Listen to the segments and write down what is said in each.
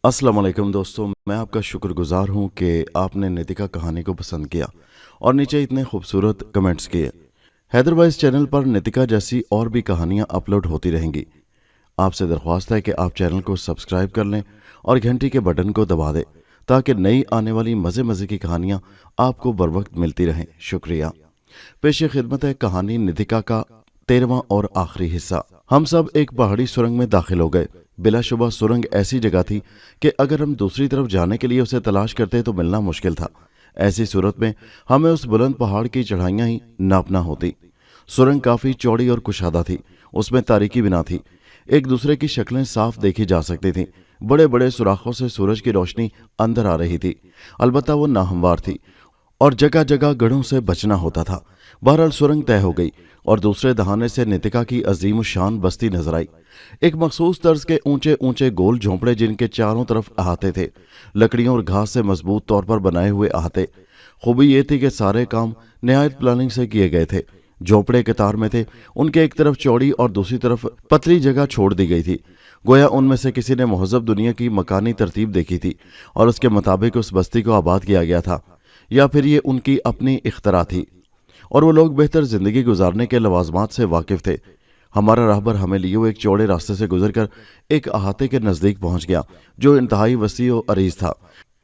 अस्सलाम वालेकुम दोस्तों, मैं आपका शुक्रगुजार हूँ कि आपने नितिका कहानी को पसंद किया और नीचे इतने खूबसूरत कमेंट्स किए। हैदरवाइज चैनल पर नितिका जैसी और भी कहानियाँ अपलोड होती रहेंगी। आपसे दरख्वास्त है कि आप चैनल को सब्सक्राइब कर लें और घंटी के बटन को दबा दें ताकि नई आने वाली मज़े मज़े की कहानियाँ आपको बर वक्त मिलती रहें। शुक्रिया। पेश खिदमत है कहानी नितिका का 13वां और आखिरी हिस्सा। हम सब एक पहाड़ी सुरंग में दाखिल हो गए। बिलाशुबा सुरंग ऐसी जगह थी कि अगर हम दूसरी तरफ जाने के लिए उसे तलाश करते तो मिलना मुश्किल था। ऐसी सूरत में हमें उस बुलंद पहाड़ की चढ़ाइयाँ ही नापना होती। सुरंग काफ़ी चौड़ी और कुशादा थी। उसमें तारीकी भी ना थी। एक दूसरे की शक्लें साफ देखी जा सकती थीं। बड़े बड़े सुराखों से सूरज की रोशनी अंदर आ रही थी। अलबत्ता वो नाहमवार थी और जगह जगह गढ़ों से बचना होता था। बहरहाल सुरंग तय हो गई और दूसरे दहाने से नितिका की अजीम शान बस्ती नजर आई। एक मखसूस तर्ज के ऊंचे ऊंचे गोल झोंपड़े जिनके चारों तरफ अहाते थे, लकड़ियों और घास से मजबूत तौर पर बनाए हुए अहाते। खूबी ये थी कि सारे काम निहायत प्लानिंग से किए गए थे। झोंपड़े कतार में थे, उनके एक तरफ चौड़ी और दूसरी तरफ पतली जगह छोड़ दी गई थी। गोया उनमें से किसी ने महज़ब दुनिया की मकानी तरतीब देखी थी और उसके मुताबिक उस बस्ती को आबाद किया गया था, या फिर ये उनकी अपनी इख्तरा थी और वो लोग बेहतर जिंदगी गुजारने के लवाजमात से वाकिफ थे। हमारा राहबर हमें लिए हुए एक चौड़े रास्ते से गुजरकर एक अहाते के नजदीक पहुंच गया जो इंतहाई वसी और अरीज था।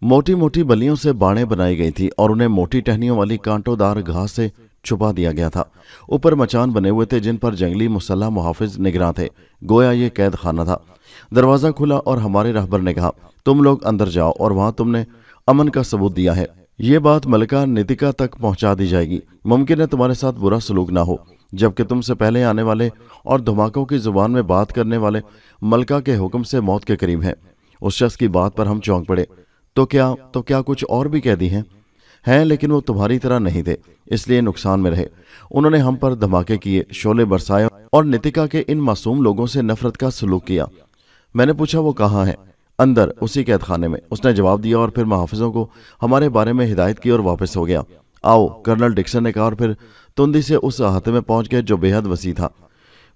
मोटी मोटी बलियों से बाड़ें बनाई गई थी और उन्हें मोटी टहनियों वाली कांटोदार घास से छुपा दिया गया था। ऊपर मचान बने हुए थे जिन पर जंगली मुसल्ला मुहाफिज निगरां थे। गोया ये कैद खाना था। दरवाजा खुला और हमारे राहबर ने कहा, तुम लोग अंदर जाओ और वहां तुमने अमन का सबूत दिया है। ये बात मलिका नितिका तक पहुंचा दी जाएगी। मुमकिन है तुम्हारे साथ बुरा सलूक ना हो, जबकि तुमसे पहले आने वाले और धमाकों की जुबान में बात करने वाले मलिका के हुक्म से मौत के करीब हैं। उस शख्स की बात पर हम चौंक पड़े। तो क्या कुछ और भी कैदी हैं, लेकिन वो तुम्हारी तरह नहीं थे, इसलिए नुकसान में रहे। उन्होंने हम पर धमाके किए, शोले बरसाए और नितिका के इन मासूम लोगों से नफरत का सलूक किया। मैंने पूछा, वो कहाँ है? अंदर, उसी कैद खाने में, उसने जवाब दिया और फिर मुहाफिजों को हमारे बारे में हिदायत की और वापस हो गया। आओ, कर्नल डिक्सन ने कहा और फिर तुंदी से उस अहाते में पहुंच गए जो बेहद वसी था।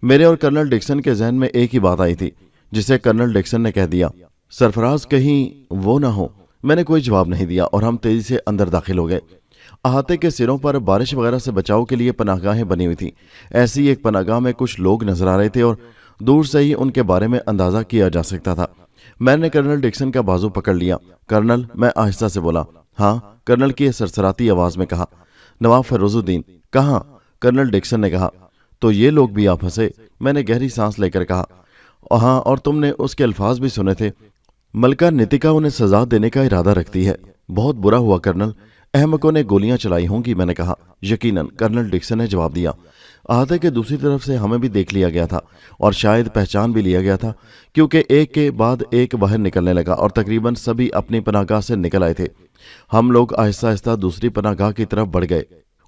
मेरे और कर्नल डिक्सन के जहन में एक ही बात आई थी जिसे कर्नल डिक्सन ने कह दिया, सरफराज कहीं वो ना हो। मैंने कोई जवाब नहीं दिया और हम तेजी से अंदर दाखिल हो गए। अहाते के सिरों पर बारिश वगैरह से बचाव के लिए पनाहगाहें बनी हुई थी। ऐसी एक पनाहगाह में कुछ लोग नजर आ रहे थे और दूर से ही उनके बारे में अंदाजा किया जा सकता था। मैंने कर्नल डिक्सन का बाजू पकड़ लिया। कर्नल, मैं आहिस्ता से बोला। हाँ, कर्नल की सरसराती आवाज में कहा। नवाब फरोजुद्दीन। कहाँ? कर्नल डिक्सन ने कहा। तो ये लोग भी आप हंसे? मैंने गहरी सांस लेकर कहा। हाँ, और तुमने उसके अल्फाज भी सुने थे। मलका नितिका उन्हें सजा देने का इरादा रखती है। बहुत बुरा हुआ कर्नल, अहमकों ने गोलियां चलाई होंगी, मैंने कहा। यकीनन, कर्नल डिक्सन ने जवाब दिया। अहाते के दूसरी तरफ से हमें भी देख लिया गया था और शायद पहचान भी लिया गया था, क्योंकि एक के बाद एक बाहर निकलने लगा और तकरीबन सभी अपनी पनाहगाह से निकल आए थे। हम लोग आहिस्ता आहिस्ता दूसरी पनाहगाह की तरफ बढ़ गए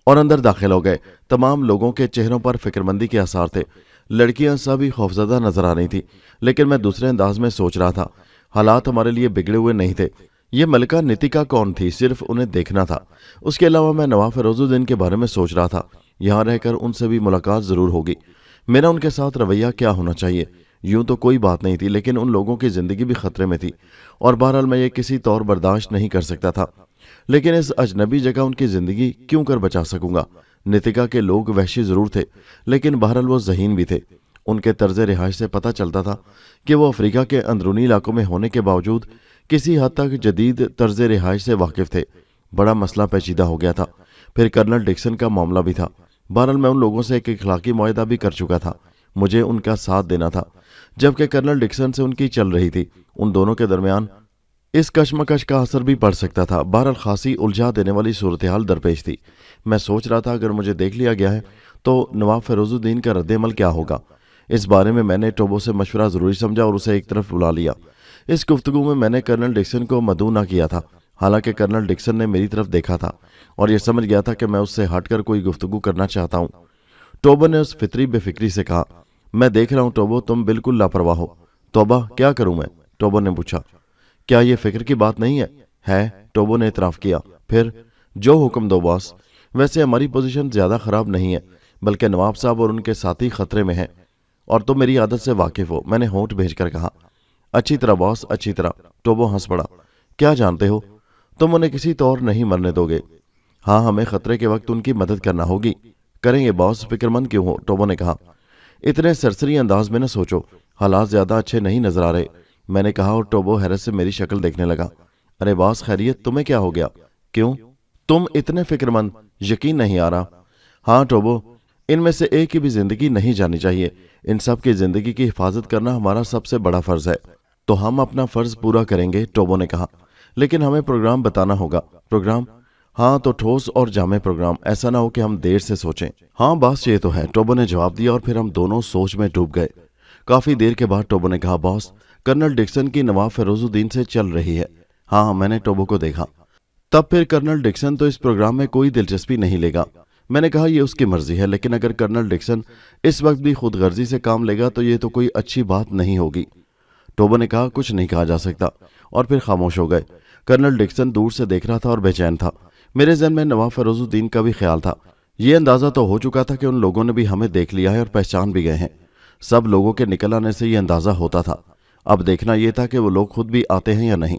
और अंदर दाखिल हो गए। तमाम लोगों के चेहरों पर फिक्रमंदी के आसार थे। लड़कियां सभी खौफजदा नजर आ रही थी, लेकिन मैं दूसरे अंदाज में सोच रहा था। हालात हमारे लिए बिगड़े हुए नहीं थे। ये मलिका नितिका कौन थी, सिर्फ उन्हें देखना था। उसके अलावा मैं नवाब फरोजुद्दीन के बारे में सोच रहा था। यहाँ रहकर उनसे भी मुलाकात जरूर होगी। मेरा उनके साथ रवैया क्या होना चाहिए? यूं तो कोई बात नहीं थी, लेकिन उन लोगों की जिंदगी भी खतरे में थी और बहरहाल मैं ये किसी तौर बर्दाश्त नहीं कर सकता था। लेकिन इस अजनबी जगह उनकी जिंदगी क्यों कर बचा सकूंगा? नितिका के लोग वहशी जरूर थे, लेकिन बहरहाल वो ज़हीन भी थे। उनके तर्ज रिहाइश से पता चलता था कि वो अफ्रीका के अंदरूनी इलाकों में होने के बावजूद किसी हद तक जदीद तर्ज रिहाइश से वाकिफ थे। बड़ा मसला पेचीदा हो गया था। फिर कर्नल डिक्सन का मामला भी था। बहरहाल मैं उन लोगों से एक इखलाकी मुआहदा भी कर चुका था। मुझे उनका साथ देना था, जबकि कर्नल डिक्सन से उनकी चल रही थी। उन दोनों के दरमियान इस कशमकश का असर भी पड़ सकता था। बहरहाल खासी उलझा देने वाली सूरत हाल दरपेश थी। मैं सोच रहा था, अगर मुझे देख लिया गया है तो नवाब फरोजुद्दीन का रद्द-ए-अमल क्या होगा? इस बारे में मैंने टोबो से मशवरा ज़रूरी समझा और उसे एक तरफ बुला लिया। इस गुफ्तगू में मैंने कर्नल डिक्सन को मदऊ ना किया था। हालांकि कर्नल डिक्सन ने मेरी तरफ देखा था और यह समझ गया था कि मैं उससे हटकर कोई गुफ्तगू करना चाहता हूँ। टोबो ने उस फितरी बेफिक्री से कहा, मैं देख रहा हूँ टोबो, तुम बिल्कुल लापरवाह हो। तौबा, क्या करूँ मैं? टोबो ने पूछा। क्या ये फिक्र की बात नहीं है? टोबो ने इतराफ़ किया। फिर जो हुक्म दो बॉस। वैसे हमारी पोजीशन ज़्यादा ख़राब नहीं है, बल्कि नवाब साहब और उनके साथी खतरे में हैं और तुम मेरी आदत से वाकिफ़ हो। मैंने होंठ भेजकर कहा। अच्छी तरह बॉस, अच्छी तरह। टोबो हंस पड़ा। क्या जानते हो, तुम उन्हें किसी तौर नहीं मरने दोगे। हाँ, हमें खतरे के वक्त उनकी मदद करना होगी। करेंगे बॉस, फिक्रमंद क्यों हो, टोबो ने कहा। इतने सरसरी अंदाज में न सोचो, हालात ज्यादा अच्छे नहीं नजर आ रहे, मैंने कहा और टोबो हैरत से मेरी शक्ल देखने लगा। अरे बॉस खैरियत, तुम्हें क्या हो गया? क्यों तुम इतने फिक्रमंद? यकीन नहीं आ रहा। हाँ टोबो, इनमें से एक की भी जिंदगी नहीं जानी चाहिए। इन सब की जिंदगी की हिफाजत करना हमारा सबसे बड़ा फर्ज है। तो हम अपना फर्ज पूरा करेंगे, टोबो ने कहा, लेकिन हमें प्रोग्राम बताना होगा। प्रोग्राम? हाँ तो ठोस और जामे प्रोग्राम, ऐसा ना हो कि हम देर से सोचें। हाँ बॉस ये तो है, टोबो ने जवाब दिया और फिर हम दोनों सोच में डूब गए। काफी देर के बाद टोबो ने कहा, बॉस कर्नल डिक्सन की नवाब फिरोजुद्दीन से चल रही है। हाँ, मैंने टोबो को देखा। तब फिर कर्नल डिक्सन तो इस प्रोग्राम में कोई दिलचस्पी नहीं लेगा। मैंने कहा ये उसकी मर्जी है, लेकिन अगर कर्नल डिक्सन इस वक्त भी खुदगर्जी से काम लेगा तो ये तो कोई अच्छी बात नहीं होगी। टोबो ने कहा, कुछ नहीं कहा जा सकता, और फिर खामोश हो गए। कर्नल डिक्सन दूर से देख रहा था और बेचैन था। मेरे जहन में नवाब फिरोजुद्दीन का भी ख्याल था। ये अंदाजा तो हो चुका था कि उन लोगों ने भी हमें देख लिया है और पहचान भी गए हैं। सब लोगों के निकल आने से ये अंदाजा होता था। अब देखना यह था कि वो लोग खुद भी आते हैं या नहीं।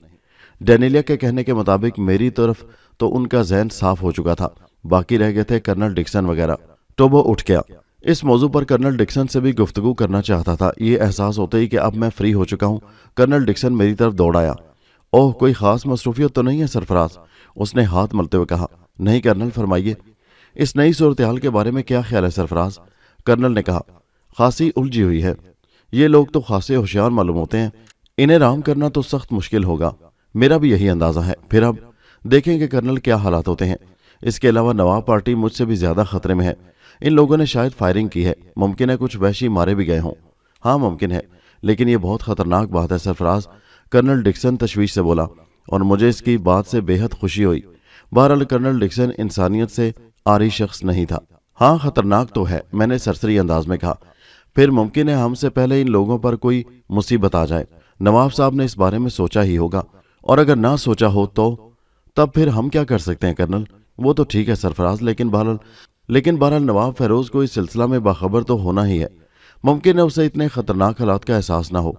डेनिलिया के कहने के मुताबिक मेरी तरफ तो उनका जहन साफ हो चुका था, बाकी रह गए थे कर्नल डिक्सन वगैरह। टोबो उठ गया। इस मौजू पर कर्नल डिक्सन से भी गुफ्तगू करना चाहता था। ये एहसास होते ही कि अब मैं फ्री हो चुका हूँ, कर्नल डिक्सन मेरी तरफ दौड़ आया। ओह, कोई खास मसरूफियत तो नहीं है सरफराज? उसने हाथ मलते हुए कहा। नहीं कर्नल, फरमाइए। इस नई सूरत हाल के बारे में क्या ख्याल है सरफराज? कर्नल ने कहा। खासी उलझी हुई है। ये लोग तो खासे होशियार मालूम होते हैं, इन्हें राम करना तो सख्त मुश्किल होगा। मेरा भी यही अंदाजा है। फिर अब देखेंगे कर्नल क्या हालात होते हैं। इसके अलावा नवाब पार्टी मुझसे भी ज्यादा खतरे में है। इन लोगों ने शायद फायरिंग की है, मुमकिन है कुछ वहशी मारे भी गए हों। हाँ मुमकिन है, लेकिन ये बहुत खतरनाक बात है सरफराज, कर्नल डिक्सन तशवीश से बोला, और मुझे इसकी बात से बेहद खुशी हुई। बहरहाल कर्नल डिक्सन इंसानियत से आरी शख्स नहीं था। हाँ खतरनाक तो है, मैंने सरसरी अंदाज में कहा। फिर मुमकिन है हमसे पहले इन लोगों पर कोई मुसीबत आ जाए। नवाब साहब ने इस बारे में सोचा ही होगा, और अगर ना सोचा हो तो तब फिर हम क्या कर सकते हैं कर्नल? वो तो ठीक है सरफराज, लेकिन बहरहाल नवाब फैरोज को इस सिलसिला में बाखबर तो होना ही है। मुमकिन है उसे इतने खतरनाक हालात का एहसास ना हो।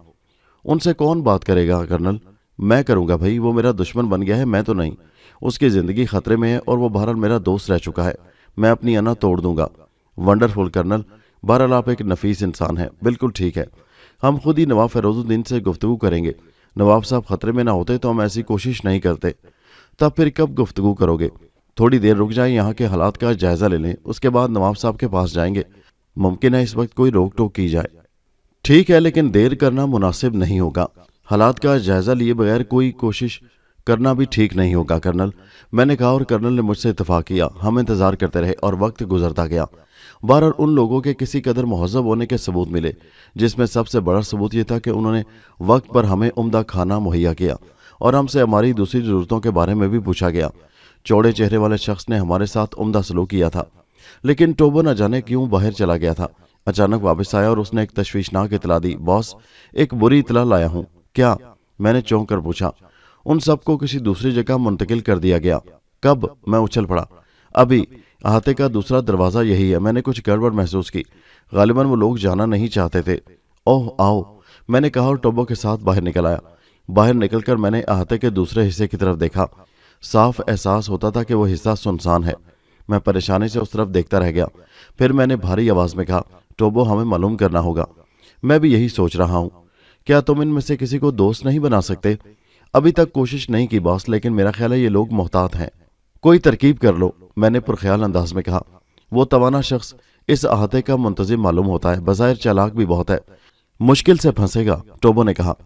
उनसे कौन बात करेगा कर्नल? मैं करूंगा भाई, वो मेरा दुश्मन बन गया है, मैं तो नहीं। उसकी जिंदगी खतरे में है और वो बहरहाल मेरा दोस्त रह चुका है। मैं अपनी अना तोड़ दूंगा। वंडरफुल कर्नल, बहरहाल आप एक नफीस इंसान हैं। बिल्कुल ठीक है, हम खुद ही नवाब फैरोजुद्दीन से गुफ्तगू करेंगे। नवाब साहब खतरे में ना होते तो हम ऐसी कोशिश नहीं करते। तब फिर कब गुफ्तगू करोगे? थोड़ी देर रुक जाएं, यहाँ के हालात का जायजा ले लें, उसके बाद नवाब साहब के पास जाएंगे। मुमकिन है इस वक्त कोई रोक टोक की जाए। ठीक है, लेकिन देर करना मुनासिब नहीं होगा। हालात का जायजा लिए बगैर कोई कोशिश करना भी ठीक नहीं होगा कर्नल, मैंने कहा, और कर्नल ने मुझसे इत्तेफाक किया। हम इंतजार करते रहे और वक्त गुजरता गया। बहरहाल उन लोगों के किसी कदर मुहज़्ज़ब होने के सबूत मिले, जिसमें सबसे बड़ा सबूत यह था कि उन्होंने वक्त पर हमें उम्दा खाना मुहैया किया, और हमसे हमारी दूसरी ज़रूरतों के बारे में भी पूछा गया। चौड़े चेहरे वाले शख्स ने हमारे साथ उम्दा सलूक किया था, लेकिन टोबो न जाने क्यों बाहर चला गया था। अचानक वापस आया और उसने एक तशवीशनाक इतला दी। बॉस, एक बुरी इतला लाया हूँ। क्या? मैंने चौंक कर पूछा। उन सबको किसी दूसरी जगह मुंतकिल कर दिया गया। कब? मैं उछल पड़ा। अभी। अहाते का दूसरा दरवाजा यही है। मैंने कुछ गड़बड़ महसूस की। गालिबन वो लोग जाना नहीं चाहते थे। ओह आओ, मैंने कहा और टोबो के साथ बाहर निकल आया। बाहर निकलकर मैंने अहाते के दूसरे हिस्से की तरफ देखा। साफ एहसास होता था कि वो हिस्सा सुनसान है। मैं परेशानी से उस तरफ देखता रह गया। फिर मैंने भारी आवाज में कहा, टोबो, हमें मालूम करना होगा। मैं भी यही सोच रहा हूँ। क्या तुम इनमें से किसी को दोस्त नहीं बना सकते? अभी तक कोशिश नहीं की बॉस, लेकिन मेरा ख्याल है ये लोग मोहतात हैं। कोई तरकीब कर लो, मैंने पुरख्याल अंदाज में कहा। वो तवाना शख्स इस अहाते का मुंतजिम मालूम होता है, बज़ाहिर चालाक भी बहुत है। मुश्किल से फंसेगा, टोबो ने कहा।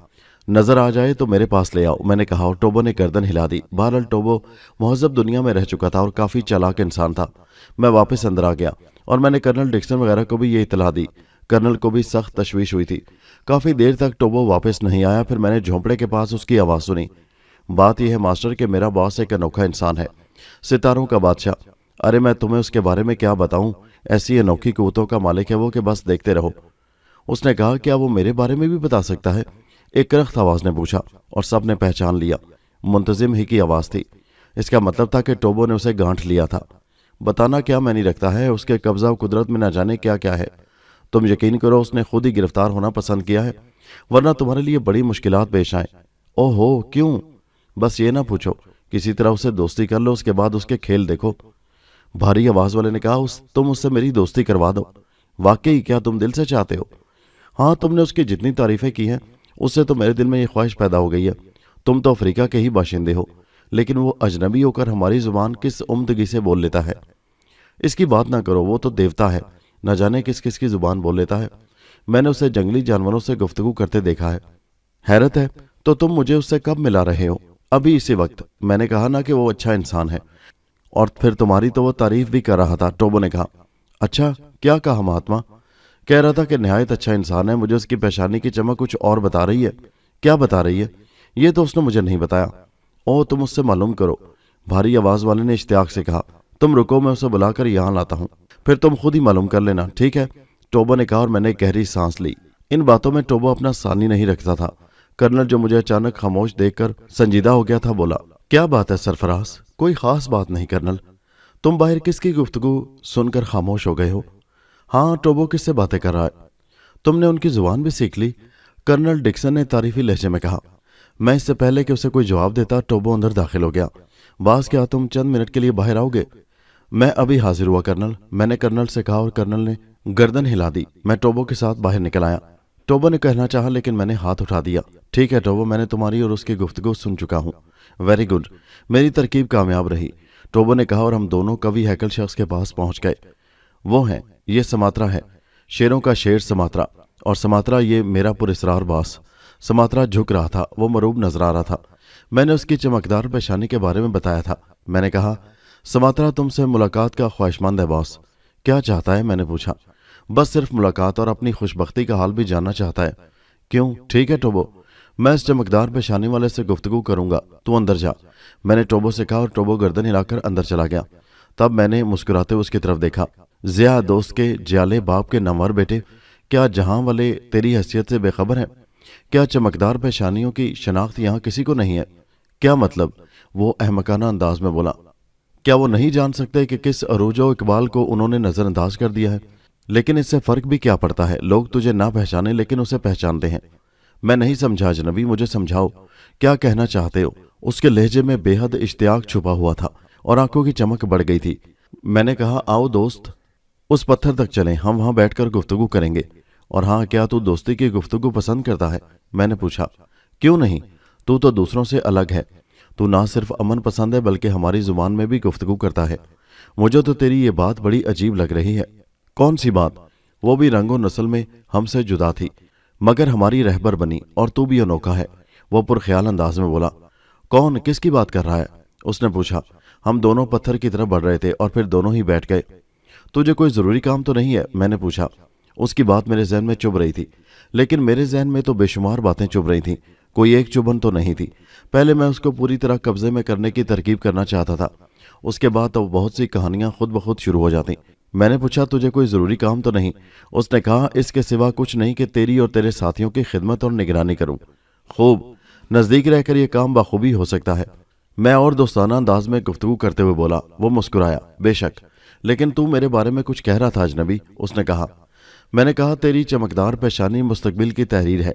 नजर आ जाए तो मेरे पास ले आओ, मैंने कहा, और टोबो ने गर्दन हिला दी। बहरहाल टोबो मुहज़्ज़ब दुनिया में रह चुका था और काफी चालाक इंसान था। मैं वापस अंदर आ गया और मैंने कर्नल डिक्सन वगैरह को भी ये इतला दी। कर्नल को भी सख्त तशवीश हुई थी। काफी देर तक टोबो वापस नहीं आया। फिर मैंने झोंपड़े के पास उसकी आवाज सुनी। बात यह है मास्टर कि मेरा बॉस एक अनोखा इंसान है, सितारों का बादशाह। अरे मैं तुम्हें उसके बारे में क्या बताऊं, ऐसी अनोखी कुव्वतों का मालिक है वो कि बस देखते रहो। उसने कहा, क्या वो मेरे बारे में भी बता सकता है? एक करख्त आवाज ने पूछा और सब ने पहचान लिया। मुंतजिम ही की आवाज थी। इसका मतलब था कि टोबो ने उसे गांठ लिया था। बताना क्या मैंने रखता है, उसके कब्जा कुदरत में न जाने क्या क्या है। तुम यकीन करो, उसने खुद ही गिरफ्तार होना पसंद किया है। वरना तुम्हारे लिए बड़ी मुश्किलात पेश आए। ओहो, क्यों? बस ये ना पूछो, किसी तरह उससे दोस्ती कर लो, उसके बाद उसके खेल देखो। भारी आवाज वाले ने कहा, तुम उससे मेरी दोस्ती करवा दो। वाकई क्या तुम दिल से चाहते हो? हाँ, तुमने उसकी जितनी तारीफें की हैं उससे तो मेरे दिल में ये ख्वाहिश पैदा हो गई है। तुम तो अफ्रीका के ही बाशिंदे हो, लेकिन वो अजनबी होकर हमारी जुबान किस उम्दगी से बोल लेता है। इसकी बात ना करो, वो तो देवता है, न जाने किस किस की जुबान बोल लेता है। मैंने उसे जंगली जानवरों से गुफ्तगू करते देखा है। हैरत है, तो तुम मुझे उससे कब मिला रहे हो? अभी इसी वक्त। मैंने कहा ना कि वो अच्छा इंसान है। और फिर तुम्हारी तो वो तारीफ भी कर रहा था, टोबो ने कहा। अच्छा, क्या कहा महात्मा? कह रहा था कि निहायत अच्छा इंसान है। मुझे उसकी पेशानी की चमक कुछ और बता रही है। क्या बता रही है? ये तो उसने मुझे नहीं बताया। ओह, तुम उससे मालूम करो, भारी आवाज वाले ने इश्तियाक से कहा। तुम रुको, मैं उसे बुलाकर यहां लाता हूं, फिर तुम खुद ही मालूम कर लेना, ठीक है? टोबो ने कहा और मैंने गहरी सांस ली। इन बातों में टोबो अपना सानी नहीं रखता था। कर्नल, जो मुझे अचानक खामोश देखकर संजीदा हो गया था, बोला, क्या बात है सरफराज? कोई खास बात नहीं कर्नल। तुम बाहर किसकी गुफ्तगू सुनकर खामोश हो गए हो? हाँ, टोबो किससे बातें कर रहा है? तुमने उनकी जुबान भी सीख ली? कर्नल डिक्सन ने तारीफी लहजे में कहा। मैं इससे पहले कि उसे कोई जवाब देता, टोबो अंदर दाखिल हो गया। बास, क्या तुम चंद मिनट के लिए बाहर आओगे? मैं अभी हाजिर हुआ कर्नल, मैंने कर्नल से कहा और कर्नल ने गर्दन हिला दी। मैं टोबो के साथ बाहर निकल आया। टोबो ने कहना चाहा, लेकिन मैंने हाथ उठा दिया। ठीक है टोबो, मैंने तुम्हारी और उसकी गुफ्तगू सुन चुका हूँ। वेरी गुड, मेरी तरकीब कामयाब रही, टोबो ने कहा और हम दोनों कवि हैकल शख्स के पास पहुंच गए। वो हैं, ये समात्रा है, शेरों का शेर समात्रा, और समात्रा ये मेरा पुरस्रार बास। समात्रा झुक रहा था, वो मरूब नजर आ रहा था। मैंने उसकी चमकदार पेशानी के बारे में बताया था। मैंने कहा, समात्रा तुमसे मुलाकात का ख्वाहिशमंद है बॉस। क्या चाहता है? मैंने पूछा। बस सिर्फ मुलाकात और अपनी खुशबख्ती का हाल भी जानना चाहता है। क्यों? ठीक है टोबो, मैं इस चमकदार पेशानी वाले से गुफ्तगू करूंगा, तू अंदर जा, मैंने टोबो से कहा और टोबो गर्दन हिलाकर अंदर चला गया। तब मैंने मुस्कुराते हुए उसकी तरफ देखा। जिया दोस्त के जियाले बाप के नामवर बेटे, क्या जहां वाले तेरी हैसियत से बेखबर हैं? क्या चमकदार पेशानियों की शनाख्त यहाँ किसी को नहीं है? क्या मतलब? वो अहमकाना अंदाज में बोला। क्या वो नहीं जान सकते कि किस अरूजो इकबाल को उन्होंने नजरअंदाज कर दिया है? लेकिन इससे फर्क भी क्या पड़ता है, लोग तुझे ना पहचाने लेकिन उसे पहचानते हैं। मैं नहीं समझा अजनबी, मुझे समझाओ, क्या कहना चाहते हो? उसके लहजे में बेहद इश्तियाक छुपा हुआ था और आंखों की चमक बढ़ गई थी। मैंने कहा, आओ दोस्त, उस पत्थर तक चलें, हम वहां बैठकर गुफ्तगू करेंगे। और हाँ, क्या तू दोस्ती की गुफ्तगू पसंद करता है? मैंने पूछा। क्यों नहीं, तू तो दूसरों से अलग है। तू ना सिर्फ अमन पसंद है बल्कि हमारी जुबान में भी गुफ्तगू करता है। मुझे तो तेरी ये बात बड़ी अजीब लग रही है। कौन सी बात? वो भी रंगो नस्ल में हमसे जुदा थी, मगर हमारी रहबर बनी, और तू भी अनोखा है, वो पुरख्याल अंदाज में बोला। कौन, किसकी बात कर रहा है? उसने पूछा। हम दोनों पत्थर की तरफ बढ़ रहे थे और फिर दोनों ही बैठ गए। तुझे कोई जरूरी काम तो नहीं है? मैंने पूछा। उसकी बात मेरे जहन में चुभ रही थी, लेकिन मेरे जहन में तो बेशुमार बातें चुभ रही थीं, कोई एक चुभन तो नहीं थी। पहले मैं उसको पूरी तरह कब्जे में करने की तरकीब करना चाहता था, उसके बाद तो बहुत सी कहानियां खुद ब खुद शुरू हो जाती। मैंने पूछा, तुझे कोई जरूरी काम तो नहीं? उसने कहा, इसके सिवा कुछ नहीं कि तेरी और तेरे साथियों की खिदमत और निगरानी करूं। खूब, नजदीक रहकर यह काम बखूबी हो सकता है, मैं और दोस्ताना अंदाज में गुफ्तगू करते हुए बोला। वो मुस्कुराया। बेशक, लेकिन तू मेरे बारे में कुछ कह रहा था अजनबी, उसने कहा। मैंने कहा, तेरी चमकदार पेशानी मुस्तकबिल की तहरीर है।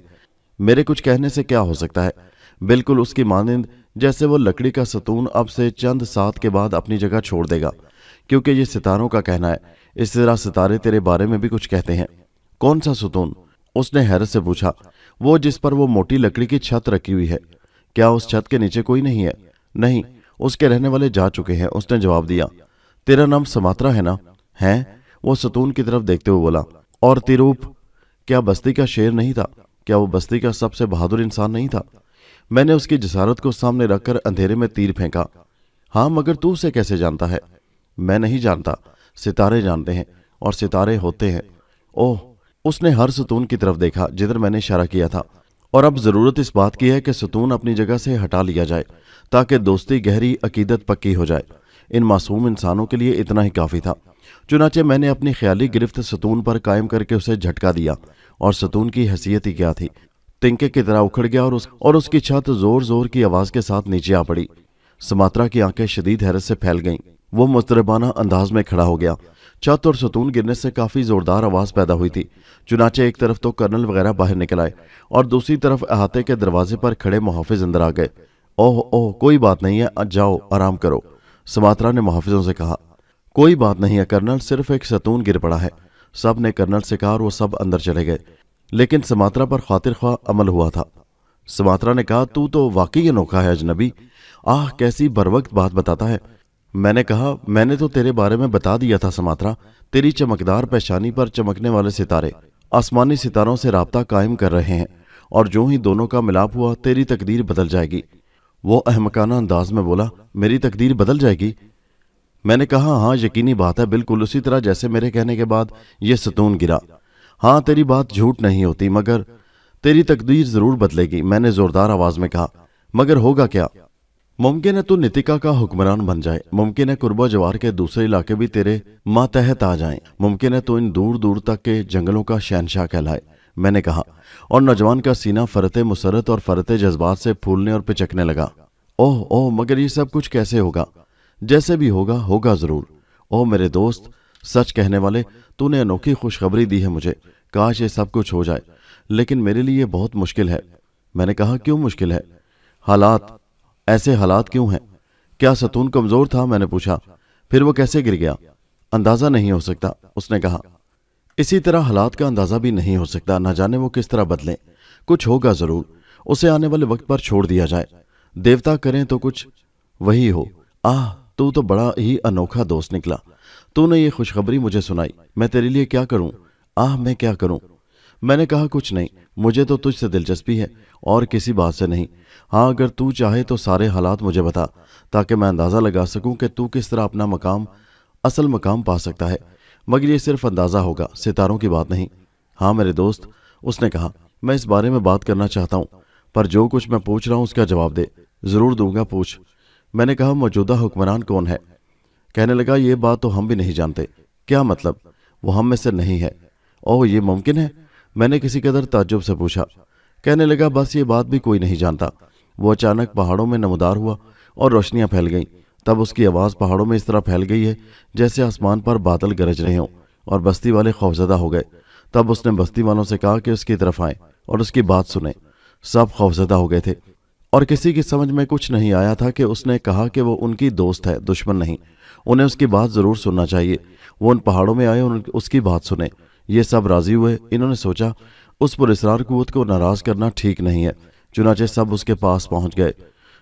मेरे कुछ कहने से क्या हो सकता है? बिल्कुल उसकी मानिंद, जैसे वो लकड़ी का सतून अब से चंद साथ के बाद अपनी जगह छोड़ देगा, क्योंकि ये सितारों का कहना है। इस तरह सितारे तेरे बारे में भी कुछ कहते हैं। कौन सा सतून? उसने हैरत से पूछा। वो जिस पर वो मोटी लकड़ी की छत रखी हुई है। क्या उस छत के नीचे कोई नहीं है? नहीं, उसके रहने वाले जा चुके हैं, उसने जवाब दिया। तेरा नाम समात्रा है ना? है, वो सतून की तरफ देखते हुए बोला। और तिरूप, क्या बस्ती का शेर नहीं था? क्या वो बस्ती का सबसे बहादुर इंसान नहीं था? मैंने उसकी जसारत को सामने रखकर अंधेरे में तीर फेंका। हाँ, मगर तू उसे कैसे जानता है? मैं नहीं जानता, सितारे जानते हैं, और सितारे होते हैं। ओह, उसने हर सतून की तरफ देखा जिधर मैंने इशारा किया था। और अब जरूरत इस बात की है कि सतून अपनी जगह से हटा लिया जाए, ताकि दोस्ती गहरी, अकीदत पक्की हो जाए। इन मासूम इंसानों के लिए इतना ही काफी था। चुनाचे मैंने अपनी ख्याली गिरफ्त सतून पर कायम करके उसे झटका दिया, और सतून की हैसियत ही क्या थी, तिनके की तरह उखड़ गया और उसकी छत जोर जोर की आवाज के साथ नीचे आ पड़ी। समात्रा की आंखें शदीद हैरत से फैल गईं। वो मुस्तरबाना अंदाज में खड़ा हो गया, छत और ستون गिरने से काफी जोरदार आवाज पैदा हुई थी। चुनाचे एक तरफ तो कर्नल वगैरह बाहर निकल आए और दूसरी तरफ अहाते के दरवाजे पर खड़े मुहाफिज अंदर आ गए। ओह ओह, कोई बात नहीं है, जाओ आराम करो, सुमात्रा ने मुहाफिजों से कहा। कोई बात नहीं है कर्नल, सिर्फ एक सतून गिर पड़ा है, सब ने कर्नल से कहा और वो सब अंदर चले गए। लेकिन सुमात्रा पर खातिर ख्वाह अमल हुआ था। सुमात्रा ने कहा, तू तो वाकई अनोखा है अजनबी, आह कैसी बरवक्त बात बताता है। मैंने कहा, मैंने तो तेरे बारे में बता दिया था सुमात्रा, तेरी चमकदार पेशानी पर चमकने वाले सितारे आसमानी सितारों से राब्ता कायम कर रहे हैं और जो ही दोनों का मिलाप हुआ तेरी तकदीर बदल जाएगी। वो अहमकाना अंदाज में बोला, मेरी तकदीर बदल जाएगी? मैंने कहा, हाँ यकीनी बात है, बिल्कुल उसी तरह जैसे मेरे कहने के बाद ये सतून गिरा। हाँ तेरी बात झूठ नहीं होती, मगर तेरी तकदीर जरूर बदलेगी, मैंने जोरदार आवाज में कहा। मगर होगा क्या? मुमकिन है तू नितिका का हुक्मरान बन जाए, मुमकिन है कुर्बा जवार के दूसरे इलाके भी तेरे मातहत आ जाएं, मुमकिन है तू इन दूर दूर तक के जंगलों का शहनशाह कहलाए, मैंने कहा। और नौजवान का सीना फरते मुसरत और फरते जज्बात से फूलने और पिचकने लगा। ओह ओह, मगर ये सब कुछ कैसे होगा? जैसे भी होगा, होगा जरूर। ओह मेरे दोस्त, सच कहने वाले, तूने अनोखी खुशखबरी दी है मुझे, काश ये सब कुछ हो जाए, लेकिन मेरे लिए बहुत मुश्किल है। मैंने कहा, क्यों मुश्किल है? हालात, ऐसे हालात क्यों हैं? क्या सतून कमजोर था? मैंने पूछा। फिर वो कैसे गिर गया? अंदाजा नहीं हो सकता, उसने कहा। इसी तरह हालात का अंदाजा भी नहीं हो सकता, न जाने वो किस तरह बदलें। कुछ होगा जरूर, उसे आने वाले वक्त पर छोड़ दिया जाए, देवता करें तो कुछ वही हो। आह, तू तो बड़ा ही अनोखा दोस्त निकला, तूने ये खुशखबरी मुझे सुनाई, मैं तेरे लिए क्या करूं? आह मैं क्या करूं? मैंने कहा, कुछ नहीं, मुझे तो तुझसे दिलचस्पी है और किसी बात से नहीं। हाँ अगर तू चाहे तो सारे हालात मुझे बता, ताकि मैं अंदाज़ा लगा सकूं कि तू किस तरह अपना मकाम, असल मकाम पा सकता है, मगर ये सिर्फ अंदाज़ा होगा, सितारों की बात नहीं। हाँ मेरे दोस्त, उसने कहा, मैं इस बारे में बात करना चाहता हूँ, पर जो कुछ मैं पूछ रहा हूँ उसका जवाब दे। ज़रूर दूंगा, पूछ। मैंने कहा, मौजूदा हुक्मरान कौन है? कहने लगा, ये बात तो हम भी नहीं जानते। क्या मतलब? वो हम में से नहीं है। ओह ये मुमकिन है? मैंने किसी कदर ताज्जुब से पूछा। कहने लगा, बस ये बात भी कोई नहीं जानता। वो अचानक पहाड़ों में नमदार हुआ और रोशनियां फैल गईं। तब उसकी आवाज़ पहाड़ों में इस तरह फैल गई है जैसे आसमान पर बादल गरज रहे हों, और बस्ती वाले खौफजदा हो गए। तब उसने बस्ती वालों से कहा कि उसकी तरफ आएं और उसकी बात सुने। सब खौफजदा हो गए थे और किसी की समझ में कुछ नहीं आया था कि उसने कहा कि वो उनकी दोस्त है, दुश्मन नहीं। उन्हें उसकी बात ज़रूर सुनना चाहिए। वो उन पहाड़ों में आए और उसकी बात सुने। ये सब राजी हुए। इन्होंने सोचा उस पुरस्कार कुव्वत को नाराज़ करना ठीक नहीं है, चुनाचे सब उसके पास पहुंच गए,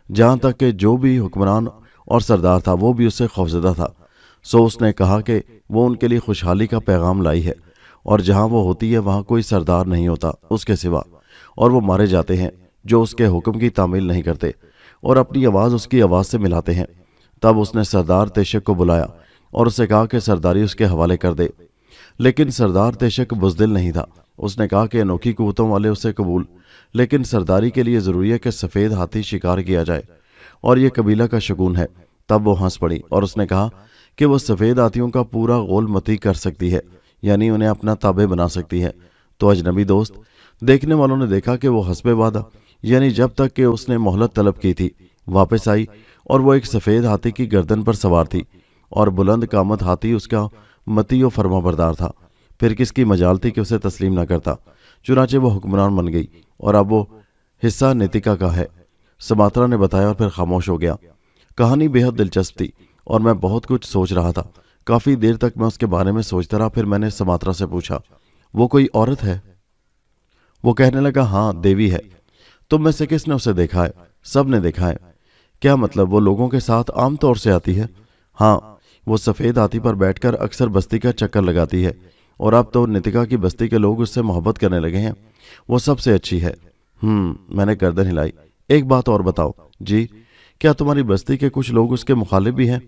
जहां तक कि जो भी हुक्मरान और सरदार था वो भी उससे खौफजदा था। सो उसने कहा कि वो उनके लिए खुशहाली का पैगाम लाई है, और जहां वो होती है वहां कोई सरदार नहीं होता उसके सिवा, और वो मारे जाते हैं जो उसके हुक्म की तामील नहीं करते और अपनी आवाज़ उसकी आवाज़ से मिलाते हैं। तब उसने सरदार तेशक को बुलाया और उससे कहा कि सरदारी उसके हवाले कर दे। लेकिन सरदार तेशक बुज़दिल नहीं था। उसने कहा कि अनोखी कुव्वतों वाले उसे कबूल, लेकिन सरदारी के लिए ज़रूरी है कि सफ़ेद हाथी शिकार किया जाए और ये कबीला का शगुन है। तब वो हंस पड़ी और उसने कहा कि वो सफ़ेद हाथियों का पूरा गोल मती कर सकती है, यानी उन्हें अपना ताबे बना सकती है। तो अजनबी दोस्त, देखने वालों ने देखा कि वो हस्बे वादा, यानी जब तक कि उसने मोहलत तलब की थी, वापस आई और वो एक सफ़ेद हाथी की गर्दन पर सवार थी और बुलंद कामत हाथी उसका मती और फरमाबरदार था। फिर किसकी मजाल थी कि उसे तस्लीम न करता। चुनाचे वो हुक्मरान बन गई और अब वो हिस्सा नितिका का है, सुमात्रा ने बताया और फिर खामोश हो गया। कहानी बेहद दिलचस्प थी और मैं बहुत कुछ सोच रहा था। काफ़ी देर तक मैं उसके बारे में सोचता रहा। फिर मैंने सुमात्रा से पूछा, वो कोई औरत है? वो कहने लगा, हाँ देवी है। तुम में से किसने उसे देखा है? सब ने देखा है। क्या मतलब? वो लोगों के साथ आम तौर से आती है? हाँ, वो सफ़ेद हाथी पर बैठकर अक्सर बस्ती का चक्कर लगाती है और अब तो नितिका की बस्ती के लोग उससे मोहब्बत करने लगे हैं। वो सबसे अच्छी है। मैंने गर्दन हिलाई। एक बात और बताओ। जी? क्या तुम्हारी बस्ती के कुछ लोग उसके मुखालिफ भी हैं?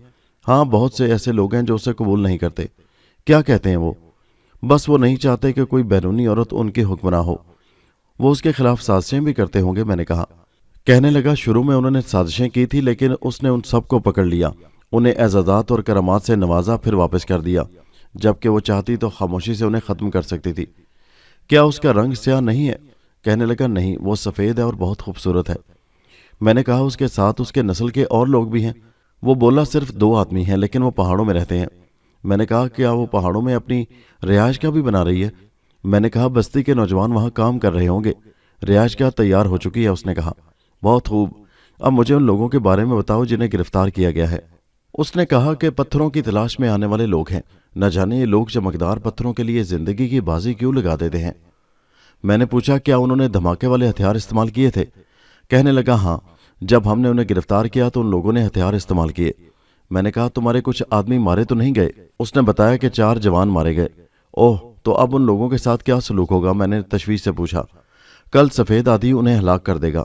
हाँ, बहुत से ऐसे लोग हैं जो उसे कबूल नहीं करते। क्या कहते हैं वो? बस वो नहीं चाहते कि कोई बैरूनी औरत उनकी हुक्मरान हो। वो उसके खिलाफ साजिशें भी करते होंगे, मैंने कहा। कहने लगा, शुरू में उन्होंने साजिशें की थी, लेकिन उसने उन सबको पकड़ लिया, उन्हें एजाज़ात और करामात से नवाजा, फिर वापस कर दिया। जबकि वो चाहती तो खामोशी से उन्हें ख़त्म कर सकती थी। क्या उसका रंग स्याह नहीं है? कहने लगा, नहीं, वो सफ़ेद है और बहुत खूबसूरत है। मैंने कहा, उसके साथ उसके नस्ल के और लोग भी हैं? वो बोला, सिर्फ 2 आदमी हैं, लेकिन वो पहाड़ों में रहते हैं। میں نے کہا کیا وہ پہاڑوں میں اپنی رہائش گاہ بھی بنا رہی ہے؟ میں نے کہا بستی کے نوجوان وہاں کام کر رہے ہوں گے، رہائش گاہ تیار ہو چکی ہے۔ اس نے کہا بہت خوب، اب مجھے ان لوگوں کے بارے میں بتاؤ جنہیں گرفتار کیا گیا ہے۔ اس نے کہا کہ پتھروں کی تلاش میں آنے والے لوگ ہیں، نہ جانے یہ لوگ چمکدار پتھروں کے لیے زندگی کی بازی کیوں لگا دیتے ہیں۔ میں نے پوچھا کیا انہوں نے دھماکے والے ہتھیار استعمال کیے تھے؟ کہنے لگا ہاں، جب ہم نے انہیں گرفتار کیا تو ان لوگوں نے ہتھیار استعمال کیے۔ میں نے کہا تمہارے کچھ آدمی مارے تو نہیں گئے؟ اس نے بتایا کہ 4 جوان مارے گئے۔ اوہ، تو اب ان لوگوں کے ساتھ کیا سلوک ہوگا؟ میں نے تشویش سے پوچھا۔ کل سفید ہاتھی انہیں ہلاک کر دے گا۔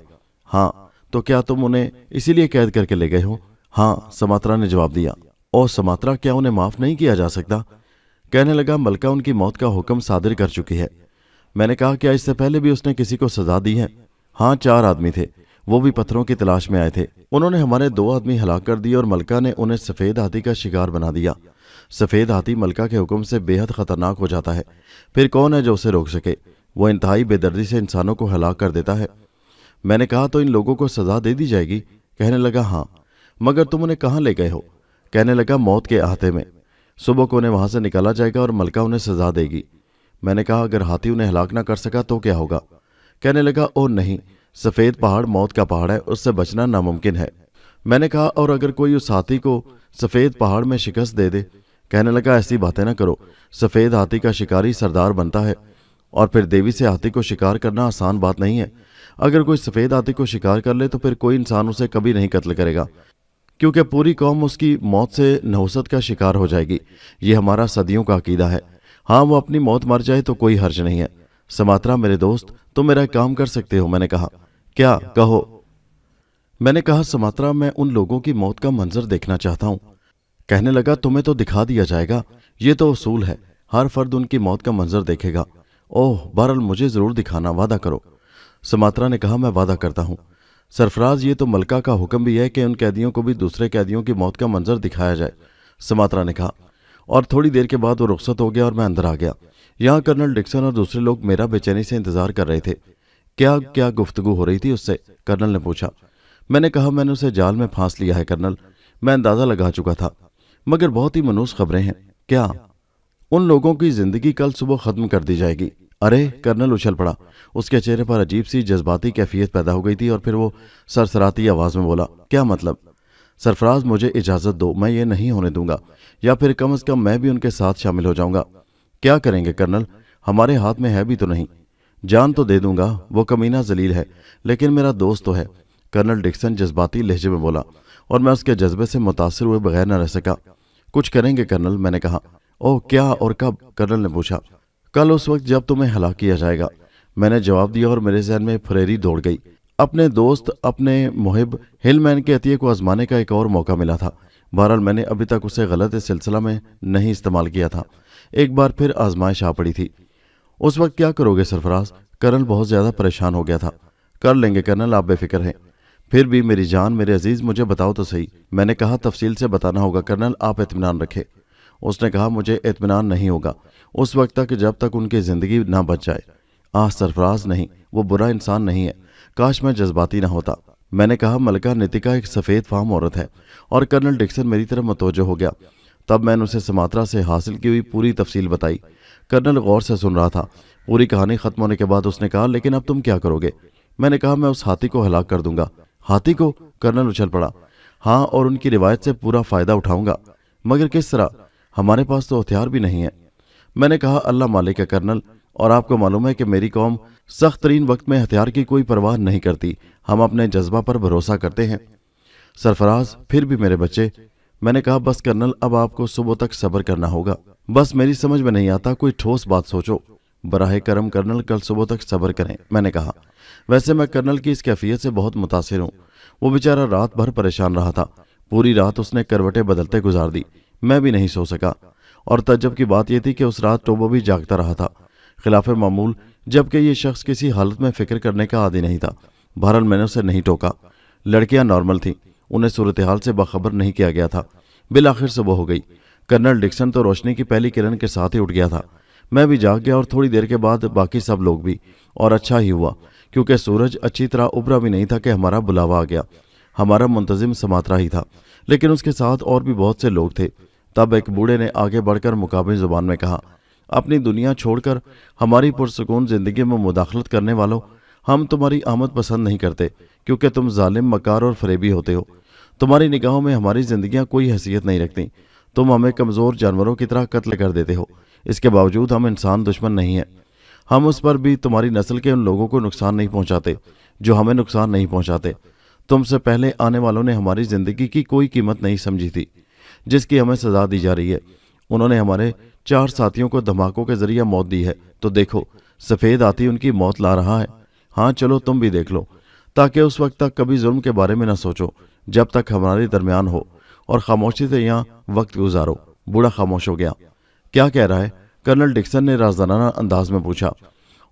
ہاں، تو کیا تم انہیں اسی لیے قید کر کے لے گئے ہو؟ ہاں، سماترا نے جواب دیا۔ او سماترا، کیا انہیں معاف نہیں کیا جا سکتا؟ کہنے لگا ملکہ ان کی موت کا حکم صادر کر چکی ہے۔ میں نے کہا کیا اس سے پہلے بھی اس نے کسی کو سزا دی ہے؟ ہاں، 4 آدمی تھے، وہ بھی پتھروں کی تلاش میں آئے تھے۔ انہوں نے ہمارے 2 آدمی ہلاک کر دیے اور ملکہ نے انہیں سفید ہاتھی کا شکار بنا دیا۔ سفید ہاتھی ملکہ کے حکم سے بے حد خطرناک ہو جاتا ہے، پھر کون ہے جو اسے روک سکے؟ وہ انتہائی بے دردی سے انسانوں کو ہلاک کر دیتا ہے۔ میں نے کہا تو ان لوگوں کو سزا دے دی جائے گی؟ کہنے لگا ہاں، مگر تم انہیں کہاں لے گئے ہو؟ کہنے لگا موت کے احاطے میں، صبح کو انہیں وہاں سے نکالا جائے گا اور ملکہ انہیں سزا دے گی۔ میں نے کہا اگر ہاتھی انہیں ہلاک نہ کر سکا تو کیا ہوگا؟ کہنے لگا او نہیں، سفید پہاڑ موت کا پہاڑ ہے، اس سے بچنا ناممکن ہے۔ میں نے کہا اور اگر کوئی اس ہاتھی کو سفید پہاڑ میں شکست دے دے؟ کہنے لگا ایسی باتیں نہ کرو، سفید ہاتھی کا شکاری سردار بنتا ہے، اور پھر دیوی سے ہاتھی کو شکار کرنا آسان بات نہیں ہے۔ اگر کوئی سفید ہاتھی کو شکار کر لے تو پھر کوئی انسان اسے کبھی نہیں قتل کرے گا، کیونکہ پوری قوم اس کی موت سے نحوست کا شکار ہو جائے گی۔ یہ ہمارا صدیوں کا عقیدہ ہے۔ ہاں، وہ اپنی موت مر جائے تو کوئی حرج نہیں ہے۔ سماترا میرے دوست، تم میرا ایک کام کر سکتے ہو؟ میں نے کہا کیا؟ کہو۔ میں نے کہا سماترا، میں ان لوگوں کی موت کا منظر دیکھنا چاہتا ہوں۔ کہنے لگا تمہیں تو دکھا دیا جائے گا، یہ تو اصول ہے، ہر فرد ان کی موت کا منظر دیکھے گا۔ اوہ، بہرحال مجھے ضرور دکھانا، وعدہ کرو۔ سماترا نے کہا میں وعدہ کرتا ہوں۔ سرفراز، یہ تو ملکہ کا حکم بھی ہے کہ ان قیدیوں کو بھی دوسرے قیدیوں کی موت کا منظر دکھایا جائے، سماترا نے کہا۔ اور تھوڑی دیر کے بعد وہ رخصت ہو گیا اور میں اندر آ گیا۔ یہاں کرنل ڈکسن اور دوسرے لوگ میرا بے چینی سے انتظار کر رہے تھے۔ کیا گفتگو ہو رہی تھی اس سے؟ کرنل نے پوچھا۔ میں نے کہا میں نے اسے جال میں پھانس لیا ہے کرنل، میں اندازہ لگا چکا تھا، مگر بہت ہی منحوس خبریں ہیں۔ کیا؟ ان لوگوں کی زندگی کل صبح ختم کر دی جائے گی۔ ارے! کرنل اچھل پڑا، اس کے چہرے پر عجیب سی جذباتی کیفیت پیدا ہو گئی تھی، اور پھر وہ سرسراتی آواز میں بولا کیا مطلب؟ سرفراز، مجھے اجازت دو، میں یہ نہیں ہونے دوں گا، یا پھر کم از کم میں بھی ان کے ساتھ شامل ہو جاؤں گا۔ کیا کریں گے کرنل؟ ہمارے ہاتھ میں ہے بھی تو نہیں۔ جان تو دے دوں گا، وہ کمینہ ذلیل ہے، لیکن میرا دوست تو ہے، کرنل ڈکسن جذباتی لہجے میں بولا، اور میں اس کے جذبے سے متاثر ہوئے بغیر نہ رہ سکا۔ کچھ کریں گے کرنل؟ میں نے کہا۔ اوہ، کیا اور کب؟ کرنل نے پوچھا۔ کل اس وقت جب تمہیں ہلاک کیا جائے گا، میں نے جواب دیا، اور میرے ذہن میں پھریری دوڑ گئی۔ اپنے دوست، اپنے محب ہل مین کے عطیے کو آزمانے کا ایک اور موقع ملا تھا۔ بہرحال میں نے ابھی تک اسے غلط سلسلہ میں نہیں استعمال کیا تھا، ایک بار پھر آزمائش آ پڑی تھی۔ اس وقت کیا کرو گے سرفراز؟ کرنل بہت زیادہ پریشان ہو گیا تھا۔ کر لیں گے کرنل، آپ بے فکر ہیں۔ پھر بھی میری جان، میرے عزیز، مجھے بتاؤ تو صحیح۔ میں نے کہا تفصیل سے بتانا ہوگا کرنل، آپ اطمینان رکھیں۔ اس نے کہا مجھے اطمینان نہیں ہوگا اس وقت تک جب تک ان کی زندگی نہ بچ جائے۔ سرفراز، نہیں، وہ برا انسان نہیں ہے، کاش میں جذباتی نہ ہوتا۔ میں نے کہا ملکہ نتیکا ایک سفید فام عورت ہے، اور کرنل ڈکسن میری طرف متوجہ ہو گیا۔ تب میں نے اسے سماترا سے حاصل کی ہوئی پوری تفصیل بتائی۔ کرنل غور سے سن رہا تھا۔ پوری کہانی ختم ہونے کے بعد اس نے کہا لیکن اب تم کیا کرو گے؟ میں نے کہا میں اس ہاتھی کو ہلاک کر دوں گا۔ ہاتھی کو؟ کرنل اچھل پڑا۔ ہاں، اور ان کی روایت سے پورا فائدہ اٹھاؤں گا۔ مگر کس طرح؟ ہمارے پاس تو ہتھیار بھی نہیں ہے۔ میں نے کہا اللہ مالک ہے کرنل، اور آپ کو معلوم ہے کہ میری قوم سخت ترین وقت میں ہتھیار کی کوئی پرواہ نہیں کرتی، ہم اپنے جذبہ پر بھروسہ کرتے ہیں۔ سرفراز، پھر بھی میرے بچے۔ میں نے کہا بس کرنل، اب آپ کو صبح تک صبر کرنا ہوگا، بس میری سمجھ میں نہیں آتا، کوئی ٹھوس بات سوچو۔ براہ کرم کرنل، کل صبح تک صبر کریں، میں نے کہا۔ ویسے میں کرنل کی اس کیفیت سے بہت متاثر ہوں۔ وہ بیچارہ رات بھر پریشان رہا تھا، پوری رات اس نے کروٹیں بدلتے گزار دی، میں بھی نہیں سو سکا۔ اور تعجب کی بات یہ تھی کہ اس رات ٹوبو بھی جاگتا رہا تھا، خلاف معمول، جبکہ یہ شخص کسی حالت میں فکر کرنے کا عادی نہیں تھا۔ بہرحال میں نے اسے نہیں ٹوکا۔ لڑکیاں نارمل تھیں، انہیں صورتحال سے باخبر نہیں کیا گیا تھا۔ بالآخر صبح ہو گئی۔ کرنل ڈکسن تو روشنی کی پہلی کرن کے ساتھ ہی اٹھ گیا تھا، میں بھی جاگ گیا، اور تھوڑی دیر کے بعد باقی سب لوگ بھی، اور اچھا ہی ہوا، کیونکہ سورج اچھی طرح ابھرا بھی نہیں تھا کہ ہمارا بلاوا آ گیا۔ ہمارا منتظم سماترا ہی تھا، لیکن اس کے ساتھ اور بھی بہت سے لوگ تھے तब एक बूढ़े ने आगे बढ़कर मुकाबली जुबान में कहा, अपनी दुनिया छोड़कर हमारी पुरसुकून जिंदगी में मुदाखलत करने वालों, हम तुम्हारी आमद पसंद नहीं करते, क्योंकि तुम जालिम, मकार और फरेबी होते हो। तुम्हारी निगाहों में हमारी जिंदगियां कोई हैसियत नहीं रखती। तुम हमें कमज़ोर जानवरों की तरह कत्ल कर देते हो। इसके बावजूद हम इंसान दुश्मन नहीं हैं। हम उस पर भी तुम्हारी नस्ल के उन लोगों को नुकसान नहीं पहुंचाते जो हमें नुकसान नहीं पहुंचाते। तुमसे पहले आने वालों ने हमारी ज़िंदगी की कोई कीमत नहीं समझी थी, जिसकी हमें सज़ा दी जा रही है। उन्होंने हमारे 4 साथियों को धमाकों के जरिए मौत दी है, तो देखो सफ़ेद हाथी उनकी मौत ला रहा है। हाँ, चलो तुम भी देख लो, ताकि उस वक्त तक कभी जुल्म के बारे में न सोचो जब तक हमारे दरमियान हो, और खामोशी से यहाँ वक्त गुजारो। बूढ़ा खामोश हो गया। क्या कह रहा है? कर्नल डिक्सन ने राजदाना अंदाज में पूछा,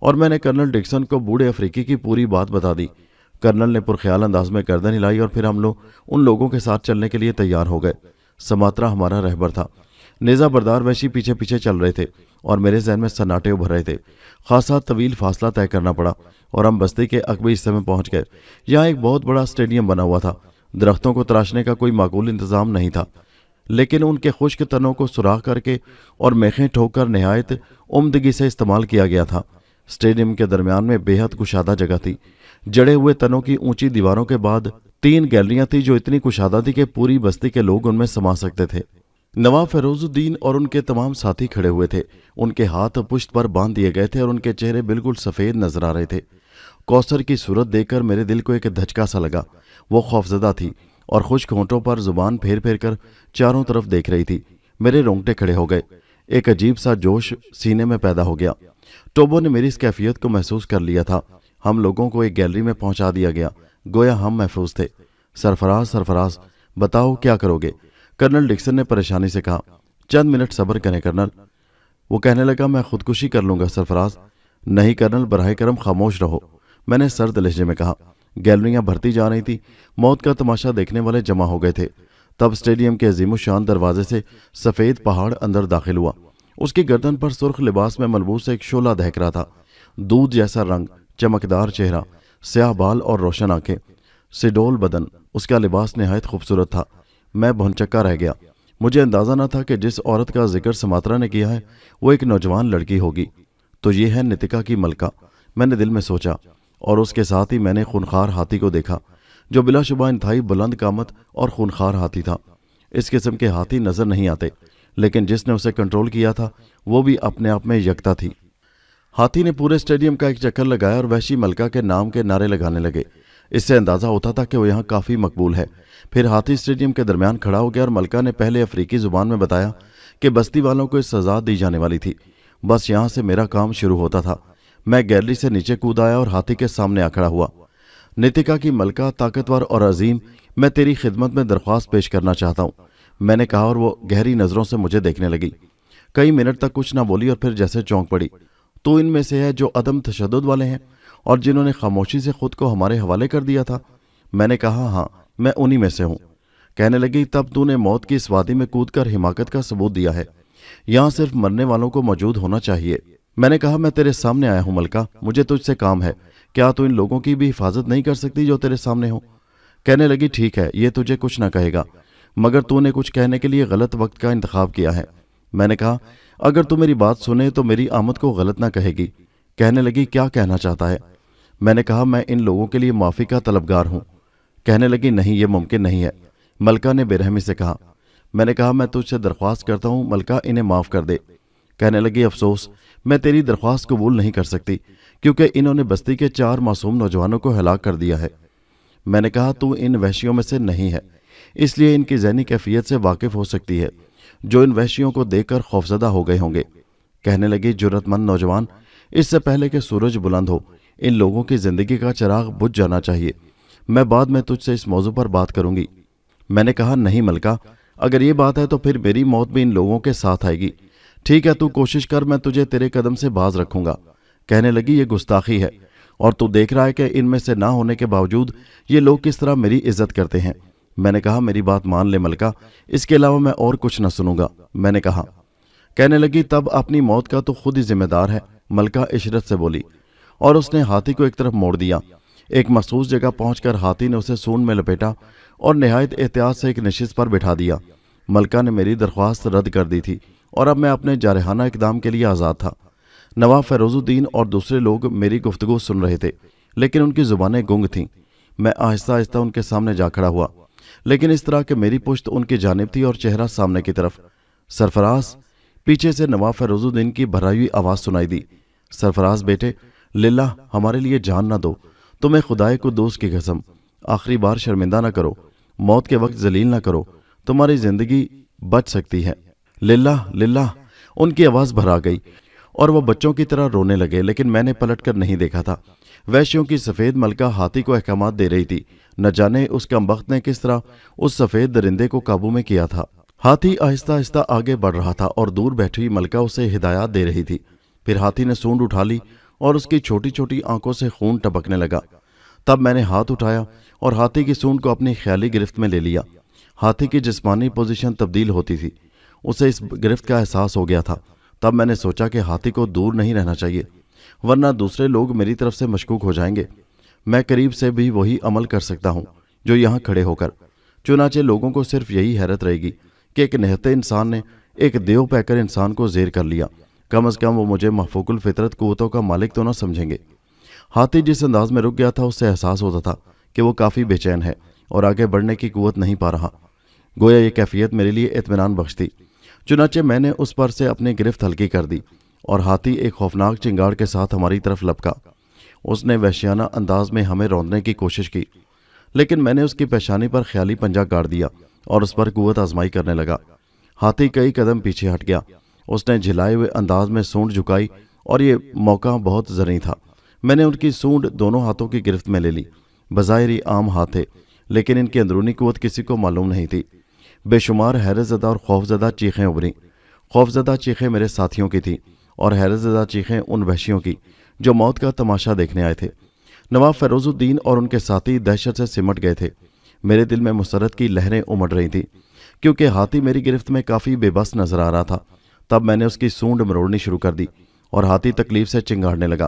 और मैंने कर्नल डिक्सन को बूढ़े अफ्रीकी की पूरी बात बता दी। कर्नल ने पुरख्याल अंदाज में गर्दन हिलाई और फिर हम लोग उन लोगों के साथ चलने के लिए तैयार हो गए। समात्रा हमारा रहबर था। नेज़ा बरदार वैशी पीछे पीछे चल रहे थे और मेरे जहन में सन्नाटे उभर रहे थे। खासा तवील फासला तय करना पड़ा और हम बस्ती के अकबी हिस्से में पहुंच गए। यहाँ एक बहुत बड़ा स्टेडियम बना हुआ था। दरख्तों को तराशने का कोई माकूल इंतजाम नहीं था, लेकिन उनके खुश्क तनों को सुराख करके और मेखें ठोक कर नहायत उम्दगी से इस्तेमाल किया गया था। स्टेडियम के दरमियान में बेहद कुशादा जगह थी। जड़े हुए तनों की ऊंची दीवारों के बाद 3 गैलरियां थी जो इतनी कुशादा थी कि पूरी बस्ती के लोग उनमें समा सकते थे। नवाब फैरोजुद्दीन और उनके तमाम साथी खड़े हुए थे। उनके हाथ पुश्त पर बांध दिए गए थे और उनके चेहरे बिल्कुल सफ़ेद नजर आ रहे थे। कौसर की सूरत देखकर मेरे दिल को एक धचका सा लगा। वो खौफजदा थी और खुश्क होंठों पर जुबान फेर फेर कर चारों तरफ देख रही थी। मेरे रोंगटे खड़े हो गए। एक अजीब सा जोश सीने में पैदा हो गया। टोबो ने मेरी इस कैफियत को महसूस कर लिया था। हम लोगों को एक गैलरी में पहुंचा दिया गया, गोया हम महफूज थे। सरफराज, बताओ क्या करोगे? कर्नल डिक्सन ने परेशानी से कहा। चंद मिनट सब्र करें कर्नल। वो कहने लगा, मैं खुदकुशी कर लूंगा सरफराज। नहीं कर्नल, बराह करम खामोश रहो, मैंने सर्द लहजे में कहा। गैलरियां भरती जा रही थी। मौत का तमाशा देखने वाले जमा हो गए थे। तब स्टेडियम के अजीमुशान दरवाजे से सफ़ेद पहाड़ अंदर दाखिल हुआ। उसकी गर्दन पर सुर्ख लिबास में मलबूस एक शोला दहक रहा था। दूध जैसा रंग, चमकदार चेहरा, स्याह बाल और रोशन आंखें, सिडोल बदन। उसका लिबास निहायत खूबसूरत था। मैं भौंचक्का रह गया। मुझे अंदाज़ा न था कि जिस औरत का जिक्र समात्रा ने किया है वो एक नौजवान लड़की होगी। तो ये है नितिका की मलका, मैंने दिल में सोचा। और उसके साथ ही मैंने खूनखार हाथी को देखा, जो बिलाशुबा इंतहाई बुलंद कामत और खूनखार हाथी था। इस किस्म के हाथी नजर नहीं आते, लेकिन जिसने उसे कंट्रोल किया था वो भी अपने आप में यकता थी। हाथी ने पूरे स्टेडियम का एक चक्कर लगाया और वहशी मलका के नाम के नारे लगाने लगे। इससे अंदाजा होता था कि वो यहाँ काफ़ी मकबूल है। फिर हाथी स्टेडियम के दरमियान खड़ा हो गया और मलका ने पहले अफ्रीकी जुबान में बताया कि बस्ती वालों को इस सज़ा दी जाने वाली थी। बस यहाँ से मेरा काम शुरू होता था। मैं गैलरी से नीचे कूद आया और हाथी के सामने आ खड़ा हुआ। नितिका की मलका, ताकतवर और अजीम, मैं तेरी खिदमत में दरख्वास्त पेश करना चाहता हूँ, मैंने कहा, और वो गहरी नज़रों से मुझे देखने लगी। कई मिनट तक कुछ ना बोली और फिर जैसे चौंक पड़ी। तो इनमें से है जो अदम तशद्दुद वाले हैं और जिन्होंने खामोशी से खुद को हमारे हवाले कर दिया था? मैंने कहा, हाँ, मैं उन्हीं में से हूँ। कहने लगी, तब तूने मौत की इस वादी में कूद कर हिमाकत का सबूत दिया है। यहाँ सिर्फ मरने वालों को मौजूद होना चाहिए। मैंने कहा, मैं तेरे सामने आया हूँ मलका, मुझे तुझसे काम है। क्या तू इन लोगों की भी हिफाजत नहीं कर सकती जो तेरे सामने हो? कहने लगी, ठीक है, ये तुझे कुछ ना कहेगा, मगर तूने कुछ कहने के लिए गलत वक्त का इंतखाब किया है। मैंने कहा, अगर तू मेरी बात सुने तो मेरी आमद को गलत ना कहेगी। कहने लगी, क्या कहना चाहता है? मैंने कहा, मैं इन लोगों के लिए माफ़ी का तलबगार हूँ। कहने लगी, नहीं, ये मुमकिन नहीं है, मलका ने बेरहमी से कहा। मैंने कहा, मैं तुझसे दरख्वास्त करता हूँ मलका, इन्हें माफ़ कर दे। कहने लगी, अफसोस, मैं तेरी दरख्वास्त कबूल नहीं कर सकती, क्योंकि इन्होंने बस्ती के 4 मासूम नौजवानों को हलाक कर दिया है। मैंने कहा, तू इन वहशियों में से नहीं है, इसलिए इनकी ज़हनी कैफियत से वाकिफ़ हो सकती है, जो इन वहशियों को देखकर खौफजदा हो गए होंगे। कहने लगी, जुर्रतमंद नौजवान, इससे पहले कि सूरज बुलंद हो, इन लोगों की ज़िंदगी का चिराग बुझ जाना चाहिए। मैं बाद में तुझसे इस मौजू पर बात करूंगी। मैंने कहा, नहीं मलका, अगर ये बात है तो फिर मेरी मौत भी इन लोगों के साथ आएगी। ठीक है, तू कोशिश कर, मैं तुझे तेरे कदम से बाज रखूंगा। कहने लगी, ये गुस्ताखी है, और तू देख रहा है कि इनमें से ना होने के बावजूद ये लोग किस तरह मेरी इज्जत करते हैं। मैंने कहा, मेरी बात मान ले मलका, इसके अलावा मैं और कुछ न सुनूंगा, मैंने कहा। कहने लगी, तब अपनी मौत का तो खुद ही जिम्मेदार है, मलका इशरत से बोली, और उसने हाथी को एक तरफ मोड़ दिया। एक मखसूस जगह पहुंचकर हाथी ने उसे सूंड में लपेटा और नहायत एहतियात से एक नशिस्त पर बिठा दिया। ملکہ نے میری درخواست رد کر دی تھی اور اب میں اپنے جارحانہ اقدام کے لیے آزاد تھا۔ نواب فیروز الدین اور دوسرے لوگ میری گفتگو سن رہے تھے، لیکن ان کی زبانیں گنگ تھیں۔ میں آہستہ آہستہ ان کے سامنے جا کھڑا ہوا، لیکن اس طرح کہ میری پشت ان کی جانب تھی اور چہرہ سامنے کی طرف۔ سرفراز، پیچھے سے نواب فیروز الدین کی بھرائی ہوئی آواز سنائی دی۔ سرفراز بیٹے، للہ ہمارے لیے جان نہ دو، تمہیں خدائے قدوس کی قسم، آخری بار شرمندہ نہ کرو، موت کے وقت ذلیل نہ کرو، تمہاری زندگی بچ سکتی ہے۔ للہ للہ، ان کی آواز بھرا گئی اور وہ بچوں کی طرح رونے لگے، لیکن میں نے پلٹ کر نہیں دیکھا تھا۔ وحشیوں کی سفید ملکہ ہاتھی کو احکامات دے رہی تھی، نہ جانے اس کمبخت نے کس طرح اس سفید درندے کو قابو میں کیا تھا۔ ہاتھی آہستہ آہستہ آگے بڑھ رہا تھا اور دور بیٹھی ملکہ اسے ہدایات دے رہی تھی۔ پھر ہاتھی نے سونڈ اٹھا لی اور اس کی چھوٹی چھوٹی آنکھوں سے خون ٹپکنے لگا۔ تب میں نے ہاتھ اٹھایا اور ہاتھی کی سونڈ کو اپنی خیالی گرفت میں لے لیا۔ ہاتھی کی جسمانی پوزیشن تبدیل ہوتی تھی، اسے اس گرفت کا احساس ہو گیا تھا۔ تب میں نے سوچا کہ ہاتھی کو دور نہیں رہنا چاہیے، ورنہ دوسرے لوگ میری طرف سے مشکوک ہو جائیں گے۔ میں قریب سے بھی وہی عمل کر سکتا ہوں جو یہاں کھڑے ہو کر۔ چنانچہ لوگوں کو صرف یہی حیرت رہے گی کہ ایک نہتے انسان نے ایک دیو پیکر انسان کو زیر کر لیا۔ کم از کم وہ مجھے محفوظ الفطرت قوتوں کا مالک تو نہ سمجھیں گے۔ ہاتھی جس انداز میں رک گیا تھا، اس سے احساس ہوتا تھا کہ وہ کافی بے چین ہے اور آگے بڑھنے کی قوت نہیں پا رہا۔ گویا یہ کیفیت میرے لیے اطمینان بخش تھی۔ چنانچہ میں نے اس پر سے اپنی گرفت ہلکی کر دی اور ہاتھی ایک خوفناک چنگاڑ کے ساتھ ہماری طرف لپکا۔ اس نے وحشیانہ انداز میں ہمیں روندنے کی کوشش کی، لیکن میں نے اس کی پیشانی پر خیالی پنجہ گاڑ دیا اور اس پر قوت آزمائی کرنے لگا۔ ہاتھی کئی قدم پیچھے ہٹ گیا، اس نے جھلائے ہوئے انداز میں سونڈ جھکائی اور یہ موقع بہت زرعی تھا۔ میں نے ان کی سونڈ دونوں ہاتھوں کی گرفت میں لے لی۔ بظاہر ہی عام ہاتھ تھے، لیکن ان کی اندرونی قوت کسی کو معلوم نہیں تھی۔ بے شمار حیرت زدہ اور خوفزدہ چیخیں ابھریں۔ خوفزدہ چیخیں میرے ساتھیوں کی تھیں اور حیرت زدہ چیخیں ان وحشیوں کی جو موت کا تماشا دیکھنے آئے تھے۔ نواب فیروز الدین اور ان کے ساتھی دہشت سے سمٹ گئے تھے۔ میرے دل میں مسرت کی لہریں امڑ رہی تھیں، کیونکہ ہاتھی میری گرفت میں کافی بے بس نظر آ رہا تھا۔ تب میں نے اس کی سونڈ مروڑنی شروع کر دی اور ہاتھی تکلیف سے چنگاڑنے لگا۔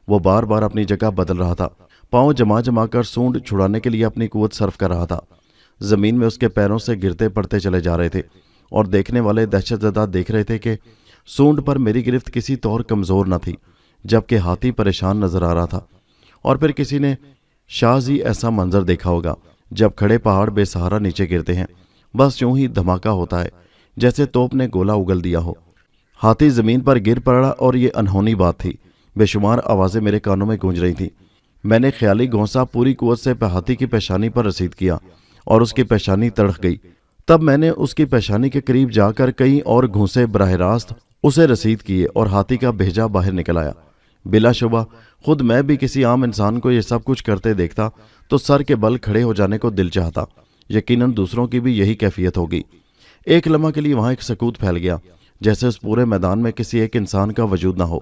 وہ بار بار اپنی جگہ بدل رہا تھا، پاؤں جما جما کر سونڈ چھڑانے کے لیے اپنی قوت صرف کر رہا تھا۔ زمین میں اس کے پیروں سے گرتے پڑتے چلے جا رہے تھے اور دیکھنے والے دہشت زدہ دیکھ رہے تھے کہ سونڈ پر میری گرفت کسی طور کمزور نہ تھی، جبکہ ہاتھی پریشان نظر آ رہا تھا۔ اور پھر کسی نے شاذ ہی ایسا منظر دیکھا ہوگا جب کھڑے پہاڑ بے سہارا نیچے گرتے ہیں، بس یوں ہی دھماکہ ہوتا ہے جیسے توپ نے گولہ اگل دیا ہو۔ ہاتھی زمین پر گر پڑا اور یہ انہونی بات تھی۔ بے شمار آوازیں میرے کانوں میں گونج رہی تھیں۔ میں نے خیالی گھونسا پوری قوت سے ہاتھی کی پیشانی پر رسید کیا اور اس کی پیشانی تڑک گئی۔ تب میں نے اس کی پیشانی کے قریب جا کر کئی اور گھونسے براہ راست اسے رسید کیے اور ہاتھی کا بھیجا باہر نکل آیا۔ بلا شبہ خود میں بھی کسی عام انسان کو یہ سب کچھ کرتے دیکھتا تو سر کے بل کھڑے ہو جانے کو دل چاہتا۔ یقیناً دوسروں کی بھی یہی کیفیت ہوگی۔ ایک لمحہ کے لیے وہاں ایک سکوت پھیل گیا، جیسے اس پورے میدان میں کسی ایک انسان کا وجود نہ ہو،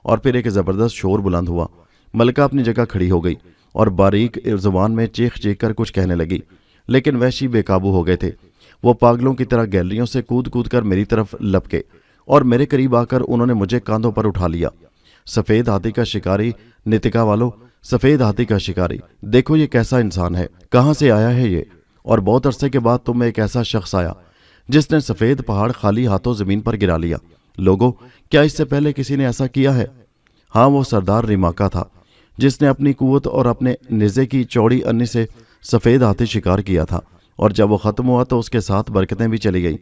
اور پھر ایک زبردست شور بلند ہوا۔ ملکہ اپنی جگہ کھڑی ہو گئی اور باریک زبان میں چیخ چیخ کر کچھ کہنے لگی، لیکن وحشی بے قابو ہو گئے تھے۔ وہ پاگلوں کی طرح گیلریوں سے کود کود کر میری طرف لپکے اور میرے قریب آ کر انہوں نے مجھے کاندھوں پر اٹھا لیا۔ سفید ہاتھی کا شکاری، نتکا والو، سفید ہاتھی کا شکاری، دیکھو یہ کیسا انسان ہے، کہاں سے آیا ہے یہ؟ اور بہت عرصے کے بعد تم میں ایک ایسا شخص آیا جس نے سفید پہاڑ خالی ہاتھوں زمین پر گرا لیا۔ لوگوں، کیا اس سے پہلے کسی نے ایسا کیا ہے؟ ہاں، وہ سردار ریماکا تھا جس نے اپنی قوت اور اپنے نیزے کی چوڑی انی سے سفید ہاتھی شکار کیا تھا، اور جب وہ ختم ہوا تو اس کے ساتھ برکتیں بھی چلی گئیں۔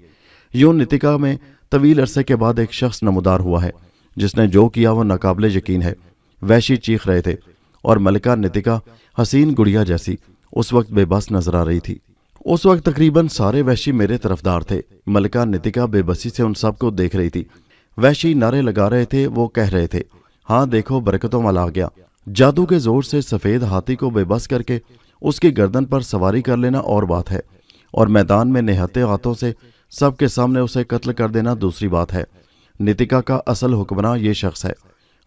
یوں نتکا میں طویل عرصے کے بعد ایک شخص نمودار ہوا ہے جس نے جو کیا وہ ناقابل یقین ہے۔ وحشی چیخ رہے تھے اور ملکہ نتکا حسین گڑیا جیسی اس وقت بے بس نظر آ رہی تھی۔ اس وقت تقریباً سارے وحشی میرے طرفدار تھے۔ ملکہ نتکا بے بسی سے ان سب کو دیکھ رہی تھی۔ وحشی نعرے لگا رہے تھے، وہ کہہ رہے تھے، ہاں دیکھو برکتوں والا آ گیا۔ جادو کے زور سے سفید ہاتھی کو بے بس کر کے اس کی گردن پر سواری کر لینا اور بات ہے، اور میدان میں نہتے ہاتھوں سے سب کے سامنے اسے قتل کر دینا دوسری بات ہے۔ نتکا کا اصل حکمراں یہ شخص ہے۔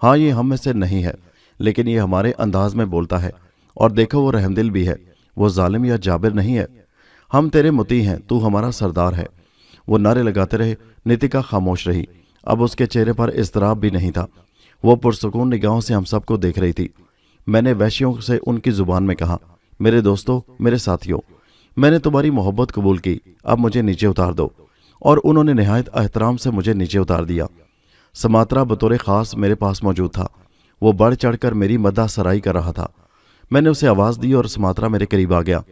ہاں، یہ ہم میں سے نہیں ہے، لیکن یہ ہمارے انداز میں بولتا ہے، اور دیکھو وہ رحمدل بھی ہے، وہ ظالم یا جابر نہیں ہے۔ ہم تیرے مطیع ہیں، تو ہمارا سردار ہے۔ وہ نعرے لگاتے رہے۔ نتکا خاموش رہی۔ اب اس کے چہرے پر اضطراب بھی نہیں تھا، وہ پرسکون نگاہوں سے ہم سب کو دیکھ رہی تھی۔ میں نے وحشیوں سے ان کی زبان میں کہا، میرے دوستو، میرے ساتھیوں، میں نے تمہاری محبت قبول کی، اب مجھے نیچے اتار دو۔ और उन्होंने निहायत एहतराम से मुझे नीचे उतार दिया। समात्रा बतौर खास मेरे पास मौजूद था। वो बढ़ चढ़कर मेरी मद्दाह सराई कर रहा था। मैंने उसे आवाज़ दी और समात्रा मेरे करीब आ गया।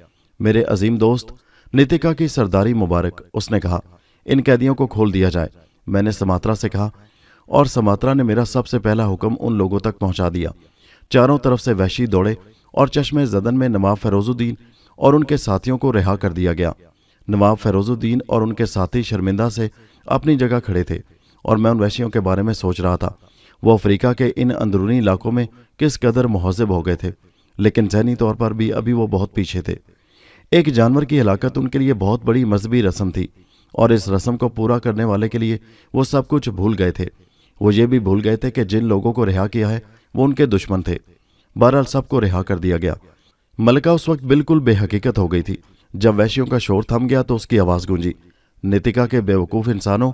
मेरे अजीम दोस्त नितिका की सरदारी मुबारक, उसने कहा। इन कैदियों को खोल दिया जाए, मैंने समात्रा से कहा, और समात्रा ने मेरा सबसे पहला हुक्म उन लोगों तक पहुंचा दिया। चारों तरफ से वहशी दौड़े और चश्मे ज़दन में नवाब फैरोजुद्दीन और उनके साथियों को रिहा कर दिया गया। नवाब फैरोजुद्दीन और उनके साथी शर्मिंदा से अपनी जगह खड़े थे और मैं उन वहशियों के बारे में सोच रहा था। वो अफ्रीका के इन अंदरूनी इलाकों में किस कदर मुहज़्ज़ब हो गए थे, लेकिन ज़हनी तौर पर भी अभी वो बहुत पीछे थे। एक जानवर की हलाकत उनके लिए बहुत बड़ी मजहबी रस्म थी और इस रस्म को पूरा करने वाले के लिए वो सब कुछ भूल गए थे। वो ये भी भूल गए थे कि जिन लोगों को रिहा किया है वो उनके दुश्मन थे। बहरहाल सबको रिहा कर दिया गया। मलका उस वक्त बिल्कुल बेहकीकत हो गई थी। जब वहशियों का शोर थम गया तो उसकी आवाज़ गूंजी, नितिका के बेवकूफ़ इंसानों,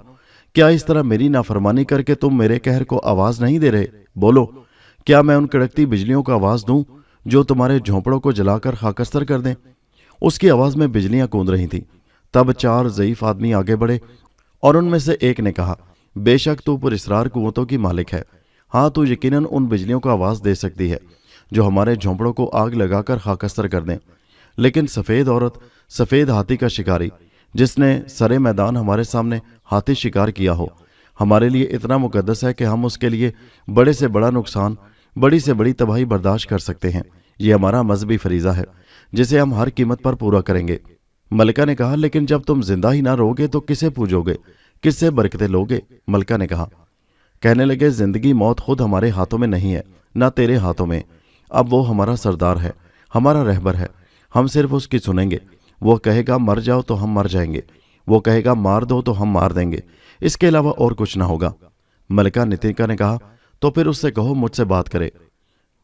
क्या इस तरह मेरी नाफरमानी करके तुम मेरे कहर को आवाज़ नहीं दे रहे? बोलो, क्या मैं उन कड़कती बिजलियों को आवाज़ दूं जो तुम्हारे झोंपड़ों को जलाकर खाकस्तर कर दें? उसकी आवाज़ में बिजलियां कूद रही थीं। तब चार ज़ईफ़ आदमी आगे बढ़े और उनमें से एक ने कहा, बेशक तू पुरस्रार कुव्वतों की मालिक है। हाँ, तू यकीनन उन बिजलियों को आवाज़ दे सकती है जो हमारे झोंपड़ों को आग लगाकर खाकस्तर कर दें। लेकिन सफ़ेद औरत, सफ़ेद हाथी का शिकारी, जिसने सरे मैदान हमारे सामने हाथी शिकार किया हो, हमारे लिए इतना मुकद्दस है कि हम उसके लिए बड़े से बड़ा नुकसान, बड़ी से बड़ी तबाही बर्दाश्त कर सकते हैं। ये हमारा मजहबी फरीज़ा है जिसे हम हर कीमत पर पूरा करेंगे। मलिका ने कहा, लेकिन जब तुम जिंदा ही ना रहोगे तो किसे पूजोगे, किससे बरकतें लोगे? मलिका ने कहा। कहने लगे, जिंदगी मौत खुद हमारे हाथों में नहीं है, ना तेरे हाथों में। अब वो हमारा सरदार है, हमारा रहबर है, हम सिर्फ उसकी सुनेंगे। वो कहेगा मर जाओ तो हम मर जाएंगे, वो कहेगा मार दो तो हम मार देंगे, इसके अलावा और कुछ ना होगा। मलिका नितिका ने कहा, तो फिर उससे कहो मुझसे बात करे।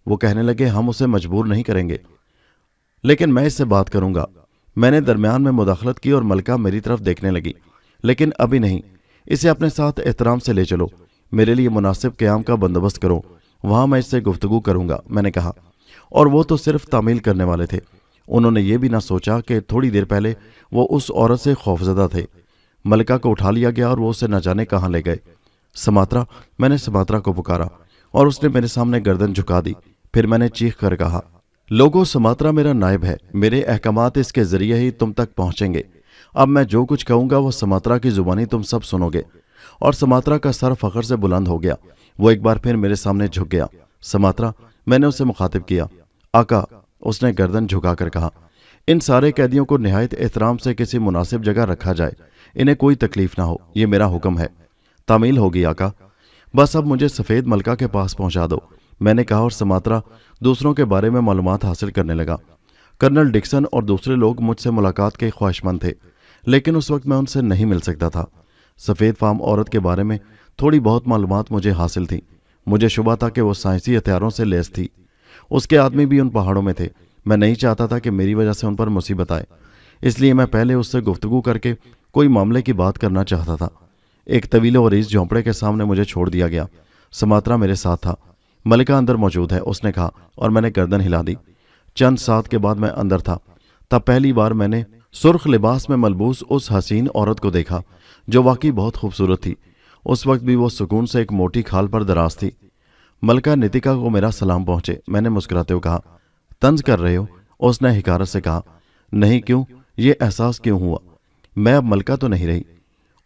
वो कहने लगे, हम उसे मजबूर नहीं करेंगे, लेकिन मैं इससे बात करूंगा। मैंने दरमियान में मुदाखलत की और मलिका मेरी तरफ देखने लगी। लेकिन अभी नहीं, इसे अपने साथ एहतराम से ले चलो, मेरे लिए मुनासिब क़याम का बंदोबस्त करो, वहां मैं इससे गुफ्तगू करूंगा, मैंने कहा। और वो तो सिर्फ तामील करने वाले थे। उन्होंने ये भी ना सोचा कि थोड़ी देर पहले वो उस औरत से खौफजदा थे। मलिका को उठा लिया गया और वो उसे न जाने कहाँ ले गए। समात्रा, मैंने समात्रा को पुकारा और उसने मेरे सामने गर्दन झुका दी। फिर मैंने चीख कर कहा, लोगों, समात्रा मेरा नायब है, मेरे अहकामात इसके जरिए ही तुम तक पहुंचेंगे। अब मैं जो कुछ कहूंगा वो समात्रा की जुबानी तुम सब सुनोगे। और समात्रा का सर फख्र से बुलंद हो गया। वो एक बार फिर मेरे सामने झुक गया। समात्रा, मैंने उसे मुखातिब किया। आका, उसने गर्दन झुकाकर कहा, इन सारे कैदियों को निहायत एहतराम से किसी मुनासिब जगह रखा जाए, इन्हें कोई तकलीफ ना हो, ये मेरा हुक्म है। तामील होगी आका, बस अब मुझे सफ़ेद मलका के पास पहुंचा दो, मैंने कहा। और समात्रा दूसरों के बारे में मालूमात हासिल करने लगा। कर्नल डिक्सन और दूसरे लोग मुझसे मुलाकात के ख्वाहिशमंद थे, लेकिन उस वक्त मैं उनसे नहीं मिल सकता था। सफ़ेद फार्म औरत के बारे में थोड़ी बहुत मालूमात मुझे हासिल थी। मुझे शुबा था कि वो साइंसी हथियारों से लैस थी। उसके आदमी भी उन पहाड़ों में थे। मैं नहीं चाहता था कि मेरी वजह से उन पर मुसीबत आए, इसलिए मैं पहले उससे गुफ्तगू करके कोई मामले की बात करना चाहता था। एक तवील और इस झोंपड़े के सामने मुझे छोड़ दिया गया। समात्रा मेरे साथ था। मलिका अंदर मौजूद है, उसने कहा, और मैंने गर्दन हिला दी। चंद साथ के बाद मैं अंदर था। तब पहली बार मैंने सुर्ख लिबास में मलबूस उस हसीन औरत को देखा जो वाकई बहुत खूबसूरत थी। उस वक्त भी वो सुकून से एक मोटी खाल पर दराज थी। मलिका नितिका को मेरा सलाम पहुंचे। मैंने मुस्कुराते हुए कहा, तंज कर रहे हो? उसने हिकारत से कहा, नहीं, क्यों, ये एहसास क्यों हुआ? मैं अब मलिका तो नहीं रही।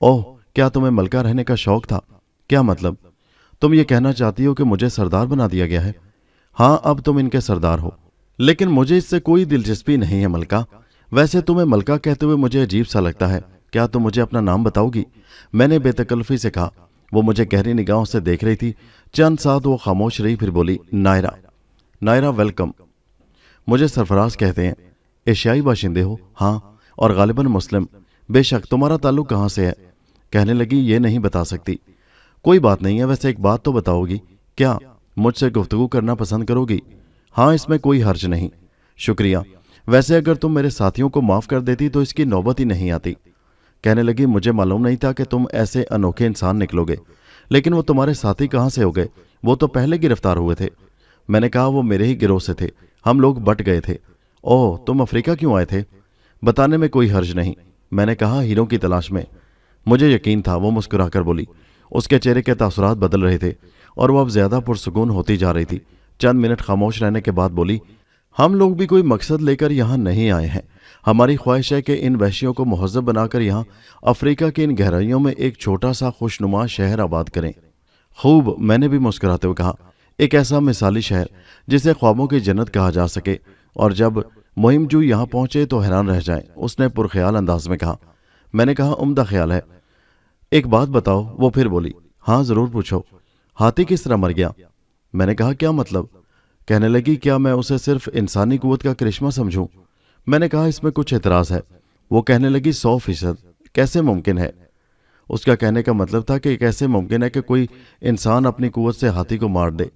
ओह, क्या तुम्हें मलिका रहने का शौक था? क्या मतलब? तुम ये कहना चाहती हो कि मुझे सरदार बना दिया गया है? हाँ, अब तुम इनके सरदार हो, लेकिन मुझे इससे कोई दिलचस्पी नहीं है मलिका। वैसे तुम्हें मलिका कहते हुए मुझे अजीब सा लगता है। क्या तुम मुझे अपना नाम बताओगी? मैंने बेतकल्फी से कहा। वो मुझे गहरी निगाहों से देख रही थी। चंद साथ वो खामोश रही, फिर बोली, नायरा। नायरा, वेलकम। मुझे सरफराज कहते हैं। एशियाई बाशिंदे हो? हाँ, और गालिबन मुस्लिम। बेशक, तुम्हारा ताल्लुक कहाँ से है? कहने लगी, ये नहीं बता सकती। कोई बात नहीं है, वैसे एक बात तो बताओगी? क्या मुझसे गुफ्तगू करना पसंद करोगी? हाँ, इसमें कोई हर्ज नहीं। शुक्रिया। वैसे अगर तुम मेरे साथियों को माफ़ कर देती तो इसकी नौबत ही नहीं आती। कहने लगी, मुझे मालूम नहीं था कि तुम ऐसे अनोखे इंसान निकलोगे। लेकिन वो तुम्हारे साथी कहाँ से हो गए? वो तो पहले गिरफ्तार हुए थे। मैंने कहा, वो मेरे ही गिरोह से थे, हम लोग बट गए थे। ओह, तुम अफ्रीका क्यों आए थे? बताने में कोई हर्ज नहीं। मैंने कहा, हीरों की तलाश में। मुझे यकीन था वो मुस्कुरा कर बोली। उसके चेहरे के तासुरात बदल रहे थे और वो अब ज्यादा पुरसुकून होती जा रही थी। चंद मिनट खामोश रहने के बाद बोली, हम लोग भी कोई मकसद लेकर यहाँ नहीं आए हैं। हमारी ख्वाहिश है कि इन वहशियों को मुहज़्ज़ब बनाकर यहाँ अफ्रीका की इन गहराइयों में एक छोटा सा खुशनुमा शहर आबाद करें। खूब, मैंने भी मुस्कुराते हुए कहा, एक ऐसा मिसाली शहर जिसे ख्वाबों की जन्नत कहा जा सके। और जब मुहिमजू यहाँ पहुंचे तो हैरान रह जाए, उसने पुरख्याल अंदाज में कहा। मैंने कहा, उम्दा ख्याल है, एक बात बताओ। वो फिर बोली, हाँ जरूर पूछो, हाथी किस तरह मर गया? मैंने कहा, क्या मतलब? कहने लगी, क्या मैं उसे सिर्फ इंसानी कुव्वत का करिश्मा समझूं? मैंने कहा, इसमें कुछ एतराज है। वो कहने लगी, 100%, कैसे मुमकिन है? उसका कहने का मतलब था कि कैसे मुमकिन है कि कोई इंसान अपनी कुव्वत से हाथी को मार दे।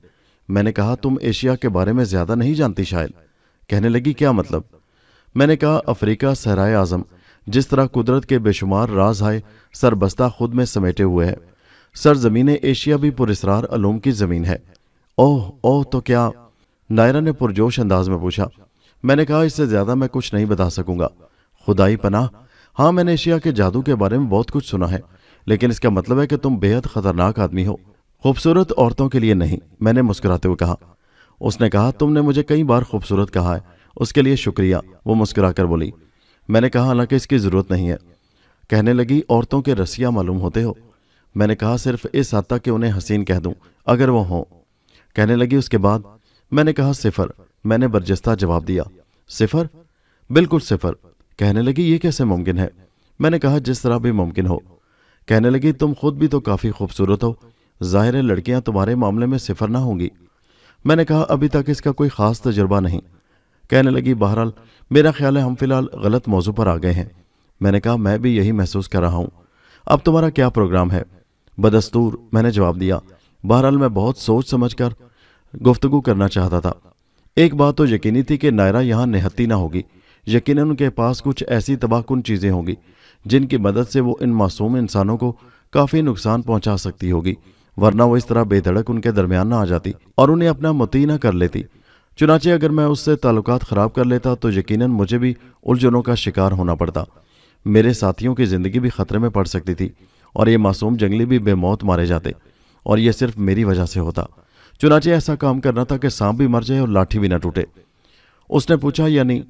मैंने कहा, तुम एशिया के बारे में ज्यादा नहीं जानती शायद। कहने लगी, क्या मतलब? मैंने कहा, अफ्रीका सहराए आजम जिस तरह कुदरत के बेशुमार राज है सरबस्ता खुद में समेटे हुए है, सरजमीन एशिया भी पुरस्रार अलूम की जमीन है। ओह ओह, तो क्या? नायरा ने पुरजोश अंदाज में पूछा। मैंने कहा, इससे ज्यादा मैं कुछ नहीं बता सकूंगा। खुदाई पनाह, हाँ मैंने एशिया के जादू के बारे में बहुत कुछ सुना है, लेकिन इसका मतलब है कि तुम बेहद खतरनाक आदमी हो, खूबसूरत औरतों के लिए नहीं। मैंने मुस्कुराते हुए कहा। उसने कहा, तुमने मुझे कई बार खूबसूरत कहा है, उसके लिए शुक्रिया। वो मुस्कुराकर बोली। मैंने कहा, हालांकि इसकी जरूरत नहीं है। कहने लगी, औरतों के रसिया मालूम होते हो। मैंने कहा, सिर्फ इस हद तक कि उन्हें हसीन कह दूं अगर वो हों। कहने लगी, उसके बाद? मैंने कहा, सिफर। मैंने बर्जस्ता जवाब दिया। सिफर? बिल्कुल सिफर। कहने लगी, ये कैसे मुमकिन है? मैंने कहा, जिस तरह भी मुमकिन हो। कहने लगी, तुम खुद भी तो काफी खूबसूरत हो, जाहिर है लड़कियां तुम्हारे मामले में सिफर ना होंगी। मैंने कहा, अभी तक इसका कोई खास तजुर्बा नहीं। कहने लगी, बहरहाल मेरा ख्याल है हम फिलहाल गलत मौजू पर आ गए हैं। मैंने कहा, मैं भी यही महसूस कर रहा हूं। अब तुम्हारा क्या प्रोग्राम है? बदस्तूर, मैंने जवाब दिया। बहरहाल मैं बहुत सोच समझकर गुफ्तगू करना चाहता था। एक बात तो यकीनी थी कि नायरा यहाँ निहत्ती ना होगी। यकीनन उनके पास कुछ ऐसी तबाहकुन चीजें होंगी जिनकी मदद से वो इन मासूम इंसानों को काफी नुकसान पहुंचा सकती होगी, वरना वो इस तरह बेधड़क उनके दरमियान ना आ जाती और उन्हें अपना मुती न कर लेती। चुनाचे अगर मैं उससे ताल्लुकात खराब कर लेता तो यकीनन मुझे भी उलझनों का शिकार होना पड़ता। मेरे साथियों की जिंदगी भी खतरे में पड़ सकती थी और ये मासूम जंगली भी बेमौत मारे जाते, और यह सिर्फ मेरी वजह से होता। चुनाचे ऐसा काम करना था कि सांप भी मर जाए और लाठी भी न टूटे। उसने पूछा, यानी?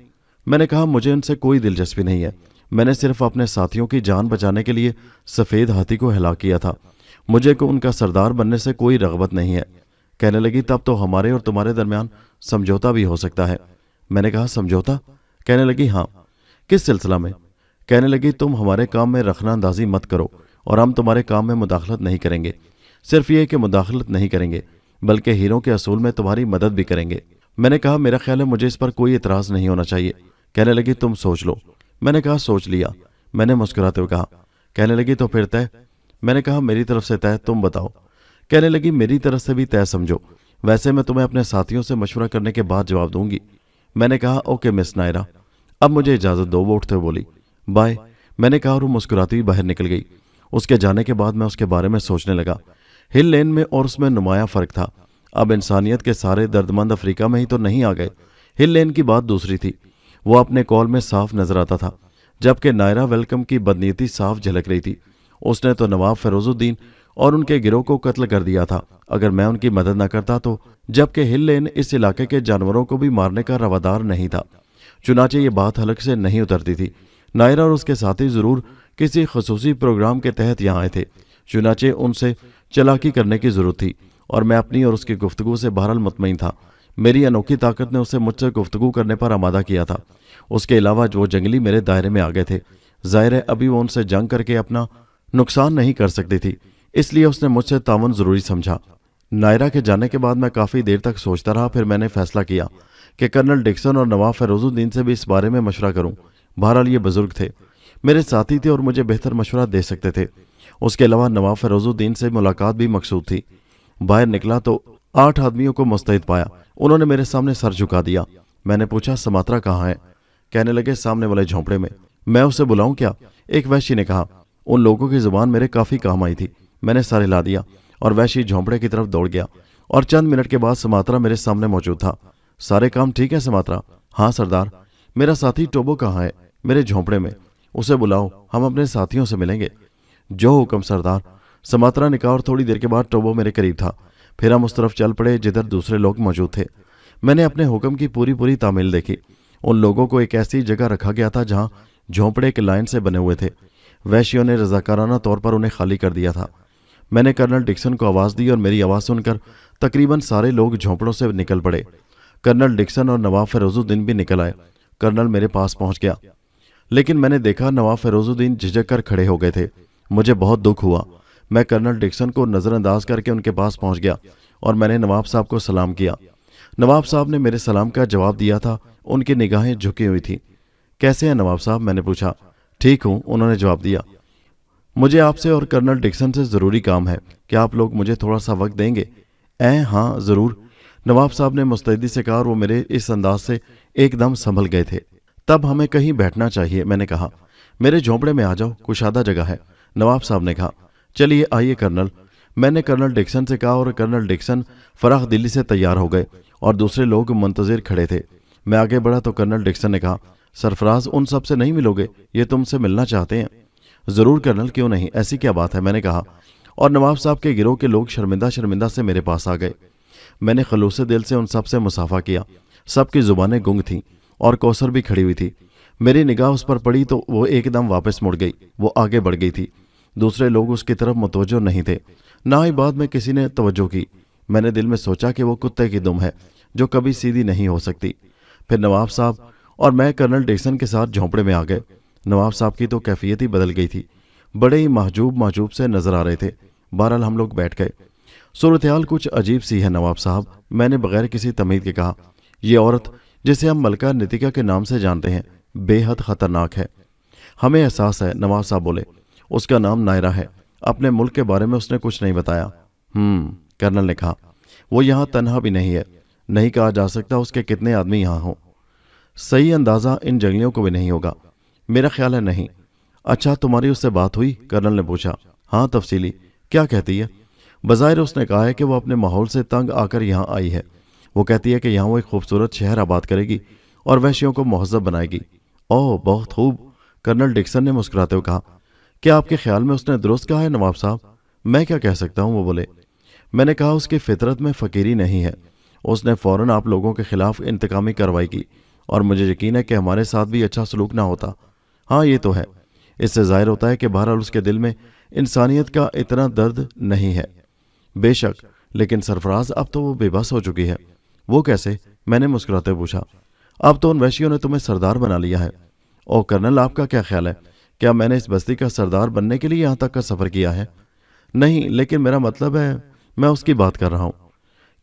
मैंने कहा, मुझे उनसे कोई दिलचस्पी नहीं है। मैंने सिर्फ अपने साथियों की जान बचाने के लिए सफेद हाथी को हिला किया था। मुझे को उनका सरदार बनने से कोई रगबत नहीं है। कहने लगी, तब तो हमारे और तुम्हारे दरमियान समझौता भी हो सकता है। मैंने कहा, समझौता? कहने लगी, हाँ। किस सिलसिला में? कहने लगी, तुम हमारे काम में रखना अंदाजी मत करो और हम तुम्हारे काम में मुदाखलत नहीं करेंगे। सिर्फ ये कि मुदाखलत नहीं करेंगे बल्कि हीरों के असूल में तुम्हारी मदद भी करेंगे। मैंने कहा, मेरा ख्याल है मुझे इस पर कोई एतराज नहीं होना चाहिए। कहने लगी, तुम सोच लो। मैंने कहा, सोच लिया। मैंने मुस्कुराते हुए कहा। कहने लगी, तो फिर तय? मैंने कहा, मेरी तरफ से तय, तुम बताओ। कहने लगी, मेरी तरफ से भी तय समझो। वैसे मैं तुम्हें अपने साथियों से मशवरा करने के बाद जवाब दूंगी। मैंने कहा, ओके मिस नायरा, अब मुझे इजाजत दो। वो उठते हुए बोली, बाय। मैंने कहा और वो मुस्कुराती हुई बाहर निकल गई। उसके जाने के बाद मैं उसके बारे में सोचने लगा। हिल लेन में और उसमें नुमाया फर्क था। अब इंसानियत के सारे दर्दमंद अफ्रीका में ही तो नहीं आ गए। हिल लेन की बात दूसरी थी। वो अपने कॉल में साफ नजर आता था, जबकि नायरा वेलकम की बदनीयती साफ झलक रही थी। उसने तो नवाब फिरोजुद्दीन और उनके गिरोह को कत्ल कर दिया था अगर मैं उनकी मदद न करता तो, जबकि हिल लेन इस इलाके के जानवरों को भी मारने का रवादार नहीं था। चुनाचे ये बात हलक से नहीं उतरती थी। नायरा और उसके साथी जरूर किसी खसूसी प्रोग्राम के तहत यहाँ आए थे। चुनाचे उनसे चालाकी करने की जरूरत थी और मैं अपनी और उसकी गुफ्तगू से बहरहाल मुतमईन था। मेरी अनोखी ताकत ने उसे मुझसे गुफ्तगू करने पर आमादा किया था। उसके अलावा जो जंगली मेरे दायरे में आ गए थे, जाहिर है अभी वो उनसे जंग करके अपना नुकसान नहीं कर सकती थी, इसलिए उसने मुझसे तावन जरूरी समझा। नायरा के जाने के बाद मैं काफी देर तक सोचता रहा। फिर मैंने फैसला किया कि कर्नल डिक्सन और नवाब फिरोजुद्दीन से भी इस बारे में मशवरा करूं। बहरहाल ये बुजुर्ग थे, मेरे साथी थे और मुझे बेहतर मशवरा दे सकते थे। उसके अलावा नवाब फिरोजुद्दीन से मुलाकात भी मकसूद थी। बाहर निकला तो 8 आदमियों को मुस्तैद पाया। उन्होंने मेरे सामने सर झुका दिया। मैंने पूछा, समात्रा कहाँ है? कहने लगे, सामने वाले झोंपड़े में। मैं उसे बुलाऊं क्या? एक वैश्य ने कहा। उन लोगों की जुबान मेरे काफी काम आई थी। मैंने सर हिला दिया और वैश्य झोंपड़े की तरफ दौड़ गया और चंद मिनट के बाद समात्रा मेरे सामने मौजूद था। सारे काम ठीक है समात्रा? हाँ सरदार। मेरा साथी टोबो कहाँ है? मेरे झोंपड़े में। उसे बुलाओ, हम अपने साथियों से मिलेंगे। जो हुक्म सरदार। समात्रा ने कहा और थोड़ी देर के बाद टोबो मेरे करीब था। फिर हम उस तरफ चल पड़े जिधर दूसरे लोग मौजूद थे। मैंने अपने हुक्म की पूरी पूरी तामील देखी। उन लोगों को एक ऐसी जगह रखा गया था जहां झोंपड़े के लाइन से बने हुए थे। वैश्यों ने रजाकाराना तौर पर उन्हें खाली कर दिया था। मैंने कर्नल डिक्सन को आवाज़ दी और मेरी आवाज़ सुनकर तकरीबन सारे लोग झोंपड़ों से निकल पड़े। कर्नल डिक्सन और नवाब फिरोजुद्दीन भी निकल आए। कर्नल मेरे पास पहुंच गया, लेकिन मैंने देखा नवाब फिरोजुद्दीन झिझक कर खड़े हो गए थे। मुझे बहुत दुख हुआ। मैं कर्नल डिक्सन को नज़रअंदाज करके उनके पास पहुंच गया और मैंने नवाब साहब को सलाम किया। नवाब साहब ने मेरे सलाम का जवाब दिया था। उनकी निगाहें झुकी हुई थी। कैसे हैं नवाब साहब, मैंने पूछा। ठीक हूं, उन्होंने जवाब दिया। मुझे आपसे और कर्नल डिक्सन से ज़रूरी काम है। क्या आप लोग मुझे थोड़ा सा वक्त देंगे? हाँ ज़रूर, नवाब साहब ने मुस्तैदी से कहा और वो मेरे इस अंदाज से एकदम संभल गए थे। तब हमें कहीं बैठना चाहिए, मैंने कहा। मेरे झोंपड़े में आ जाओ, कुशादा जगह है, नवाब साहब ने कहा। चलिए आइए कर्नल, मैंने कर्नल डिक्सन से कहा और कर्नल डिक्सन फराख दिल्ली से तैयार हो गए और दूसरे लोग मुंतजिर खड़े थे। मैं आगे बढ़ा तो कर्नल डिक्सन ने कहा, सरफराज उन सब से नहीं मिलोगे, ये तुमसे मिलना चाहते हैं। ज़रूर कर्नल, क्यों नहीं, ऐसी क्या बात है, मैंने कहा। और नवाब साहब के गिरोह के लोग शर्मिंदा शर्मिंदा से मेरे पास आ गए। मैंने खलूसे दिल से उन सब से मुसाफा किया। सबकी जुबानें गुंग थीं और कौसर भी खड़ी हुई थी। मेरी निगाह उस पर पड़ी तो वो एकदम वापस मुड़ गई। वो आगे बढ़ गई थी। दूसरे लोग उसकी तरफ मुतवज्जो नहीं थे। ना ही बाद में किसी ने तवज्जो की। मैंने दिल में सोचा कि वो कुत्ते की दुम है जो कभी सीधी नहीं हो सकती। फिर नवाब साहब और मैं कर्नल डिक्सन के साथ झोंपड़े में आ गए। नवाब साहब की तो कैफियत ही बदल गई थी। बड़े ही महजूब महजूब से नजर आ रहे थे। बहरहाल हम लोग बैठ गए। सूरत-ए-हाल कुछ अजीब सी है नवाब साहब, मैंने बगैर किसी तमीद के कहा। ये औरत जिसे हम मलका नितिका के नाम से जानते हैं बेहद खतरनाक है। हमें एहसास है, नवाब साहब बोले। उसका नाम नायरा है। अपने मुल्क के बारे में उसने कुछ नहीं बताया। कर्नल ने कहा। वो यहाँ तन्हा भी नहीं है। नहीं कहा जा सकता उसके कितने आदमी यहाँ हों। सही अंदाज़ा इन जंगलियों को भी नहीं होगा। मेरा ख्याल है नहीं। अच्छा, तुम्हारी उससे बात हुई? कर्नल ने पूछा। हाँ, तफसीली। क्या कहती है? बज़ाहिर उसने कहा है कि वो अपने माहौल से तंग आकर यहाँ आई है। वो कहती है कि यहाँ वो एक खूबसूरत शहर आबाद करेगी और वैश्यों को महज़्ज़ब बनाएगी। ओह, बहुत खूब, कर्नल डिक्सन ने मुस्कुराते हुए कहा। क्या आपके ख्याल में उसने दुरुस्त कहा है नवाब साहब? मैं क्या कह सकता हूँ, वो बोले। मैंने कहा उसकी फितरत में फ़कीरी नहीं है। उसने फ़ौरन आप लोगों के खिलाफ इंतकामी कार्रवाई की और मुझे यकीन है कि हमारे साथ भी अच्छा सलूक ना होता। हाँ, ये तो है। इससे ज़ाहिर होता है कि बहरहाल उसके दिल में इंसानियत का इतना दर्द नहीं है। बेशक, लेकिन सरफराज अब तो वो बेबस हो चुकी है। वो कैसे? मैंने मुस्कुराते पूछा। अब तो उन वैश्यों ने तुम्हें सरदार बना लिया है। ओ कर्नल, आपका क्या ख्याल है? क्या मैंने इस बस्ती का सरदार बनने के लिए यहाँ तक का सफ़र किया है? नहीं, लेकिन मेरा मतलब है, मैं उसकी बात कर रहा हूँ।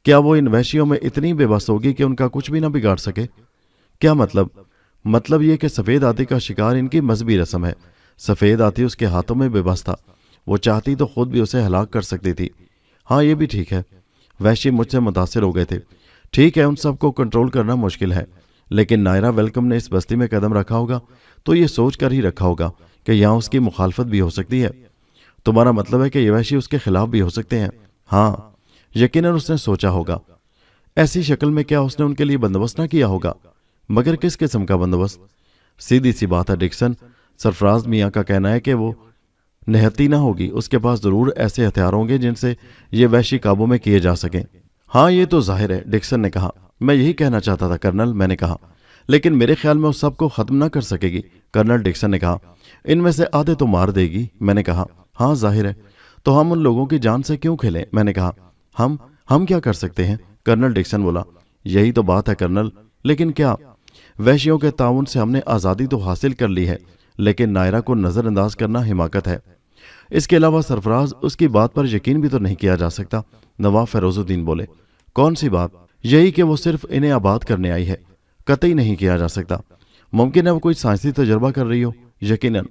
क्या वो इन वैश्यों में इतनी बेबस होगी कि उनका कुछ भी ना बिगाड़ सके? क्या मतलब? मतलब ये कि सफ़ेद हाथी का शिकार इनकी मजहबी रस्म है। सफ़ेद हाथी उसके हाथों में बेबस था। वो चाहती तो खुद भी उसे हलाक कर सकती थी। हाँ, ये भी ठीक है। वैश्य मुझसे मुतासिर हो गए थे। ठीक है, उन सबको कंट्रोल करना मुश्किल है, लेकिन नायरा वेलकम ने इस बस्ती में कदम रखा होगा तो ये सोच कर ही रखा होगा कि यहाँ उसकी मुखालफत भी हो सकती है। तुम्हारा मतलब है कि ये वैश्य उसके खिलाफ भी हो सकते हैं? हाँ, यकीनन उसने सोचा होगा। ऐसी शक्ल में क्या उसने उनके लिए बंदोबस्त ना किया होगा? मगर किस किस्म का बंदोबस्त? सीधी सी बात है डिक्सन, सरफराज मियाँ का कहना है कि वो निहत्ती ना होगी। उसके पास जरूर ऐसे हथियार होंगे जिनसे ये वैश्य काबू में किए जा सकें। हाँ, ये तो जाहिर है, डिक्सन ने कहा। मैं यही कहना चाहता था कर्नल, मैंने कहा। लेकिन मेरे ख्याल में उस सबको खत्म ना कर सकेगी, कर्नल डिक्सन ने कहा। इनमें से आधे तो मार देगी, मैंने कहा। हाँ, जाहिर है। तो हम उन लोगों की जान से क्यों खेलें, मैंने कहा। हम क्या कर सकते हैं, कर्नल डिक्सन बोला। यही तो बात है कर्नल। लेकिन क्या? वैश्यों के ताउन से हमने आज़ादी तो हासिल कर ली है, लेकिन नायरा को नज़रअंदाज करना हिमाकत है। इसके अलावा सरफराज उसकी बात पर यकीन भी तो नहीं किया जा सकता, नवाब फिरोजुद्दीन बोले। कौन सी बात? यही कि वो सिर्फ इन्हें आबाद करने आई है। कतई नहीं किया जा सकता। मुमकिन है वो कोई साइंसी तजर्बा कर रही हो, यकीनन।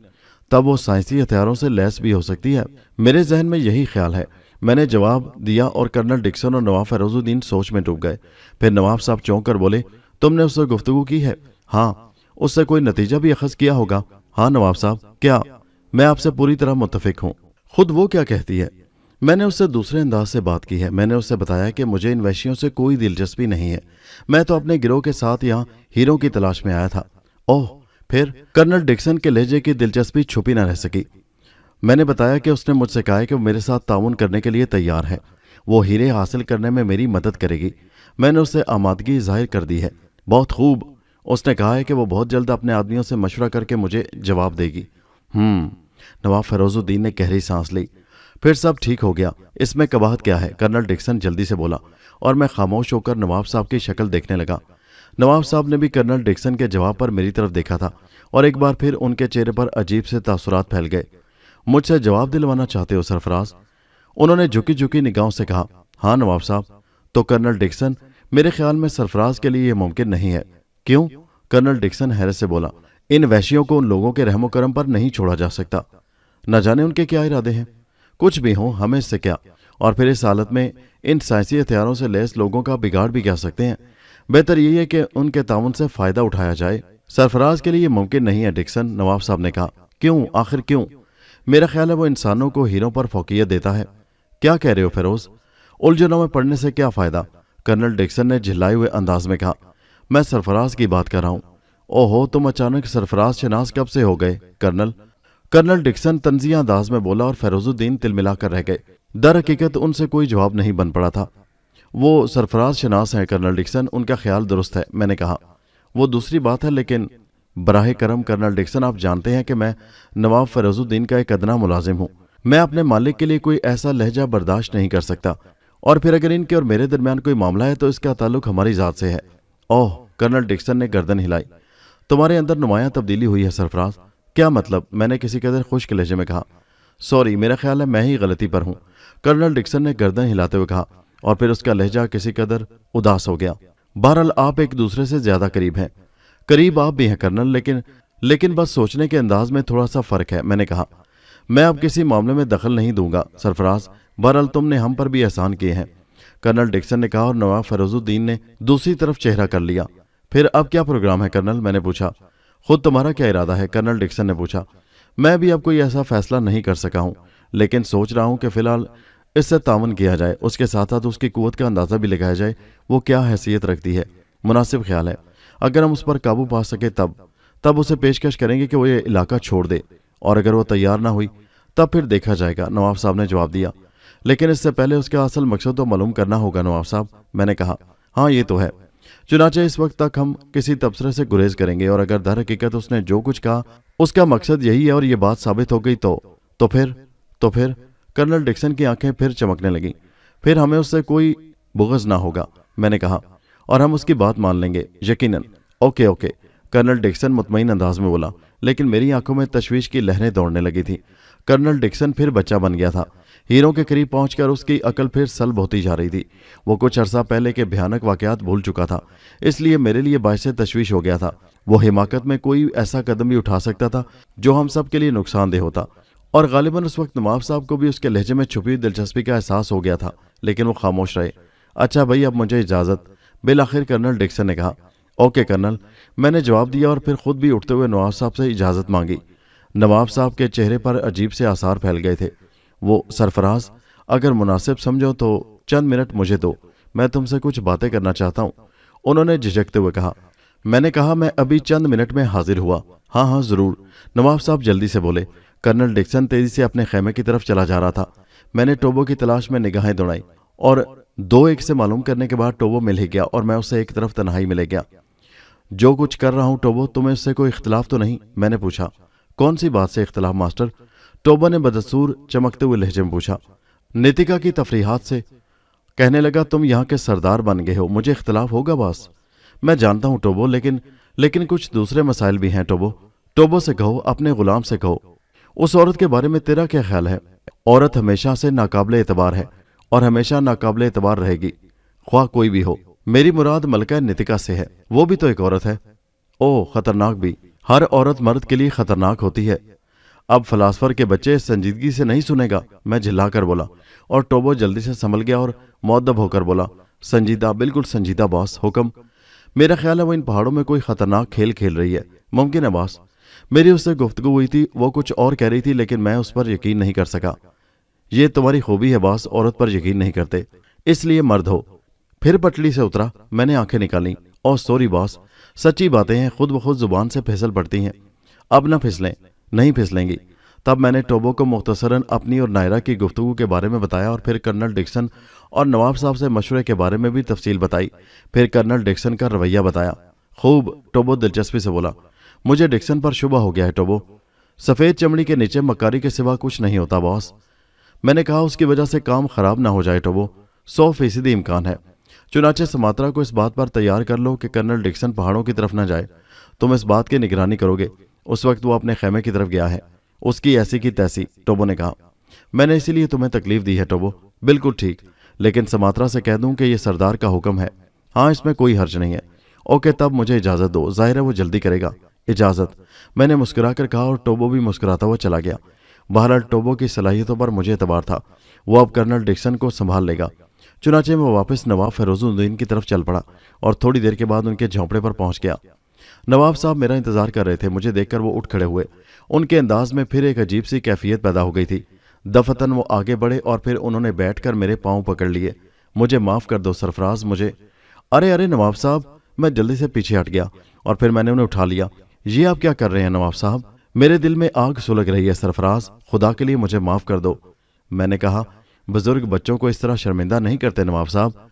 तब वो साइंसी हथियारों से लैस भी हो सकती है। मेरे जहन में यही ख्याल है। मैंने जवाब दिया और कर्नल डिक्सन और नवाब फिरोजुद्दीन सोच में डूब गए। फिर नवाब साहब चौंक कर बोले, तुमने उससे गुफ्तगू की है? हाँ। उससे कोई नतीजा भी अखज़ किया होगा? हाँ नवाब साहब। क्या? मैं आपसे पूरी तरह मुत्तफिक हूँ। खुद वो क्या कहती है? मैंने उससे दूसरे अंदाज से बात की है। मैंने उससे बताया कि मुझे इन वैश्यों से कोई दिलचस्पी नहीं है। मैं तो अपने गिरोह के साथ यहाँ हीरों की तलाश में आया था। ओह, फिर? कर्नल डिक्सन के लहजे की दिलचस्पी छुपी न रह सकी। میں نے بتایا کہ اس نے مجھ سے کہا ہے کہ وہ میرے ساتھ تعاون کرنے کے لیے تیار ہے، وہ ہیرے حاصل کرنے میں میری مدد کرے گی۔ میں نے اسے آمادگی ظاہر کر دی ہے۔ بہت خوب، اس نے کہا ہے کہ وہ بہت جلد اپنے آدمیوں سے مشورہ کر کے مجھے جواب دے گی۔ نواب فیروز الدین نے گہری سانس لی۔ پھر سب ٹھیک ہو گیا، اس میں قباحت کیا ہے؟ کرنل ڈکسن جلدی سے بولا، اور میں خاموش ہو کر نواب صاحب کی شکل دیکھنے لگا۔ نواب صاحب نے بھی کرنل ڈکسن کے جواب پر میری طرف دیکھا تھا، اور ایک بار پھر ان کے چہرے پر عجیب سے تاثرات پھیل گئے۔ مجھ سے جواب دلوانا چاہتے ہو سرفراز؟ انہوں نے جھکی جھکی نگاہوں سے کہا۔ ہاں نواب صاحب۔ تو کرنل ڈکسن، میرے خیال میں سرفراز کے لیے یہ ممکن نہیں ہے۔ کیوں؟ کرنل ڈکسن حیرت سے بولا۔ ان وحشیوں کو ان لوگوں کے رحم و کرم پر نہیں چھوڑا جا سکتا، نہ جانے ان کے کیا ارادے ہیں۔ کچھ بھی ہوں، ہمیں اس سے کیا؟ اور پھر اس حالت میں ان سائنسی ہتھیاروں سے لیس لوگوں کا بگاڑ بھی کیا سکتے ہیں؟ بہتر یہی ہے کہ ان کے تعاون سے فائدہ اٹھایا جائے۔ سرفراز کے لیے یہ ممکن نہیں ہے ڈکسن، نواب صاحب نے کہا۔ کیوں؟ آخر کیوں؟ میرا خیال ہے وہ انسانوں کو ہیروں پر فوقیت دیتا ہے۔ کیا کہہ رہے ہو فیروز؟ الجھنوں میں پڑنے سے کیا فائدہ؟ کرنل ڈکسن نے جھلائے ہوئے انداز میں کہا۔ میں سرفراز کی بات کر رہا ہوں۔ اوہو، تم اچانک سرفراز شناس کب سے ہو گئے کرنل ڈکسن طنزیہ انداز میں بولا، اور فیروز الدین تل ملا کر رہ گئے۔ در حقیقت ان سے کوئی جواب نہیں بن پڑا تھا۔ وہ سرفراز شناس ہیں کرنل ڈکسن، ان کا خیال درست ہے، میں نے کہا۔ وہ دوسری بات ہے، لیکن براہ کرم کرنل ڈکسن، آپ جانتے ہیں کہ میں نواب فیروز الدین کا ایک ادنا ملازم ہوں۔ میں اپنے مالک کے لیے کوئی ایسا لہجہ برداشت نہیں کر سکتا، اور پھر اگر ان کے اور میرے درمیان کوئی معاملہ ہے تو اس کا تعلق ہماری ذات سے ہے۔ اوہ، کرنل ڈکسن نے گردن ہلائی۔ تمہارے اندر نمایاں تبدیلی ہوئی ہے سرفراز۔ کیا مطلب؟ میں نے کسی قدر خشک لہجے میں کہا۔ سوری، میرا خیال ہے میں ہی غلطی پر ہوں، کرنل ڈکسن نے گردن ہلاتے ہوئے کہا، اور پھر اس کا لہجہ کسی قدر اداس ہو گیا۔ بہرحال آپ ایک دوسرے سے زیادہ قریب ہیں۔ قریب آپ بھی ہیں کرنل، لیکن بس سوچنے کے انداز میں تھوڑا سا فرق ہے، میں نے کہا۔ میں اب کسی معاملے میں دخل نہیں دوں گا سرفراز، بہرحال تم نے ہم پر بھی احسان کیے ہیں، کرنل ڈکسن نے کہا، اور نواب فیروز الدین نے دوسری طرف چہرہ کر لیا۔ پھر اب کیا پروگرام ہے کرنل؟ میں نے پوچھا۔ خود تمہارا کیا ارادہ ہے؟ کرنل ڈکسن نے پوچھا۔ میں بھی اب کوئی ایسا فیصلہ نہیں کر سکا ہوں، لیکن سوچ رہا ہوں کہ فی الحال اس سے تعاون کیا جائے، اس کے ساتھ ساتھ اس کی قوت کا اندازہ بھی لگایا جائے، وہ کیا حیثیت رکھتی ہے۔ مناسب خیال ہے، اگر ہم اس پر قابو پا سکے تب اسے پیشکش کریں گے کہ وہ یہ علاقہ چھوڑ دے، اور اگر وہ تیار نہ ہوئی تب پھر دیکھا جائے گا، نواب صاحب نے جواب دیا۔ لیکن اس سے پہلے اس کا اصل مقصد تو معلوم کرنا ہوگا نواب صاحب، میں نے کہا۔ ہاں یہ تو ہے، چنانچہ اس وقت تک ہم کسی تبصرے سے گریز کریں گے، اور اگر در حقیقت اس نے جو کچھ کہا اس کا مقصد یہی ہے اور یہ بات ثابت ہو گئی تو پھر کرنل ڈکسن کی آنکھیں پھر چمکنے لگیں۔ پھر ہمیں اس سے کوئی بغض نہ ہوگا، میں نے کہا، اور ہم اس کی بات مان لیں گے، یقیناً۔ اوکے، کرنل ڈکسن مطمئن انداز میں بولا، لیکن میری آنکھوں میں تشویش کی لہریں دوڑنے لگی تھی۔ کرنل ڈکسن پھر بچہ بن گیا تھا۔ ہیروں کے قریب پہنچ کر اس کی عقل پھر سلب ہوتی جا رہی تھی۔ وہ کچھ عرصہ پہلے کے بھیانک واقعات بھول چکا تھا، اس لیے میرے لیے باعث تشویش ہو گیا تھا۔ وہ حماقت میں کوئی ایسا قدم بھی اٹھا سکتا تھا جو ہم سب کے لیے نقصان دہ ہوتا، اور غالباً اس وقت نواب صاحب کو بھی اس کے لہجے میں چھپی دلچسپی کا احساس ہو گیا تھا، لیکن وہ خاموش رہے۔ اچھا بھائی، اب مجھے اجازت، بالآخر کرنل ڈکسن نے کہا۔ اوکے کرنل، میں نے جواب دیا، اور پھر خود بھی اٹھتے ہوئے نواب صاحب سے اجازت مانگی۔ نواب صاحب کے چہرے پر عجیب سے آثار پھیل گئے تھے۔ وہ، سرفراز، اگر مناسب سمجھو تو چند منٹ مجھے دو، میں تم سے کچھ باتیں کرنا چاہتا ہوں، انہوں نے جھجکتے ہوئے کہا۔ میں نے کہا، میں ابھی چند منٹ میں حاضر ہوا۔ ہاں ضرور، نواب صاحب جلدی سے بولے۔ کرنل ڈکسن تیزی سے اپنے خیمے کی طرف چلا جا رہا تھا۔ میں نے ٹوبو کی تلاش میں نگاہیں دوڑائیں، اور 2-1 سے معلوم کرنے کے بعد ٹوبو مل ہی گیا، اور میں اسے ایک طرف تنہائی میں لے گیا۔ جو کچھ کر رہا ہوں ٹوبو، تمہیں اس سے کوئی اختلاف تو نہیں؟ میں نے پوچھا۔ کون سی بات سے اختلاف ماسٹر؟ ٹوبو نے بدستور چمکتے ہوئے لہجے میں پوچھا۔ نیتکا کی تفریحات سے، کہنے لگا تم یہاں کے سردار بن گئے ہو، مجھے اختلاف ہوگا باس؟ میں جانتا ہوں ٹوبو، لیکن کچھ دوسرے مسائل بھی ہیں ٹوبو سے کہو، اپنے غلام سے کہو۔ اس عورت کے بارے میں تیرا کیا خیال ہے؟ عورت ہمیشہ سے ناقابل اعتبار ہے، اور ہمیشہ ناقابل اعتبار رہے گی، خواہ کوئی بھی ہو۔ میری مراد ملکہ نیتکا سے ہے، وہ بھی تو ایک عورت ہے۔ او، خطرناک بھی، ہر عورت مرد کے لیے خطرناک ہوتی ہے۔ اب فلاسفر کے بچے سنجیدگی سے نہیں سنے گا، میں جھلا کر بولا، اور ٹوبو جلدی سے سنبھل گیا اور مؤدب ہو کر بولا، سنجیدہ، بالکل سنجیدہ باس، حکم۔ میرا خیال ہے وہ ان پہاڑوں میں کوئی خطرناک کھیل کھیل رہی ہے، ممکن ہے باس۔ میری اس سے گفتگو ہوئی تھی، وہ کچھ اور کہہ رہی تھی، لیکن میں اس پر یقین نہیں کر سکا۔ یہ تمہاری خوبی ہے باس، عورت پر یقین نہیں کرتے، اس لیے مرد ہو۔ پھر پٹلی سے اترا، میں نے آنکھیں نکالیں۔ او سوری باس، سچی باتیں ہیں خود بخود زبان سے پھسل پڑتی ہیں۔ اب نہ پھسلیں، نہیں پھسلیں گی۔ तब मैंने टोबो को मुख्तसरन अपनी और नायरा की गुफ्तगू के बारे में बताया और फिर कर्नल डिक्सन और नवाब साहब से मशवरे के बारे में भी तफसील बताई। फिर कर्नल डिक्सन का रवैया बताया। खूब, टोबो दिलचस्पी से बोला। मुझे डिक्सन पर शुबा हो गया है टोबो। सफ़ेद चमड़ी के नीचे मक्कारी के सिवा कुछ नहीं होता बॉस। मैंने कहा उसकी वजह से काम खराब ना हो जाए टोबो, 100% इम्कान है। चुनाचे समात्रा को इस बात पर तैयार कर लो कि कर्नल डिक्सन पहाड़ों की तरफ न जाए। तुम इस बात की निगरानी करोगे। उस वक्त वो अपने खेमे की तरफ गया है। उसकी ऐसी की तैसी, टोबो ने कहा। मैंने इसीलिए तुम्हें तकलीफ दी है टोबो। बिल्कुल ठीक, लेकिन समात्रा से कह दूं कि ये सरदार का हुक्म है। हाँ, इसमें कोई हर्ज नहीं है। ओके, तब मुझे इजाज़त दो। जाहिर है वो जल्दी करेगा। इजाज़त, मैंने मुस्कुराकर कहा और टोबो भी मुस्कुराता हुआ चला गया। बहरहाल टोबो की सलाहियतों पर मुझे एतबार था। वो अब कर्नल डिक्सन को संभाल लेगा। चुनाचे मैं वापस नवाब फिरोजुद्दीन की तरफ चल पड़ा और थोड़ी देर के बाद उनके झोंपड़े पर पहुंच गया। नवाब साहब मेरा इंतजार कर रहे थे। मुझे देखकर वो उठ खड़े हुए। उनके अंदाज में फिर एक अजीब सी कैफियत पैदा हो गई थी। दफतन वो आगे बढ़े और फिर उन्होंने बैठकर मेरे पांव पकड़ लिए। मुझे माफ़ कर दो सरफराज, मुझे। अरे अरे नवाब साहब, मैं जल्दी से पीछे हट गया और फिर मैंने उन्हें उठा लिया। ये आप क्या कर रहे हैं नवाब साहब? मेरे दिल में आग सुलग रही है सरफराज, खुदा के लिए मुझे माफ़ कर दो। मैंने कहा, बुजुर्ग बच्चों को इस तरह शर्मिंदा नहीं करते नवाब साहब।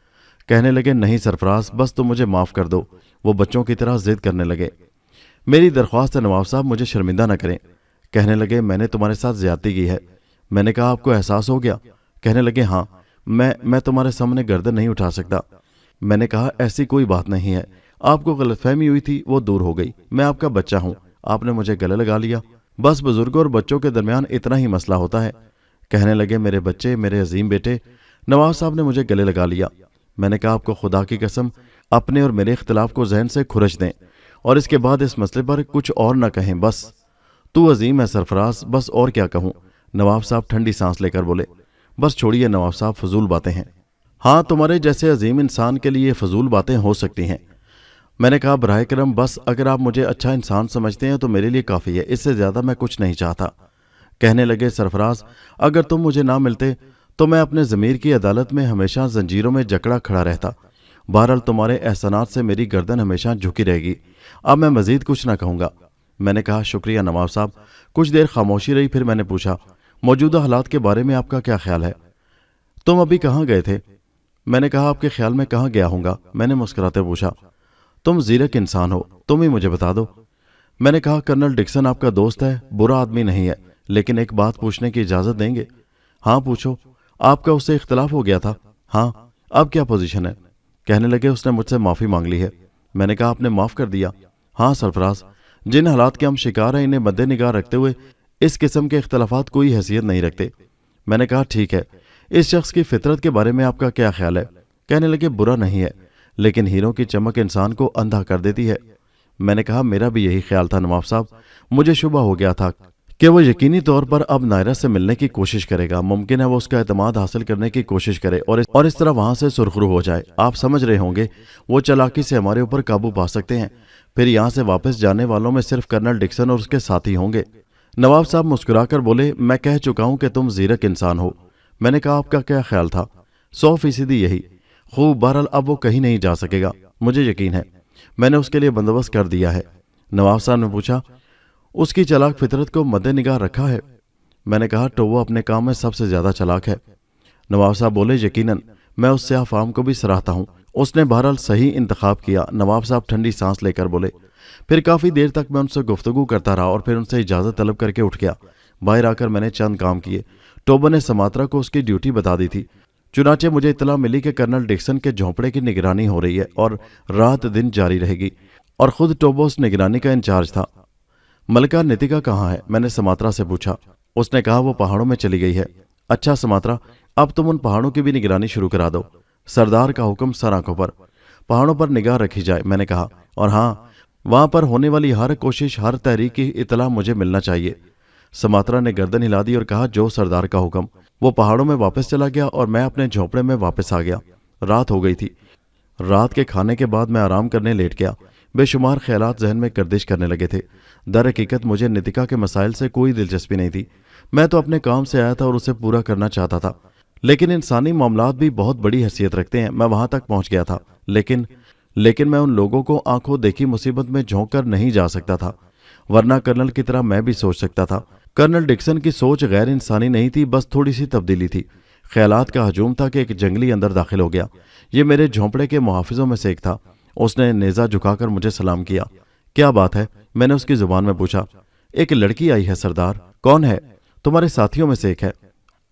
कहने लगे, नहीं सरफराज, बस तुम मुझे माफ़ कर दो। वो बच्चों की तरह जिद करने लगे। मेरी दरख्वास्त है नवाब साहब, मुझे शर्मिंदा न करें। कहने लगे, मैंने तुम्हारे साथ ज्यादती की है। मैंने कहा, आपको एहसास हो गया? कहने लगे, हाँ, मैं तुम्हारे सामने गर्दन नहीं उठा सकता। मैंने कहा, ऐसी कोई बात नहीं है। आपको गलतफहमी हुई थी, वो दूर हो गई। मैं आपका बच्चा हूँ, आपने मुझे गले लगा लिया। बस बुजुर्गों और बच्चों के दरमियान इतना ही मसला होता है। कहने लगे, मेरे बच्चे, मेरे अजीम बेटे। नवाब साहब ने मुझे गले लगा लिया। मैंने कहा, आपको खुदा की कसम अपने और मेरे इख्तिलाफ को जहन से खुरच दें और इसके बाद इस मसले पर कुछ और न कहें। बस तू अजीम है सरफराज, बस और क्या कहूँ। नवाब साहब ठंडी सांस लेकर बोले, बस छोड़िए नवाब साहब, फजूल बातें हैं। हाँ, तुम्हारे जैसे अजीम इंसान के लिए फजूल बातें हो सकती हैं। मैंने कहा, बराए करम, बस अगर आप मुझे अच्छा इंसान समझते हैं तो मेरे लिए काफ़ी है, इससे ज़्यादा मैं कुछ नहीं चाहता। कहने लगे, सरफराज, अगर तुम मुझे ना मिलते तो मैं अपने ज़मीर की अदालत में हमेशा जंजीरों में जकड़ा खड़ा रहता। बहरहाल तुम्हारे एहसानात से मेरी गर्दन हमेशा झुकी रहेगी। अब मैं मजीद कुछ ना कहूँगा। मैंने कहा, शुक्रिया नवाब साहब। कुछ देर खामोशी रही, फिर मैंने पूछा, मौजूदा हालात के बारे में आपका क्या ख्याल है? तुम अभी कहाँ गए थे? मैंने कहा, आपके ख्याल में कहाँ गया हूँगा? मैंने मुस्कुराते पूछा। तुम जीरक इंसान हो, तुम ही मुझे बता दो। मैंने कहा, कर्नल डिक्सन आपका दोस्त है, बुरा आदमी नहीं है, लेकिन एक बात पूछने की इजाज़त देंगे? हाँ पूछो। आपका उससे इख्तलाफ हो गया था? हाँ। अब क्या पोजीशन है? कहने लगे, उसने मुझसे माफ़ी मांग ली है। मैंने कहा, आपने माफ़ कर दिया? हाँ सरफराज, जिन हालात के हम शिकार हैं इन्हें मद्देनिगाह रखते हुए इस किस्म के इख्तलाफात कोई हैसियत नहीं रखते। मैंने कहा, ठीक है, इस शख्स की फितरत के बारे में आपका क्या ख्याल है? कहने लगे, बुरा नहीं है, लेकिन हीरों की चमक इंसान को अंधा कर देती है। मैंने कहा, मेरा भी यही ख्याल था नवाब साहब। मुझे शुबा हो गया था कि वो यकीनी तौर पर अब नायरा से मिलने की कोशिश करेगा। मुमकिन है वो उसका एतमाद हासिल करने की कोशिश करे और इस तरह वहां से सुरखरू हो जाए। आप समझ रहे होंगे, वो चालाकी से हमारे ऊपर काबू पा सकते हैं। फिर यहाँ से वापस जाने वालों में सिर्फ कर्नल डिक्सन और उसके साथी होंगे। नवाब साहब मुस्कुराकर बोले, मैं कह चुका हूँ कि तुम जीरक इंसान हो। मैंने कहा, आपका क्या ख्याल था? 100% यही। खूब, बहरहाल अब वो कहीं नहीं जा सकेगा, मुझे यकीन है। मैंने उसके लिए बंदोबस्त कर दिया है। नवाब साहब ने पूछा, उसकी चालाक फितरत को मद्देनिगाह रखा है? मैंने कहा, टोबो अपने काम में सबसे ज्यादा चालाक है। नवाब साहब बोले, यकीनन, मैं उससे आफाम को भी सराहता हूँ। उसने बहरहाल सही इंतखाब किया। नवाब साहब ठंडी सांस लेकर बोले। फिर काफ़ी देर तक मैं उनसे गुफ्तगू करता रहा और फिर उनसे इजाज़त तलब करके उठ गया। बाहर आकर मैंने चंद काम किए। टोबो ने समात्रा को उसकी ड्यूटी बता दी थी। चुनाचे मुझे इतला मिली कि कर्नल डिक्सन के झोंपड़े की निगरानी हो रही है और रात दिन जारी रहेगी, और खुद टोबो उस निगरानी का इंचार्ज था। मलका नितिका कहाँ है? मैंने समात्रा से पूछा। उसने कहा, वो पहाड़ों में चली गई है। अच्छा समात्रा, अब तुम उन पहाड़ों की भी निगरानी शुरू करा दो। सरदार का हुक्म सर आंखों पर, पहाड़ों पर निगाह रखी जाए। मैंने कहा, और हाँ, वहां पर होने वाली हर कोशिश, हर तहरीक की इतला मुझे मिलना चाहिए। समात्रा ने गर्दन हिला दी और कहा, जो सरदार का हुक्म। वो पहाड़ों में वापस चला गया और मैं अपने झोंपड़े में वापस आ गया। रात हो गई थी। रात के खाने के बाद मैं आराम करने लेट गया। बेशुमार ख्यालात जहन में गर्दिश करने लगे थे। दर हकीकत मुझे नितिका के मसाइल से कोई दिलचस्पी नहीं थी। मैं तो अपने काम से आया था और उसे पूरा करना चाहता था, लेकिन इंसानी मामलात भी बहुत बड़ी हैसियत रखते हैं। मैं वहां तक पहुंच गया था, लेकिन मैं उन लोगों को आंखों देखी मुसीबत में झोंक कर नहीं जा सकता था, वरना कर्नल की तरह मैं भी सोच सकता था। कर्नल डिक्सन की सोच गैर इंसानी नहीं थी, बस थोड़ी सी तब्दीली थी। ख्यालात का हजूम था कि एक जंगली अंदर दाखिल हो गया। ये मेरे झोंपड़े के मुहाफिजों में से एक था। उसने नेज़ा झुकाकर मुझे सलाम किया। क्या बात है? मैंने उसकी जुबान में पूछा। एक लड़की आई है सरदार। कौन है? तुम्हारे साथियों में से एक है।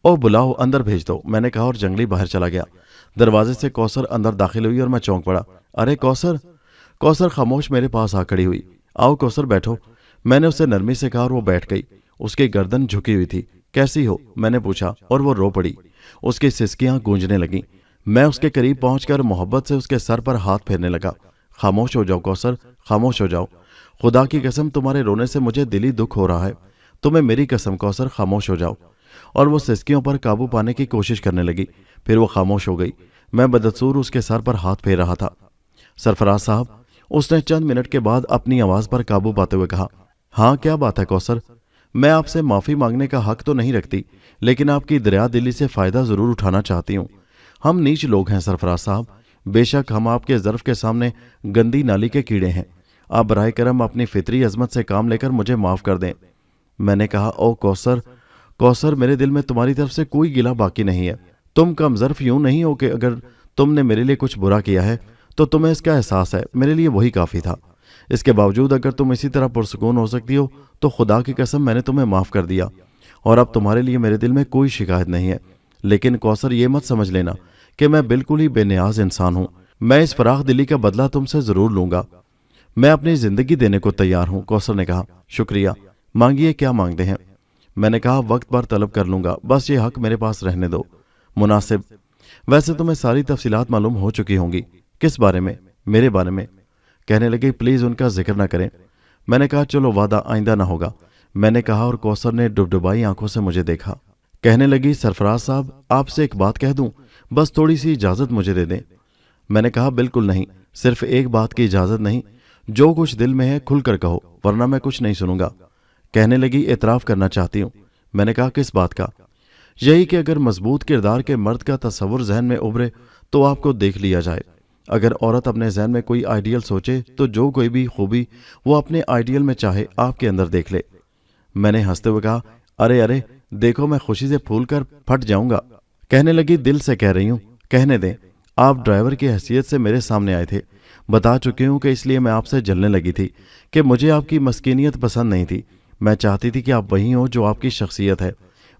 ओ बुलाओ, अंदर भेज दो, मैंने कहा और जंगली बाहर चला गया। दरवाजे से कौसर अंदर दाखिल हुई और मैं चौंक पड़ा। अरे कौसर! कौसर खामोश मेरे पास आ खड़ी हुई। आओ कौसर बैठो, मैंने उसे नरमी से कहा और वो बैठ गई। उसकी गर्दन झुकी हुई थी। कैसी हो? मैंने पूछा और वो रो पड़ी। उसकी सिसकियां गूंजने लगीं। मैं उसके करीब पहुंचकर मोहब्बत से उसके सर पर हाथ फेरने लगा। खामोश हो जाओ कौसर, खामोश हो जाओ। खुदा की कसम तुम्हारे रोने से मुझे दिली दुख हो रहा है। तुम्हें मेरी कसम कौसर, खामोश हो जाओ। और वो सिसकियों पर काबू पाने की कोशिश करने लगी। फिर वो खामोश हो गई। मैं बदसूर उसके सर पर हाथ फेर रहा था। सरफराज साहब, उसने चंद मिनट के बाद अपनी आवाज पर काबू पाते हुए कहा। हाँ, क्या बात है कौसर? मैं आपसे माफी मांगने का हक तो नहीं रखती, लेकिन आपकी दरिया दिली से फायदा जरूर उठाना चाहती हूँ। हम नीच लोग हैं सरफराज साहब। बेशक हम आपके ज़र्फ के सामने गंदी नाली के कीड़े हैं। आप बराए करम अपनी फितरी अजमत से काम लेकर मुझे माफ कर दें। मैंने कहा, ओ कौसर, कौसर, मेरे दिल में तुम्हारी तरफ से कोई गिला बाकी नहीं है। तुम कम ज़र्फ यूं नहीं हो कि अगर तुमने मेरे लिए कुछ बुरा किया है तो तुम्हें इसका एहसास है। मेरे लिए वही काफ़ी था। इसके बावजूद अगर तुम इसी तरह पुरसुकून हो सकती हो तो खुदा की कसम मैंने तुम्हें माफ़ कर दिया और अब तुम्हारे लिए मेरे दिल में कोई शिकायत नहीं है। लेकिन कौसर, ये मत समझ लेना कि मैं बिल्कुल ही बेनियाज इंसान हूँ। मैं इस फराख दिली का बदला तुमसे ज़रूर लूँगा। मैं अपनी ज़िंदगी देने को तैयार हूँ। कौसर ने कहा। शुक्रिया। मांगिए, क्या मांगते हैं? मैंने कहा, वक्त पर तलब कर लूँगा, बस ये हक मेरे पास रहने दो। मुनासिब। वैसे तुम्हें सारी तफसीलात मालूम हो चुकी होंगी। किस बारे में? मेरे बारे में। कहने लगी, प्लीज़ उनका जिक्र न करें। मैंने कहा, चलो वादा आइंदा ना होगा, मैंने कहा और कौसर ने डुबडुबाई आंखों से मुझे देखा। कहने लगी, सरफराज साहब, आपसे एक बात कह दूं, बस थोड़ी सी इजाज़त मुझे दे दें। मैंने कहा, बिल्कुल नहीं, सिर्फ एक बात की इजाज़त नहीं, जो कुछ दिल में है खुल कर कहो, वरना मैं कुछ नहीं सुनूंगा। कहने लगी, एतराफ़ करना चाहती हूँ। मैंने कहा, किस बात का? यही कि अगर मजबूत किरदार के मर्द का तस्वुर जहन में उभरे तो आपको देख लिया जाए। अगर औरत अपने जहन में कोई आइडियल सोचे तो जो कोई भी खूबी वो अपने आइडियल में चाहे आपके अंदर देख ले। मैंने हंसते हुए कहा, अरे अरे, देखो मैं खुशी से फूल कर फट जाऊंगा। कहने लगी, दिल से कह रही हूँ, कहने दें। आप ड्राइवर की हैसियत से मेरे सामने आए थे। बता चुकी हूँ कि इसलिए मैं आपसे जलने लगी थी कि मुझे आपकी मस्कीनियत पसंद नहीं थी। मैं चाहती थी कि आप वही हो जो आपकी शख्सियत है।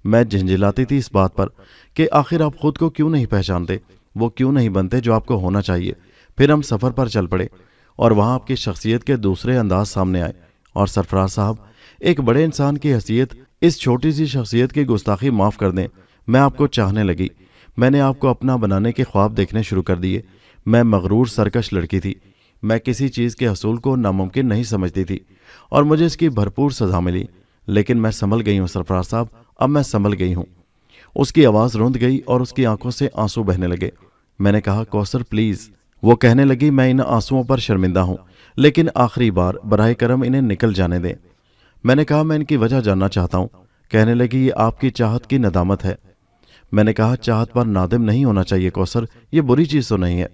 मैं झंझलाती थी इस बात पर कि आखिर आप खुद को क्यों नहीं पहचानते, वो क्यों नहीं बनते जो आपको होना चाहिए। फिर हम सफ़र पर चल पड़े और वहाँ आपकी शख्सियत के दूसरे अंदाज सामने आए। और सरफराज साहब, एक बड़े इंसान की हैसियत इस छोटी सी शख्सियत की गुस्ताखी माफ़ कर दें। मैं आपको चाहने लगी। मैंने आपको अपना बनाने के ख्वाब देखने शुरू कर दिए। मैं मगरूर सरकश लड़की थी। मैं किसी चीज़ के हसूल को नामुमकिन नहीं समझती थी और मुझे इसकी भरपूर सजा मिली। लेकिन मैं संभल गई हूँ सरफराज साहब, अब मैं संभल गई हूँ। उसकी आवाज़ रुंध गई और उसकी आंखों से आंसू बहने लगे। मैंने कहा, कौसर प्लीज़। वो कहने लगी, मैं इन आंसुओं पर शर्मिंदा हूँ, लेकिन आखिरी बार बराए करम इन्हें निकल जाने दें। मैंने कहा, मैं इनकी वजह जानना चाहता हूँ। कहने लगी, ये आपकी चाहत की नदामत है। मैंने कहा, चाहत पर नादिम नहीं होना चाहिए कौसर, ये बुरी चीज़ तो नहीं है।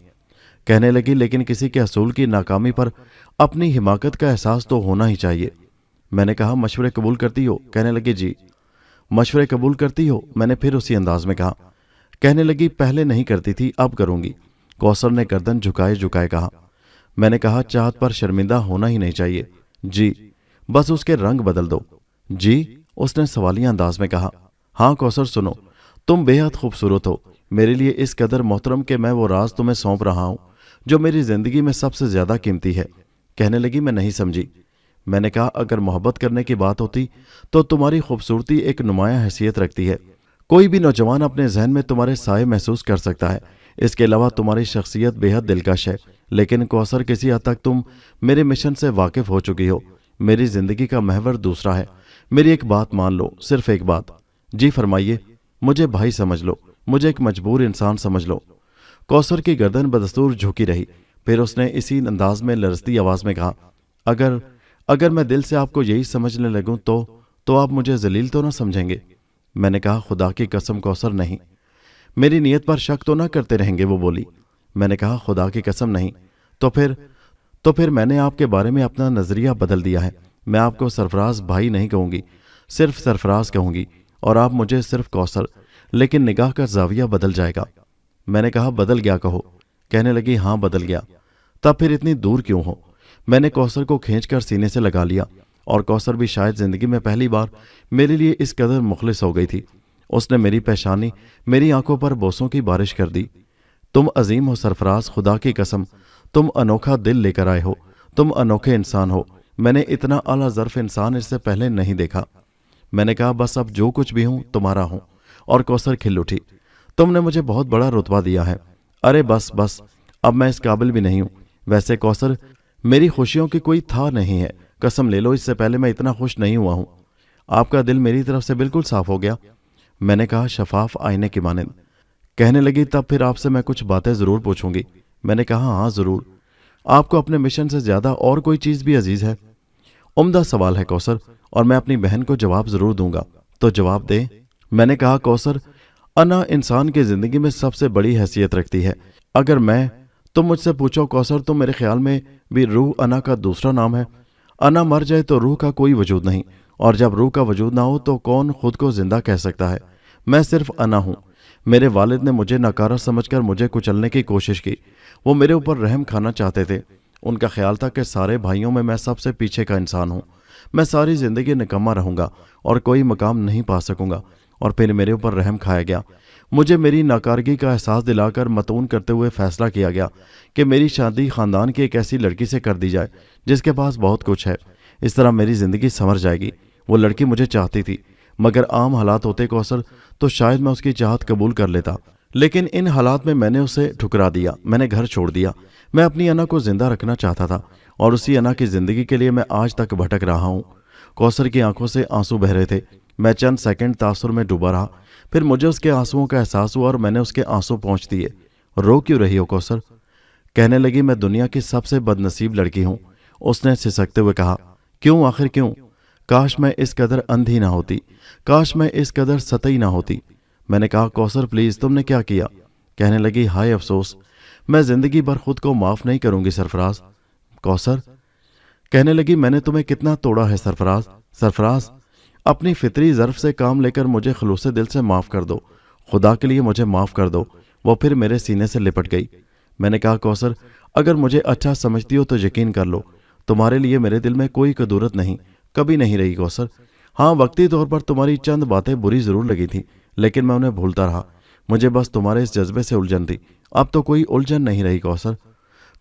कहने लगी, लेकिन किसी के हसूल की नाकामी पर अपनी हिमाकत का एहसास तो होना ही चाहिए। मैंने कहा, मशवरे कबूल करती हो? कहने लगी, जी। मशवरे कबूल करती हो? मैंने फिर उसी अंदाज में कहा। कहने लगी, पहले नहीं करती थी, अब करूंगी। कौसर ने गर्दन झुकाए झुकाए कहा। मैंने कहा, चाहत पर शर्मिंदा होना ही नहीं चाहिए। जी, बस उसके रंग बदल दो। जी, उसने सवालिया अंदाज में कहा। हाँ कौसर, सुनो, तुम बेहद खूबसूरत हो, मेरे लिए इस कदर मोहतरम कि मैं वो राज तुम्हें सौंप रहा हूँ जो मेरी जिंदगी में सबसे ज्यादा कीमती है। कहने लगी, मैं नहीं समझी। मैंने कहा, अगर मोहब्बत करने की बात होती तो तुम्हारी खूबसूरती एक नुमाया हैसियत रखती है। कोई भी नौजवान अपने जहन में तुम्हारे साए महसूस कर सकता है। इसके अलावा तुम्हारी शख्सियत बेहद दिलकश है। लेकिन कौसर, किसी हद तक तुम मेरे मिशन से वाकिफ हो चुकी हो। मेरी जिंदगी का महवर दूसरा है। मेरी एक बात मान लो, सिर्फ एक बात। जी फरमाइए। मुझे भाई समझ लो, मुझे एक मजबूर इंसान समझ लो। कौसर की गर्दन बदस्तूर झुकी रही। फिर उसने इसी अंदाज में लरजती आवाज में कहा, अगर मैं दिल से आपको यही समझने लगूं तो आप मुझे जलील तो ना समझेंगे? मैंने कहा, खुदा की कसम कौसर, नहीं। मेरी नीयत पर शक तो ना करते रहेंगे? वो बोली। मैंने कहा, खुदा की कसम नहीं। तो फिर मैंने आपके बारे में अपना नजरिया बदल दिया है। मैं आपको सरफराज भाई नहीं कहूंगी। صرف سرفراز کہوں گی اور آپ مجھے صرف کوثر، لیکن نگاہ کا زاویہ بدل جائے گا۔ میں نے کہا بدل گیا کہو۔ کہنے لگی ہاں بدل گیا۔ تب پھر اتنی دور کیوں ہو؟ میں نے کوثر کو کھینچ کر سینے سے لگا لیا، اور کوثر بھی شاید زندگی میں پہلی بار میرے لیے اس قدر مخلص ہو گئی تھی۔ اس نے میری پیشانی، میری آنکھوں پر بوسوں کی بارش کر دی۔ تم عظیم ہو سرفراز، خدا کی قسم، تم انوکھا دل لے کر آئے ہو، تم انوکھے انسان ہو۔ میں نے اتنا اعلیٰ ظرف انسان اس سے پہلے نہیں دیکھا۔ میں نے کہا بس اب جو کچھ بھی ہوں تمہارا ہوں، اور کوثر کھل اٹھی۔ تم نے مجھے بہت بڑا رتبہ دیا ہے۔ ارے بس بس، اب میں اس قابل بھی نہیں ہوں۔ ویسے کوثر، میری خوشیوں کی کوئی تھا نہیں ہے، قسم لے لو اس سے پہلے میں اتنا خوش نہیں ہوا ہوں۔ آپ کا دل میری طرف سے بالکل صاف ہو گیا۔ میں نے کہا شفاف آئینے کی مانند۔ کہنے لگی تب پھر آپ سے میں کچھ باتیں ضرور پوچھوں گی۔ میں نے کہا ہاں ضرور۔ آپ کو اپنے مشن سے زیادہ اور کوئی چیز بھی عزیز ہے؟ عمدہ سوال ہے کوثر، اور میں اپنی بہن کو جواب ضرور دوں گا، تو جواب دیں۔ میں نے کہا کوثر، انا انسان کی زندگی میں سب سے بڑی حیثیت رکھتی ہے۔ اگر تم مجھ سے پوچھو کوثر، تو میرے خیال میں بھی روح انا کا دوسرا نام ہے۔ انا مر جائے تو روح کا کوئی وجود نہیں، اور جب روح کا وجود نہ ہو تو کون خود کو زندہ کہہ سکتا ہے؟ میں صرف انا ہوں۔ میرے والد نے مجھے ناکارہ سمجھ کر مجھے کچلنے کی کوشش کی۔ وہ میرے اوپر رحم کھانا چاہتے تھے۔ ان کا خیال تھا کہ سارے بھائیوں میں سب سے پیچھے کا انسان ہوں۔ میں ساری زندگی نکما رہوں گا اور کوئی مقام نہیں پا سکوں گا، اور پھر میرے اوپر رحم کھایا گیا۔ مجھے میری ناکارگی کا احساس دلا کر متون کرتے ہوئے فیصلہ کیا گیا کہ میری شادی خاندان کی ایک ایسی لڑکی سے کر دی جائے جس کے پاس بہت کچھ ہے۔ اس طرح میری زندگی سنور جائے گی۔ وہ لڑکی مجھے چاہتی تھی، مگر عام حالات ہوتے کوثر تو شاید میں اس کی چاہت قبول کر لیتا، لیکن ان حالات میں نے اسے ٹھکرا دیا۔ میں نے گھر چھوڑ دیا۔ میں اپنی انا کو زندہ رکھنا چاہتا تھا، اور اسی انا کی زندگی کے لیے میں آج تک بھٹک رہا ہوں۔ کوثر کی آنکھوں سے آنسو بہ رہے تھے۔ میں چند سیکنڈ تاثر میں ڈوبا رہا، پھر مجھے اس کے آنسوؤں کا احساس ہوا اور میں نے اس کے آنسو پہنچ دیے۔ رو کیوں رہی ہو کوثر؟ کہنے لگی میں دنیا کی سب سے بد نصیب لڑکی ہوں۔ اس نے سسکتے ہوئے کہا کیوں؟ آخر کیوں؟ کاش میں اس قدر اندھی نہ ہوتی، کاش میں اس قدر سطحی نہ ہوتی۔ میں نے کہا کوثر پلیز، تم نے کیا کیا؟ کہنے لگی ہائے افسوس، میں زندگی بھر خود کو معاف نہیں کروں گی سرفراز۔ کوثر کہنے لگی میں نے تمہیں کتنا توڑا ہے سرفراز۔ سرفراز، اپنی فطری ظرف سے کام لے کر مجھے خلوص دل سے معاف کر دو، خدا کے لیے مجھے معاف کر دو۔ وہ پھر میرے سینے سے لپٹ گئی۔ میں نے کہا کوثر، اگر مجھے اچھا سمجھتی ہو تو یقین کر لو، تمہارے لیے میرے دل میں کوئی کدورت نہیں، کبھی نہیں رہی کوثر۔ ہاں، وقتی طور پر تمہاری چند باتیں بری ضرور لگی تھیں، لیکن میں انہیں بھولتا رہا۔ مجھے بس تمہارے اس جذبے سے الجھن تھی، اب تو کوئی الجھن نہیں رہی کوثر۔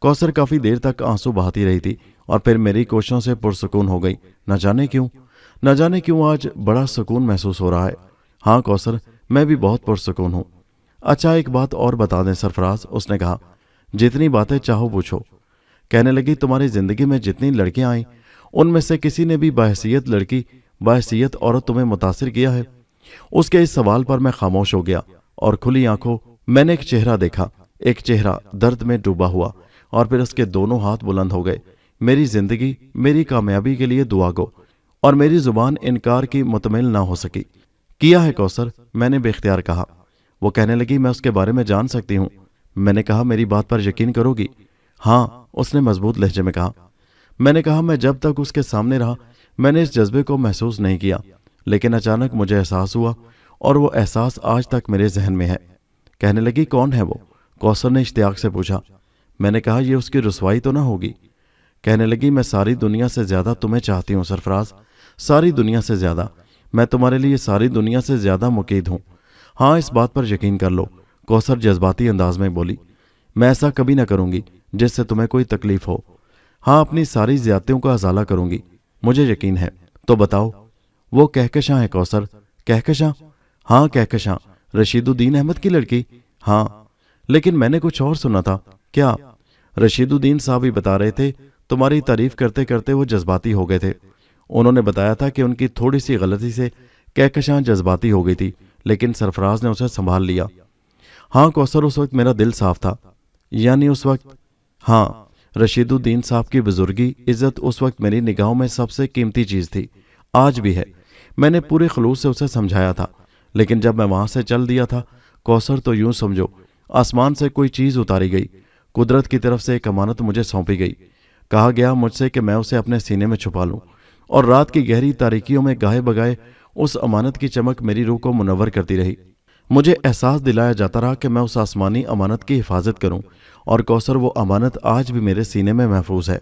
کوثر کافی دیر تک آنسو بہاتی رہی تھی، اور پھر میری کوششوں سے پرسکون ہو گئی۔ نہ جانے کیوں آج بڑا سکون محسوس ہو رہا ہے۔ ہاں کوثر، میں بھی بہت پرسکون ہوں۔ اچھا ایک بات اور بتا دیں سرفراز، اس نے کہا۔ جتنی باتیں چاہو پوچھو۔ کہنے لگی تمہاری زندگی میں جتنی لڑکیاں آئیں ان میں سے کسی نے بھی باحیثیت لڑکی، باحیثیت عورت تمہیں متاثر کیا ہے؟ اس کے اس سوال پر میں خاموش ہو گیا، اور کھلی آنکھوں میں نے ایک چہرہ دیکھا، ایک چہرہ درد میں ڈوبا ہوا، اور پھر اس کے دونوں ہاتھ بلند ہو گئے۔ میری زندگی، میری کامیابی کے لیے دعا گو، اور میری زبان انکار کی متمل نہ ہو سکی۔ کیا ہے کوثر؟ میں نے بے اختیار کہا۔ وہ کہنے لگی میں اس کے بارے میں جان سکتی ہوں؟ میں نے کہا میری بات پر یقین کرو گی؟ ہاں، اس نے مضبوط لہجے میں کہا۔ میں نے کہا میں جب تک اس کے سامنے رہا میں نے اس جذبے کو محسوس نہیں کیا، لیکن اچانک مجھے احساس ہوا، اور وہ احساس آج تک میرے ذہن میں ہے۔ کہنے لگی کون ہے وہ؟ کوثر نے اشتیاق سے پوچھا۔ میں نے کہا یہ اس کی رسوائی تو نہ ہوگی؟ کہنے لگی میں ساری دنیا سے زیادہ تمہیں چاہتی ہوں سرفراز، ساری دنیا سے زیادہ۔ میں تمہارے لیے ساری دنیا سے زیادہ مقید ہوں۔ ہاں، اس بات پر یقین کر لو، کوثر جذباتی انداز میں بولی۔ میں ایسا کبھی نہ کروں گی جس سے تمہیں کوئی تکلیف ہو۔ ہاں، اپنی ساری زیادتیوں کا ازالہ کروں گی، مجھے یقین ہے۔ تو بتاؤ، وہ کہکشاں ہے کوثر؟ کہکشاں؟ ہاں کہکشاں، رشید الدین احمد کی لڑکی؟ ہاں، لیکن میں نے کچھ اور سنا تھا۔ کیا؟ رشید الدین صاحب ہی بتا رہے تھے، تمہاری تعریف کرتے کرتے وہ جذباتی ہو گئے تھے۔ انہوں نے بتایا تھا کہ ان کی تھوڑی سی غلطی سے کہکشاں جذباتی ہو گئی تھی، لیکن سرفراز نے اسے سنبھال لیا۔ ہاں کوثر، اس وقت میرا دل صاف تھا۔ یعنی اس وقت؟ ہاں، رشید الدین صاحب کی بزرگی، عزت اس وقت میری نگاہوں میں سب سے قیمتی چیز تھی، آج بھی ہے۔ میں نے پورے خلوص سے اسے سمجھایا تھا، لیکن جب میں وہاں سے چل دیا تھا کوثر، تو یوں سمجھو آسمان سے کوئی چیز اتاری گئی، قدرت کی طرف سے ایک امانت مجھے سونپی گئی۔ کہا گیا مجھ سے کہ میں اسے اپنے سینے میں چھپا لوں، اور رات کی گہری تاریکیوں میں گاہے بگائے اس امانت کی چمک میری روح کو منور کرتی رہی۔ مجھے احساس دلایا جاتا رہا کہ میں اس آسمانی امانت کی حفاظت کروں، اور کوثر وہ امانت آج بھی میرے سینے میں محفوظ ہے۔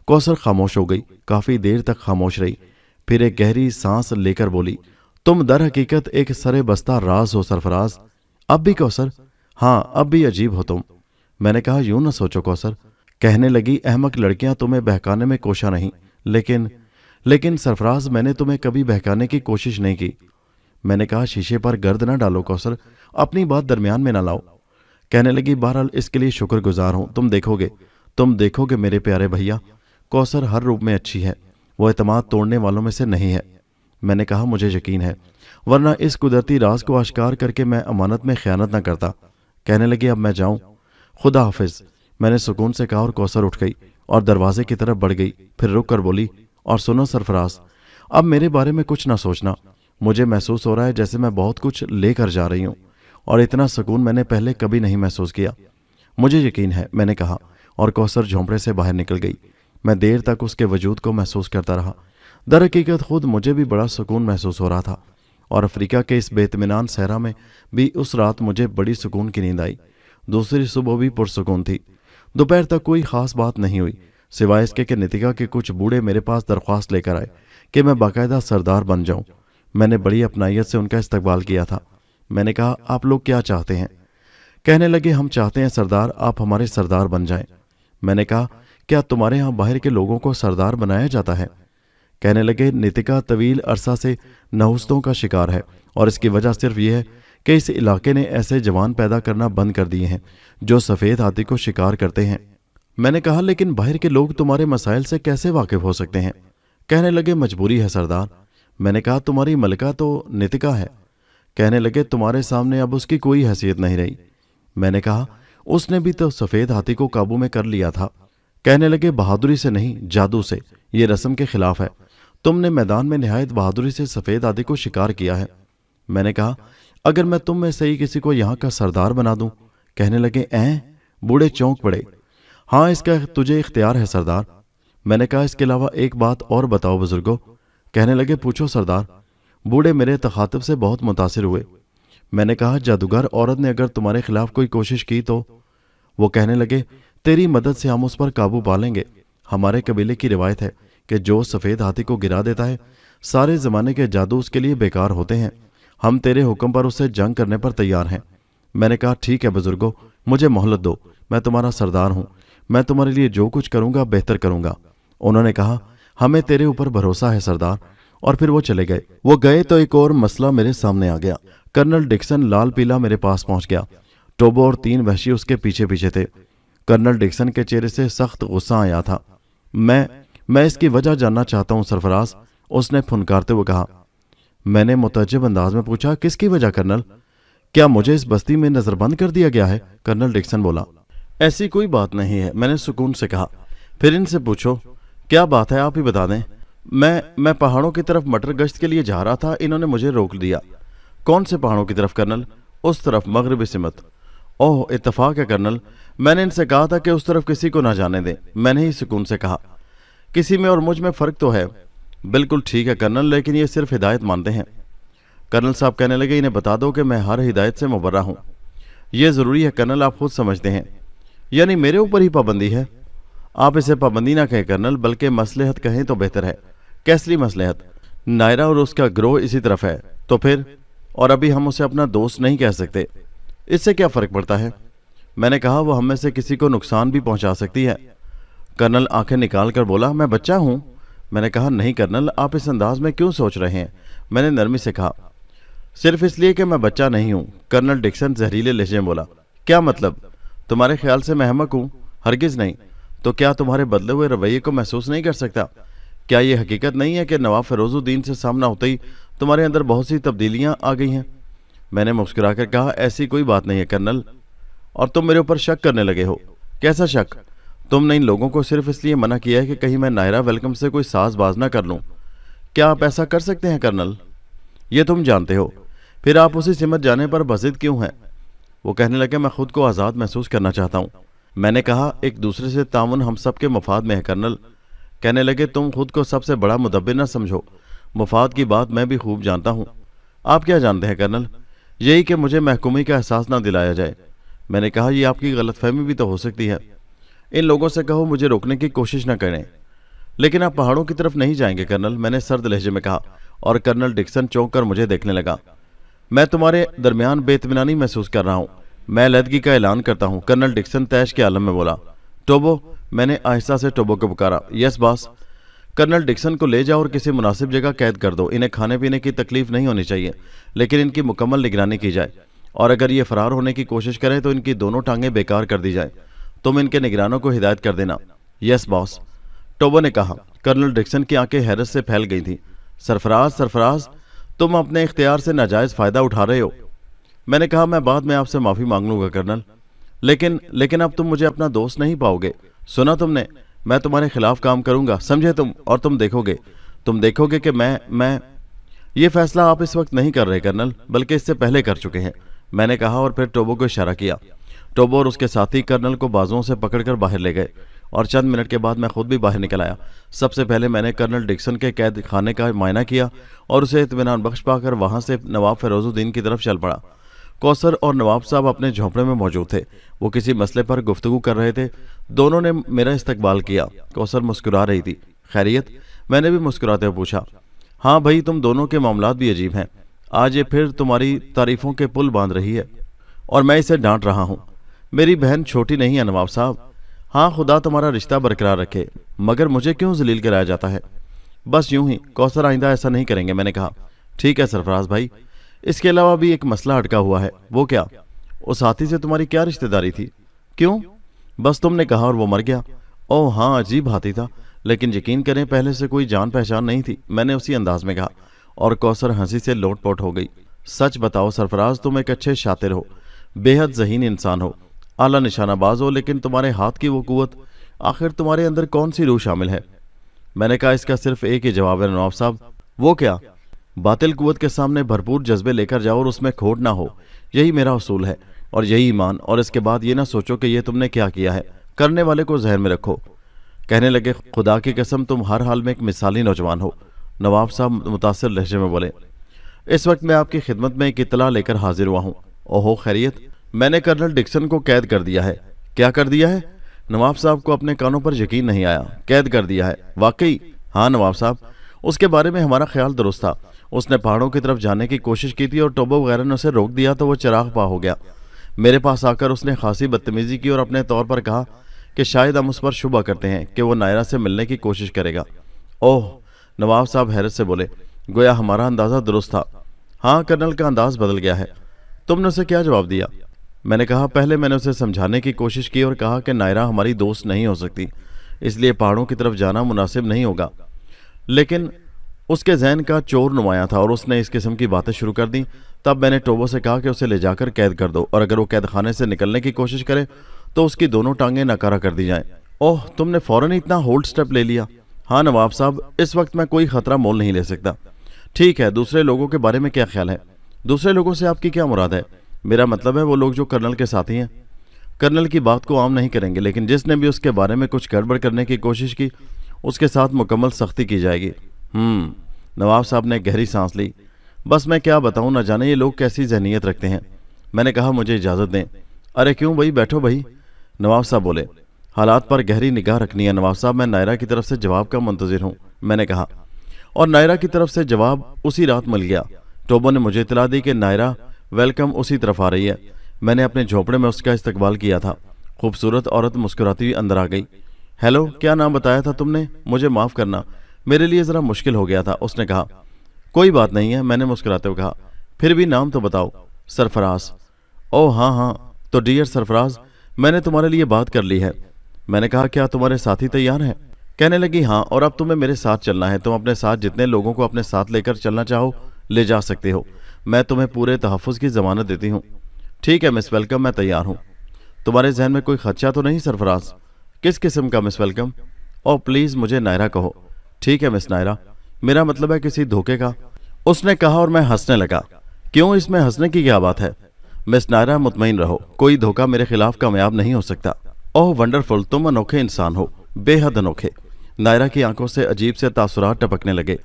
کوثر خاموش ہو گئی، کافی دیر تک خاموش رہی، پھر ایک گہری سانس لے کر بولی، تم در حقیقت ایک سرے بستہ راز ہو سرفراز۔ اب بھی کوثر؟ ہاں، اب بھی عجیب ہو تم۔ میں نے کہا، یوں نہ سوچو کوثر۔ کہنے لگی، احمق لڑکیاں تمہیں بہکانے میں کوشاں نہیں، لیکن سرفراز میں نے تمہیں کبھی بہکانے کی کوشش نہیں کی۔ میں نے کہا، شیشے پر گرد نہ ڈالو کوثر، اپنی بات درمیان میں نہ لاؤ۔ کہنے لگی، بہرحال اس کے لیے شکر گزار ہوں، تم دیکھو گے میرے پیارے بھیا، کوثر ہر روپ میں اچھی ہے، وہ اعتماد توڑنے والوں میں سے نہیں ہے۔ میں نے کہا، مجھے یقین ہے، ورنہ اس قدرتی راز کو آشکار کر کے میں امانت میں خیانت نہ کرتا۔ کہنے لگی، اب میں جاؤں؟ خدا حافظ، میں نے سکون سے کہا، اور کوثر اٹھ گئی اور دروازے کی طرف بڑھ گئی، پھر رک کر بولی، اور سنو سرفراز، اب میرے بارے میں کچھ نہ سوچنا۔ مجھے محسوس ہو رہا ہے جیسے میں بہت کچھ لے کر جا رہی ہوں، اور اتنا سکون میں نے پہلے کبھی نہیں محسوس کیا۔ مجھے یقین ہے، میں نے کہا، اور کوثر جھونپڑے سے باہر نکل گئی۔ میں دیر تک اس کے وجود کو محسوس کرتا رہا۔ در حقیقت خود مجھے بھی بڑا سکون محسوس ہو رہا تھا، اور افریقہ کے اس بے اطمینان صحرا میں بھی اس رات مجھے بڑی سکون کی نیند آئی۔ دوسری صبح بھی پرسکون تھی۔ دوپہر تک کوئی خاص بات نہیں ہوئی، سوائے اس کہ نتکا کے کچھ بوڑھے میرے پاس درخواست لے کر آئے کہ میں باقاعدہ سردار بن جاؤں۔ میں نے بڑی اپنائیت سے ان کا استقبال کیا تھا۔ میں نے کہا، آپ لوگ کیا چاہتے ہیں؟ کہنے لگے، ہم چاہتے ہیں سردار آپ ہمارے سردار بن جائیں۔ میں نے کہا، کیا تمہارے ہاں باہر کے لوگوں کو سردار بنایا جاتا ہے؟ کہنے لگے، نتکا طویل عرصہ سے نحوستوں کا شکار ہے، اور اس کی وجہ صرف یہ ہے کہ اس علاقے نے ایسے جوان پیدا کرنا بند کر دیے ہیں جو سفید ہاتھی کو شکار کرتے ہیں۔ میں نے کہا، لیکن باہر کے لوگ تمہارے مسائل سے کیسے واقف ہو سکتے ہیں؟ کہنے لگے، مجبوری ہے سردار۔ میں نے کہا، تمہاری ملکہ تو نتکا ہے۔ کہنے لگے، تمہارے سامنے اب اس کی کوئی حیثیت نہیں رہی۔ میں نے کہا، اس نے بھی تو سفید ہاتھی کو قابو میں کر لیا تھا۔ کہنے لگے، بہادری سے نہیں، جادو سے، یہ رسم کے خلاف ہے۔ تم نے میدان میں نہایت بہادری سے سفید ہاتھی کو شکار کیا ہے۔ میں نے کہا، اگر میں تم میں سے ہی کسی کو یہاں کا سردار بنا دوں؟ کہنے لگے، بوڑھے چونک پڑے۔ ہاں، اس کا تجھے اختیار ہے سردار۔ میں نے کہا، اس کے علاوہ ایک بات اور بتاؤ بزرگوں۔ کہنے لگے، پوچھو سردار۔ بوڑھے میرے تخاطب سے بہت متاثر ہوئے۔ میں نے کہا، جادوگر عورت نے اگر تمہارے خلاف کوئی کوشش کی تو؟ وہ کہنے لگے، تیری مدد سے ہم اس پر قابو پا لیں گے۔ ہمارے قبیلے کی روایت ہے کہ جو سفید ہاتھی کو گرا دیتا ہے، سارے زمانے کے جادو اس کے لیے بیکار ہوتے ہیں۔ ہم تیرے حکم پر اس سے جنگ کرنے پر تیار ہیں۔ میں نے کہا، ٹھیک ہے بزرگوں، مجھے مہلت دو، میں تمہارا سردار ہوں، میں تمہارے لیے جو کچھ کروں گا بہتر کروں گا۔ انہوں نے کہا، ہمیں تیرے اوپر بھروسہ ہے سردار، اور پھر وہ چلے گئے۔ وہ گئے تو ایک اور مسئلہ میرے سامنے آ گیا۔ کرنل ڈکسن لال پیلا میرے پاس پہنچ گیا۔ ٹوبو اور 3 وحشی اس کے پیچھے پیچھے تھے۔ کرنل ڈکسن کے چہرے سے سخت غصہ آیا تھا۔ میں اس کی وجہ جاننا چاہتا ہوں سرفراز، اس نے پھنکارتے ہوئے کہا۔ میں نے متعجب انداز میں پوچھا، کس کی وجہ کرنل؟ کیا مجھے اس بستی میں نظر بند کر دیا گیا ہے؟ کرنل ڈکسن بولا۔ ایسی کوئی بات نہیں ہے، میں نے سکون سے کہا۔ پھر ان سے پوچھو، کیا بات ہے، آپ ہی بتا دیں۔ میں پہاڑوں کی طرف مٹر گشت کے لیے جا رہا تھا، انہوں نے مجھے روک دیا۔ کون سے پہاڑوں کی طرف کرنل؟ اس طرف، مغربی سمت۔ اوہ، اتفاق ہے کرنل، میں نے ان سے کہا تھا کہ اس طرف کسی کو نہ جانے دیں۔ میں نے ہی سکون سے کہا، کسی میں اور مجھ میں فرق تو ہے۔ بالکل ٹھیک ہے کرنل، لیکن یہ صرف ہدایت مانتے ہیں۔ کرنل صاحب کہنے لگے، انہیں بتا دو کہ میں ہر ہدایت سے مبرہ ہوں۔ یہ ضروری ہے کرنل، آپ خود سمجھتے ہیں۔ یعنی میرے اوپر ہی پابندی ہے؟ آپ اسے پابندی نہ کہیں کرنل، بلکہ مصلحت کہیں تو بہتر ہے۔ کیسری مصلحت؟ نائرہ اور اس کا گروہ اسی طرف ہے، تو پھر؟ اور ابھی ہم اسے اپنا دوست نہیں کہہ سکتے، اس سے کیا فرق پڑتا ہے؟ میں نے کہا، وہ ہم میں سے کسی کو نقصان بھی پہنچا سکتی ہے۔ کرنل آنکھیں نکال کر بولا، میں بچہ ہوں؟ میں نے کہا، نہیں کرنل، آپ اس انداز میں کیوں سوچ رہے ہیں؟ میں نے نرمی سے کہا، صرف اس لیے کہ میں بچہ نہیں ہوں۔ کرنل ڈکسن زہریلے لہجے میں بولا، کیا مطلب؟ تمہارے خیال سے میں احمق ہوں؟ ہرگز نہیں۔ تو کیا تمہارے بدلے ہوئے رویے کو محسوس نہیں کر سکتا؟ کیا یہ حقیقت نہیں ہے کہ نواب فیروز الدین سے سامنا ہوتے ہی تمہارے اندر بہت سی تبدیلیاں آ گئی ہیں؟ میں نے مسکرا کر کہا، ایسی کوئی بات نہیں ہے کرنل، اور تم میرے اوپر شک کرنے لگے ہو۔ کیسا شک؟ تم نے ان لوگوں کو صرف اس لیے منع کیا ہے کہ کہیں میں نائرہ ویلکم سے کوئی ساز باز نہ کر لوں۔ کیا آپ ایسا کر سکتے ہیں کرنل؟ یہ تم جانتے ہو۔ پھر آپ اسی سمت جانے پر بضد کیوں ہیں؟ وہ کہنے لگے، میں خود کو آزاد محسوس کرنا چاہتا ہوں۔ میں نے کہا، ایک دوسرے سے تعاون ہم سب کے مفاد میں ہے کرنل۔ कहने लगे, तुम खुद को सबसे बड़ा मुदब्बिर न समझो, मुफाद की बात मैं भी खूब जानता हूँ। आप क्या जानते हैं कर्नल? यही कि मुझे महकूमी का एहसास ना दिलाया जाए। मैंने कहा, यह आपकी गलतफहमी भी तो हो सकती है। इन लोगों से कहो मुझे रोकने की कोशिश न करें। लेकिन आप पहाड़ों की तरफ नहीं जाएंगे कर्नल, मैंने सर्द लहजे में कहा, और कर्नल डिक्सन चौंक कर मुझे देखने लगा। मैं तुम्हारे दरमियान बेइत्मीनानी महसूस कर रहा हूँ। मैं अलहदगी का ऐलान करता हूँ, कर्नल डिक्सन तैश के आलम में बोला। टोबो, मैंने आहिस्ता से टोबो को पुकारा। Yes boss. कर्नल डिक्सन को ले जाओ और किसी मुनासिब जगह कैद कर दो। इन्हें खाने पीने की तकलीफ नहीं होनी चाहिए, लेकिन इनकी मुकम्मल निगरानी की जाए, और अगर ये फरार होने की कोशिश करें तो इनकी दोनों टांगें बेकार कर दी जाए। तुम इनके निगरानों को हिदायत कर देना। यस बॉस, टोबो ने कहा। कर्नल डिक्सन की आंखें हैरत से फैल गई थीं। सरफराज, सरफराज, तुम अपने इख्तियार से नाजायज़ फ़ायदा उठा रहे हो। मैंने कहा, मैं बाद में आपसे माफ़ी मांग लूँगा कर्नल, लेकिन अब तुम मुझे अपना दोस्त नहीं पाओगे। सुना तुमने, मैं तुम्हारे खिलाफ काम करूँगा, समझे तुम? और तुम देखोगे कि मैं ये फैसला आप इस वक्त नहीं कर रहे कर्नल, बल्कि इससे पहले कर चुके हैं, मैंने कहा, और फिर टोबो को इशारा किया। टोबो और उसके साथी कर्नल को बाजुओं से पकड़कर बाहर ले गए, और चंद मिनट के बाद मैं खुद भी बाहर निकल आया। सबसे पहले मैंने कर्नल डिक्सन के कैद खाने का मायना किया और उसे इत्मीनान बख्श पाकर वहाँ से नवाब फिरोजुद्दीन की तरफ चल पड़ा। कौसर और नवाब साहब अपने झोंपड़े में मौजूद थे। वो किसी मसले पर गुफ्तगू कर रहे थे। दोनों ने मेरा इस्तकबाल किया। कौसर मुस्कुरा रही थी। खैरियत? मैंने भी मुस्कुराते हुए पूछा। हाँ भाई, तुम दोनों के मामलात भी अजीब हैं। आज ये फिर तुम्हारी तारीफों के पुल बांध रही है और मैं इसे डांट रहा हूँ। मेरी बहन छोटी नहीं है नवाब साहब। हाँ, खुदा तुम्हारा रिश्ता बरकरार रखे, मगर मुझे क्यों जलील कराया जाता है? बस यूं ही। कौसर, आइंदा ऐसा नहीं करेंगे, मैंने कहा। ठीक है सरफराज भाई, इसके अलावा भी एक मसला अटका हुआ है। वो क्या? उस हाथी से तुम्हारी क्या रिश्तेदारी थी? क्यों? बस तुमने कहा और वो मर गया। ओह हाँ, अजीब हाथी था, लेकिन यकीन करें पहले से कोई जान पहचान नहीं थी, मैंने उसी अंदाज में कहा, और कौसर हंसी से लोटपोट हो गई। सच बताओ सरफराज, तुम एक अच्छे शातिर हो, बेहद ज़हीन इंसान हो, आला निशानाबाज हो, लेकिन तुम्हारे हाथ की वो कुव्वत, आखिर तुम्हारे अंदर कौन सी रूह शामिल है? मैंने कहा, इसका सिर्फ एक ही जवाब है नवाब साहब। वो क्या? बातिल कुव्वत के सामने भरपूर जज्बे लेकर जाओ और उसमें खोट ना हो, यही मेरा उसूल है और यही ईमान। और इसके बाद ये ना सोचो कि ये तुमने क्या किया है, करने वाले को जहन में रखो। कहने लगे, खुदा की कसम तुम हर हाल में एक मिसाली नौजवान हो, नवाब साहब मुतासिर लहजे में बोले। इस वक्त मैं आपकी खिदमत में एक इत्तला लेकर हाजिर हुआ हूँ। ओहो खैरियत? मैंने कर्नल डिक्सन को कैद कर दिया है। क्या कर दिया है? नवाब साहब को अपने कानों पर यकीन नहीं आया। कैद कर दिया है? वाकई? हाँ नवाब साहब, उसके बारे में हमारा ख्याल दुरुस्त था। उसने पहाड़ों की तरफ जाने की कोशिश की थी और टोबो वगैरह ने उसे रोक दिया तो वो चिराग पा हो गया। मेरे पास आकर उसने खासी बदतमीजी की और अपने तौर पर कहा कि शायद हम उस पर शुबा करते हैं कि वो नायरा से मिलने की कोशिश करेगा। ओह, नवाब साहब हैरत से बोले, गोया हमारा अंदाज़ा दुरुस्त था। हाँ, कर्नल का अंदाज बदल गया है। तुमने उसे क्या जवाब दिया? मैंने कहा, पहले मैंने उसे समझाने की कोशिश की और कहा कि नायरा हमारी दोस्त नहीं हो सकती, इसलिए पहाड़ों की तरफ जाना मुनासिब नहीं होगा। लेकिन उसके जहन का चोर नुमाया था और उसने इस किस्म की बातें शुरू कर दी। तब मैंने टोबो से कहा कि उसे ले जाकर कैद कर दो और अगर वो कैद खाने से निकलने की कोशिश करे तो उसकी दोनों टांगें नकारा कर दी जाएं। ओह, तुमने फौरन इतना होल्ड स्टेप ले लिया। हाँ नवाब साहब, इस वक्त मैं कोई खतरा मोल नहीं ले सकता। ठीक है, दूसरे लोगों के बारे में क्या ख्याल है? दूसरे लोगों से आपकी क्या मुराद है? मेरा मतलब है वो लोग जो कर्नल के साथी हैं। कर्नल की बात को आम नहीं करेंगे, लेकिन जिसने भी उसके बारे में कुछ गड़बड़ करने की कोशिश की उसके साथ मुकम्मल सख्ती की जाएगी। नवाब साहब ने गहरी सांस ली। बस मैं क्या बताऊं, न जाने ये लोग कैसी जहनीत रखते हैं। मैंने कहा, मुझे इजाज़त दें। अरे क्यों भाई, बैठो भाई। नवाब साहब बोले, हालात पर गहरी निगाह रखनी है नवाब साहब, मैं नायरा की तरफ से जवाब का मुंतज़िर हूँ। मैंने कहा, और नायरा की तरफ से जवाब उसी रात मिल गया। टोबो ने मुझे इतला दी कि नायरा वेलकम उसी तरफ आ रही है। मैंने अपने झोंपड़े में उसका इस्तकबाल किया था। खूबसूरत औरत मुस्कुराती हुई अंदर आ गई। हेलो, क्या नाम बताया था तुमने? मुझे माफ़ करना, मेरे लिए ज़रा मुश्किल हो गया था, उसने कहा। कोई बात नहीं है, मैंने मुस्कुराते हुए कहा। फिर भी नाम तो बताओ। सरफराज। ओह हाँ, तो डियर सरफराज, मैंने तुम्हारे लिए बात कर ली है। मैंने कहा, क्या तुम्हारे साथी तैयार हैं? कहने लगी, हाँ, और अब तुम्हें मेरे साथ चलना है। तुम अपने साथ जितने लोगों को अपने साथ लेकर चलना चाहो ले जा सकते हो। मैं तुम्हें पूरे तहफ़्फ़ुज़ की ज़मानत देती हूँ। ठीक है मिस वेलकम, मैं तैयार हूँ। तुम्हारे जहन में कोई खदशा तो नहीं सरफराज? किस किस्म का मिस वेलकम? ओह प्लीज़ मुझे नायरा कहो। ठीक है मिस नायरा, मेरा मतलब है किसी धोखे का, उसने कहा और मैं हंसने लगा। क्यों, इसमें हंसने की क्या बात है? मिस नायरा मुतमईन रहो, कोई धोखा मेरे खिलाफ कामयाब नहीं हो सकता। ओह वंडरफुल, तुम अनोखे इंसान हो, बेहद अनोखे। नायरा की आंखों से अजीब से तासुरात टपकने लगे।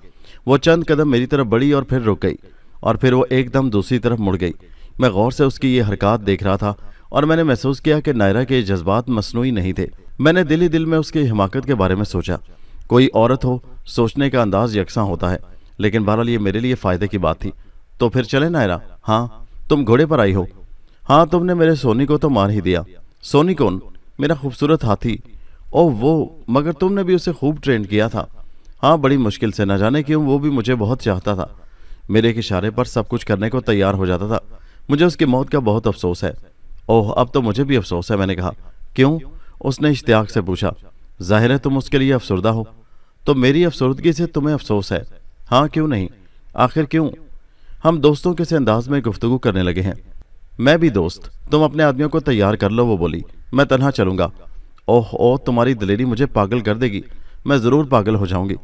वो चंद कदम मेरी तरफ बढ़ी और फिर रुक गई, और फिर वो एकदम दूसरी तरफ मुड़ गई। मैं गौर से उसकी ये हरकत देख रहा था और मैंने महसूस किया कि नायरा के जज्बात मसनूई नहीं थे। मैंने दिल ही दिल में उसकी हिमाकत के बारे में सोचा। कोई औरत हो, सोचने का अंदाज यकसा होता है, लेकिन बहरहाल ये मेरे लिए फ़ायदे की बात थी। तो फिर चले नायरा? हाँ। तुम घोड़े पर आई हो? हाँ। तुमने मेरे सोनी को तो मार ही दिया। सोनी कौन? मेरा खूबसूरत हाथी। ओह वो, मगर तुमने भी उसे खूब ट्रेन किया था। हाँ, बड़ी मुश्किल से, न जाने क्यों वो भी मुझे बहुत चाहता था। मेरे एक इशारे पर सब कुछ करने को तैयार हो जाता था। मुझे उसकी मौत का बहुत अफसोस है। ओह, अब तो मुझे भी अफसोस है, मैंने कहा। क्यों? उसने इश्तियाक से पूछा। जाहिर है तुम उसके लिए अफसरदा हो। तो मेरी अफसरदगी से तुम्हें अफसोस है? हाँ, क्यों नहीं? आखिर क्यों? हम दोस्तों के से अंदाज में गुफ्तगू करने लगे हैं। मैं भी दोस्त। तुम अपने आदमियों को तैयार कर लो, वो बोली। मैं तन्हा चलूंगा। ओह ओह, तुम्हारी दिलेरी मुझे पागल कर देगी। मैं ज़रूर पागल हो जाऊंगी,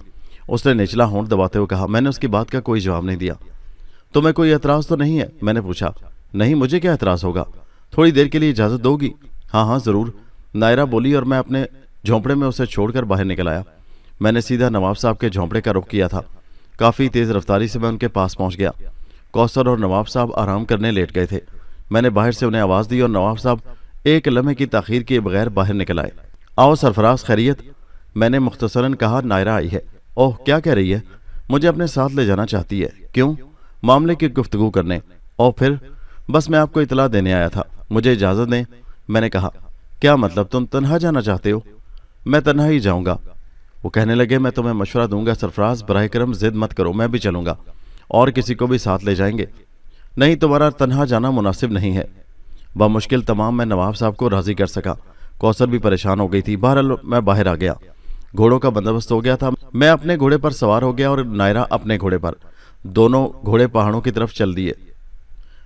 उसने निचला होंठ दबाते हुए कहा। मैंने उसकी बात का कोई जवाब नहीं दिया। तुम्हें कोई एतराज़ तो नहीं है? मैंने पूछा। नहीं, मुझे क्या एतराज़ होगा। थोड़ी देर के लिए इजाज़त दोगी? हाँ हाँ ज़रूर, नायरा बोली, और मैं अपने झोंपड़े में उसे छोड़कर बाहर निकल आया। मैंने सीधा नवाब साहब के झोंपड़े का रुख किया था। काफ़ी तेज़ रफ्तारी से मैं उनके पास पहुँच गया। कौसर और नवाब साहब आराम करने लेट गए थे। मैंने बाहर से उन्हें आवाज़ दी और नवाब साहब एक लम्हे की ताख़ीर किए बगैर बाहर निकल आए। आओ सरफराज, खैरियत? मैंने मुख्तसरन कहा। नायरा आई है। ओह, क्या कह रही है? मुझे अपने साथ ले जाना चाहती है। क्यों? मामले की गुफ्तगू करने। और फिर? बस मैं आपको इतला देने आया था। मुझे इजाज़त दें। मैंने कहा। क्या मतलब, तुम तन्हा जाना चाहते हो? मैं तन्हा ही जाऊंगा। वो कहने लगे। मैं तुम्हें मशवरा दूंगा सरफराज, बराए करम जिद मत करो, मैं भी चलूंगा, और किसी को भी साथ ले जाएंगे। नहीं, तुम्हारा तन्हा जाना मुनासिब नहीं है। बामुश्किल तमाम मैं नवाब साहब को राज़ी कर सका। कौसर भी परेशान हो गई थी। बहरहाल मैं बाहर आ गया। घोड़ों का बंदोबस्त हो गया था। मैं अपने घोड़े पर सवार हो गया और नायरा अपने घोड़े पर। दोनों घोड़े पहाड़ों की तरफ चल दिए।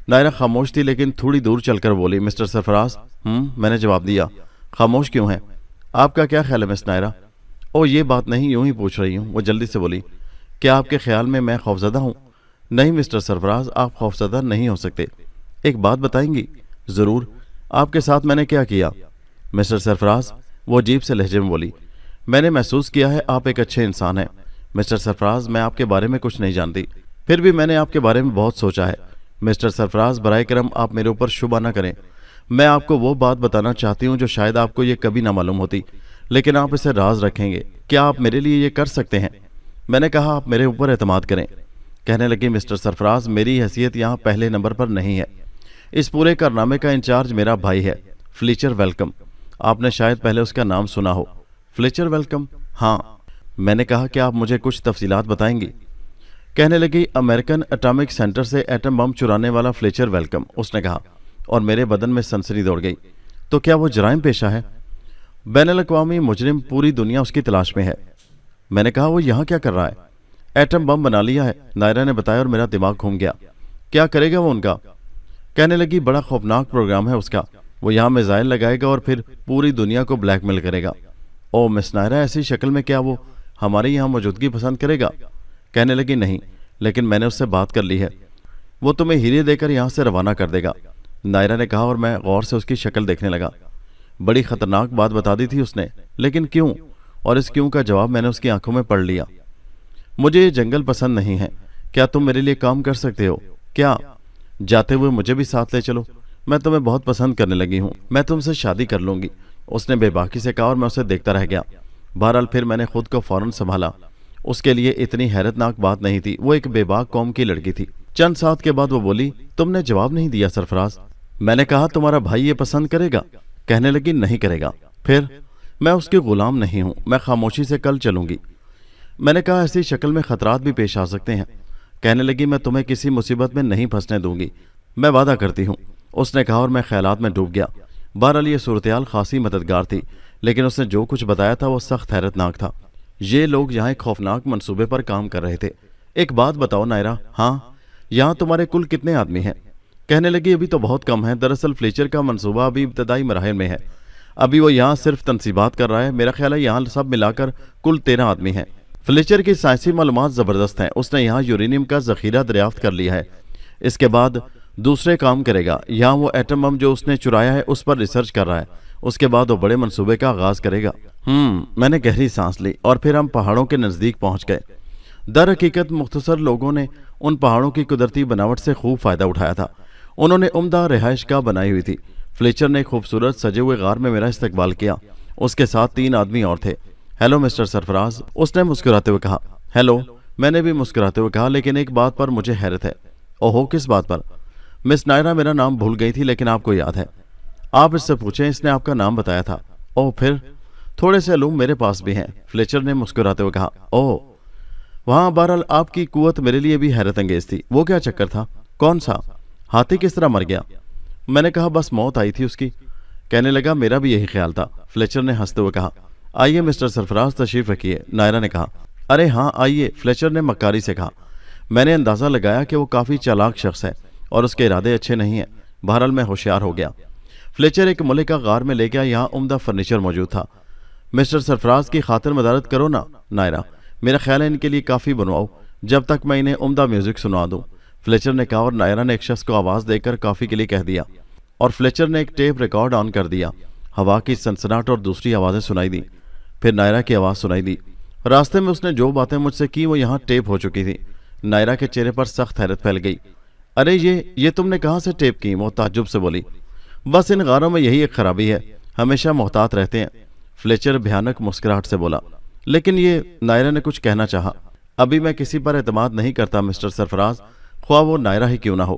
नायरा खामोश थी, लेकिन थोड़ी दूर चलकर बोली। मिस्टर सरफराज? मैंने जवाब दिया। खामोश क्यों है? आपका क्या ख्याल है मिस नायरा? ओ, ये बात नहीं, यूं ही पूछ रही हूँ। वो जल्दी से बोली। क्या आपके ख्याल में मैं खौफजदा हूँ? नहीं मिस्टर सरफराज, आप खौफजदा नहीं हो सकते। एक बात बताएंगी? ज़रूर। आपके साथ मैंने क्या किया? मिस्टर सरफराज, वो अजीब से लहजे में बोली। मैंने महसूस किया है आप एक अच्छे इंसान हैं। मिस्टर सरफराज, मैं आपके बारे में कुछ नहीं जानती, फिर भी मैंने आपके बारे में बहुत सोचा है। मिस्टर सरफराज, बराए करम आप मेरे ऊपर शुबा न करें। मैं आपको वो बात बताना चाहती हूँ जो शायद आपको ये कभी ना मालूम होती, लेकिन आप इसे राज रखेंगे। क्या आप मेरे लिए ये कर सकते हैं? मैंने कहा। आप मेरे ऊपर एतमाद करें। कहने लगी। मिस्टर सरफराज, मेरी हैसियत यहाँ पहले नंबर पर नहीं है। इस पूरे कारनामे का इंचार्ज मेरा भाई है, फ्लीचर वेलकम। आपने शायद पहले उसका नाम सुना हो। Fletcher welcome? हाँ। मैंने कहा। क्या आप मुझे कुछ तफसीलात बताएंगी? कहने लगी। अमेरिकन एटॉमिक सेंटर से एटम बम चुराने वाला फ्लेचर वेलकम, उसने कहा, और मेरे बदन में सनसनी दौड़ गई। तो क्या वो जराइम पेशा है? बैनुल-अक़वामी मुजरिम, पूरी दुनिया उसकी तलाश में है। मैंने कहा। वो यहाँ क्या कर रहा है? एटम बम बना लिया है, नायरा ने बताया, और मेरा दिमाग घूम गया। क्या करेगा वो उनका? कहने लगी। बड़ा खौफनाक प्रोग्राम है उसका। वो यहाँ मिसाइल लगाएगा और फिर पूरी दुनिया को ब्लैकमेल करेगा। ओ मिस नायरा, ऐसी शक्ल में क्या वो हमारे यहाँ मौजूदगी पसंद करेगा? कहने लगी। नहीं, लेकिन मैंने उससे बात कर ली है। वो तुम्हें हीरे देकर यहाँ से रवाना कर देगा, नायरा ने कहा, और मैं गौर से उसकी शक्ल देखने लगा। बड़ी खतरनाक बात बता दी थी उसने, लेकिन क्यों? और इस क्यों का जवाब मैंने उसकी आंखों में पढ़ लिया। मुझे ये जंगल पसंद नहीं है। क्या तुम मेरे लिए काम कर सकते हो? क्या? जाते हुए मुझे भी साथ ले चलो। मैं तुम्हें बहुत पसंद करने लगी हूँ। मैं तुमसे शादी कर लूँगी, उसने बेबाकी से कहा, और मैं उसे देखता रह गया। बहरहाल फिर मैंने खुद को फौरन संभाला। उसके लिए इतनी हैरतनाक बात नहीं थी। वो एक बेबाक कौम की लड़की थी। चंद साथ के बाद वो बोली। तुमने जवाब नहीं दिया सरफराज। मैंने कहा। तुम्हारा भाई ये पसंद करेगा? कहने लगी। नहीं करेगा। फिर? मैं उसके गुलाम नहीं हूँ। मैं खामोशी से कल चलूंगी। मैंने कहा। ऐसी शक्ल में खतरात भी पेश आ सकते हैं। कहने लगी। मैं तुम्हें किसी मुसीबत में नहीं फंसने दूंगी, मैं वादा करती हूँ, उसने कहा, और मैं ख्यालात में डूब गया। बहरहाल ये सूरत-ए-हाल खासी मददगार थी, लेकिन उसने जो कुछ बताया था वो सख्त हैरतनाक था। ये लोग यहाँ एक खौफनाक मंसूबे पर काम कर रहे थे। एक बात बताओ नायरा। हाँ। यहाँ तुम्हारे कुल कितने आदमी हैं? कहने लगी। अभी तो बहुत कम है। दरअसल फ्लेचर का मंसूबा अभी इब्तदाई मराहिल में है। अभी वो यहाँ सिर्फ तनसीबात कर रहा है। मेरा ख्याल है यहाँ सब मिलाकर कुल 13 आदमी हैं। फ्लेचर की साइंसी मालूमात ज़बरदस्त हैं। उसने यहाँ यूरेनियम का ज़ख़ीरा दरियाफ्त कर लिया है। इसके बाद दूसरे काम करेगा। यहाँ वो एटम बम जो उसने चुराया है उस पर रिसर्च कर रहा है, اس کے بعد وہ بڑے منصوبے کا آغاز کرے گا۔ میں نے گہری سانس لی اور پھر ہم پہاڑوں کے نزدیک پہنچ گئے۔ در حقیقت مختصر لوگوں نے ان پہاڑوں کی قدرتی بناوٹ سے خوب فائدہ اٹھایا تھا۔ انہوں نے عمدہ رہائش گاہ بنائی ہوئی تھی۔ فلیچر نے خوبصورت سجے ہوئے غار میں میرا استقبال کیا۔ اس کے ساتھ 3 آدمی اور تھے۔ ہیلو مسٹر سرفراز، اس نے مسکراتے ہوئے کہا۔ ہیلو، میں نے بھی مسکراتے ہوئے کہا، لیکن ایک بات پر مجھے حیرت ہے۔ اوہو، کس بات پر؟ مس نائرا میرا نام بھول گئی تھی، لیکن آپ کو یاد ہے۔ آپ اس سے پوچھیں، اس نے آپ کا نام بتایا تھا۔ اوہ، پھر تھوڑے سے علوم میرے پاس بھی ہیں، فلیچر نے مسکراتے ہوئے کہا۔ اوہ، وہاں بہرحال آپ کی قوت میرے لیے بھی حیرت انگیز تھی۔ وہ کیا چکر تھا؟ کون سا؟ ہاتھی کس طرح مر گیا؟ میں نے کہا بس موت آئی تھی اس کی۔ کہنے لگا میرا بھی یہی خیال تھا۔ فلیچر نے ہنستے ہوئے کہا، آئیے مسٹر سرفراز تشریف رکھیے، نائرا نے کہا۔ ارے ہاں آئیے، فلیچر نے مکاری سے کہا۔ میں نے اندازہ لگایا کہ وہ کافی چالاک شخص ہے اور اس کے ارادے اچھے نہیں ہیں۔ بہرحال میں ہوشیار ہو گیا۔ فلیچر ایک ملکہ غار میں لے گیا، یہاں عمدہ فرنیچر موجود تھا۔ مسٹر سرفراز کی خاطر مدارت کرو نا نائرا، میرا خیال ہے ان کے لیے کافی بنواؤ جب تک میں انہیں عمدہ میوزک سنا دوں، فلیچر نے کہا، اور نائرا نے ایک شخص کو آواز دے کر کافی کے لیے کہہ دیا، اور فلیچر نے ایک ٹیپ ریکارڈ آن کر دیا۔ ہوا کی سنسناہٹ اور دوسری آوازیں سنائی دی، پھر نائرا کی آواز سنائی دی۔ راستے میں اس نے جو باتیں مجھ سے کی وہ یہاں ٹیپ ہو چکی تھی۔ نائرا کے چہرے پر سخت حیرت پھیل گئی۔ ارے یہ تم نے کہاں سے ٹیپ کی؟ وہ تعجب سے بولی۔ بس ان غاروں میں یہی ایک خرابی ہے، ہمیشہ محتاط رہتے ہیں، فلیچر بھیانک مسکراہٹ سے بولا۔ لیکن یہ، نائرا نے کچھ کہنا چاہا۔ ابھی میں کسی پر اعتماد نہیں کرتا مسٹر سرفراز، خواہ وہ نائرا ہی کیوں نہ ہو۔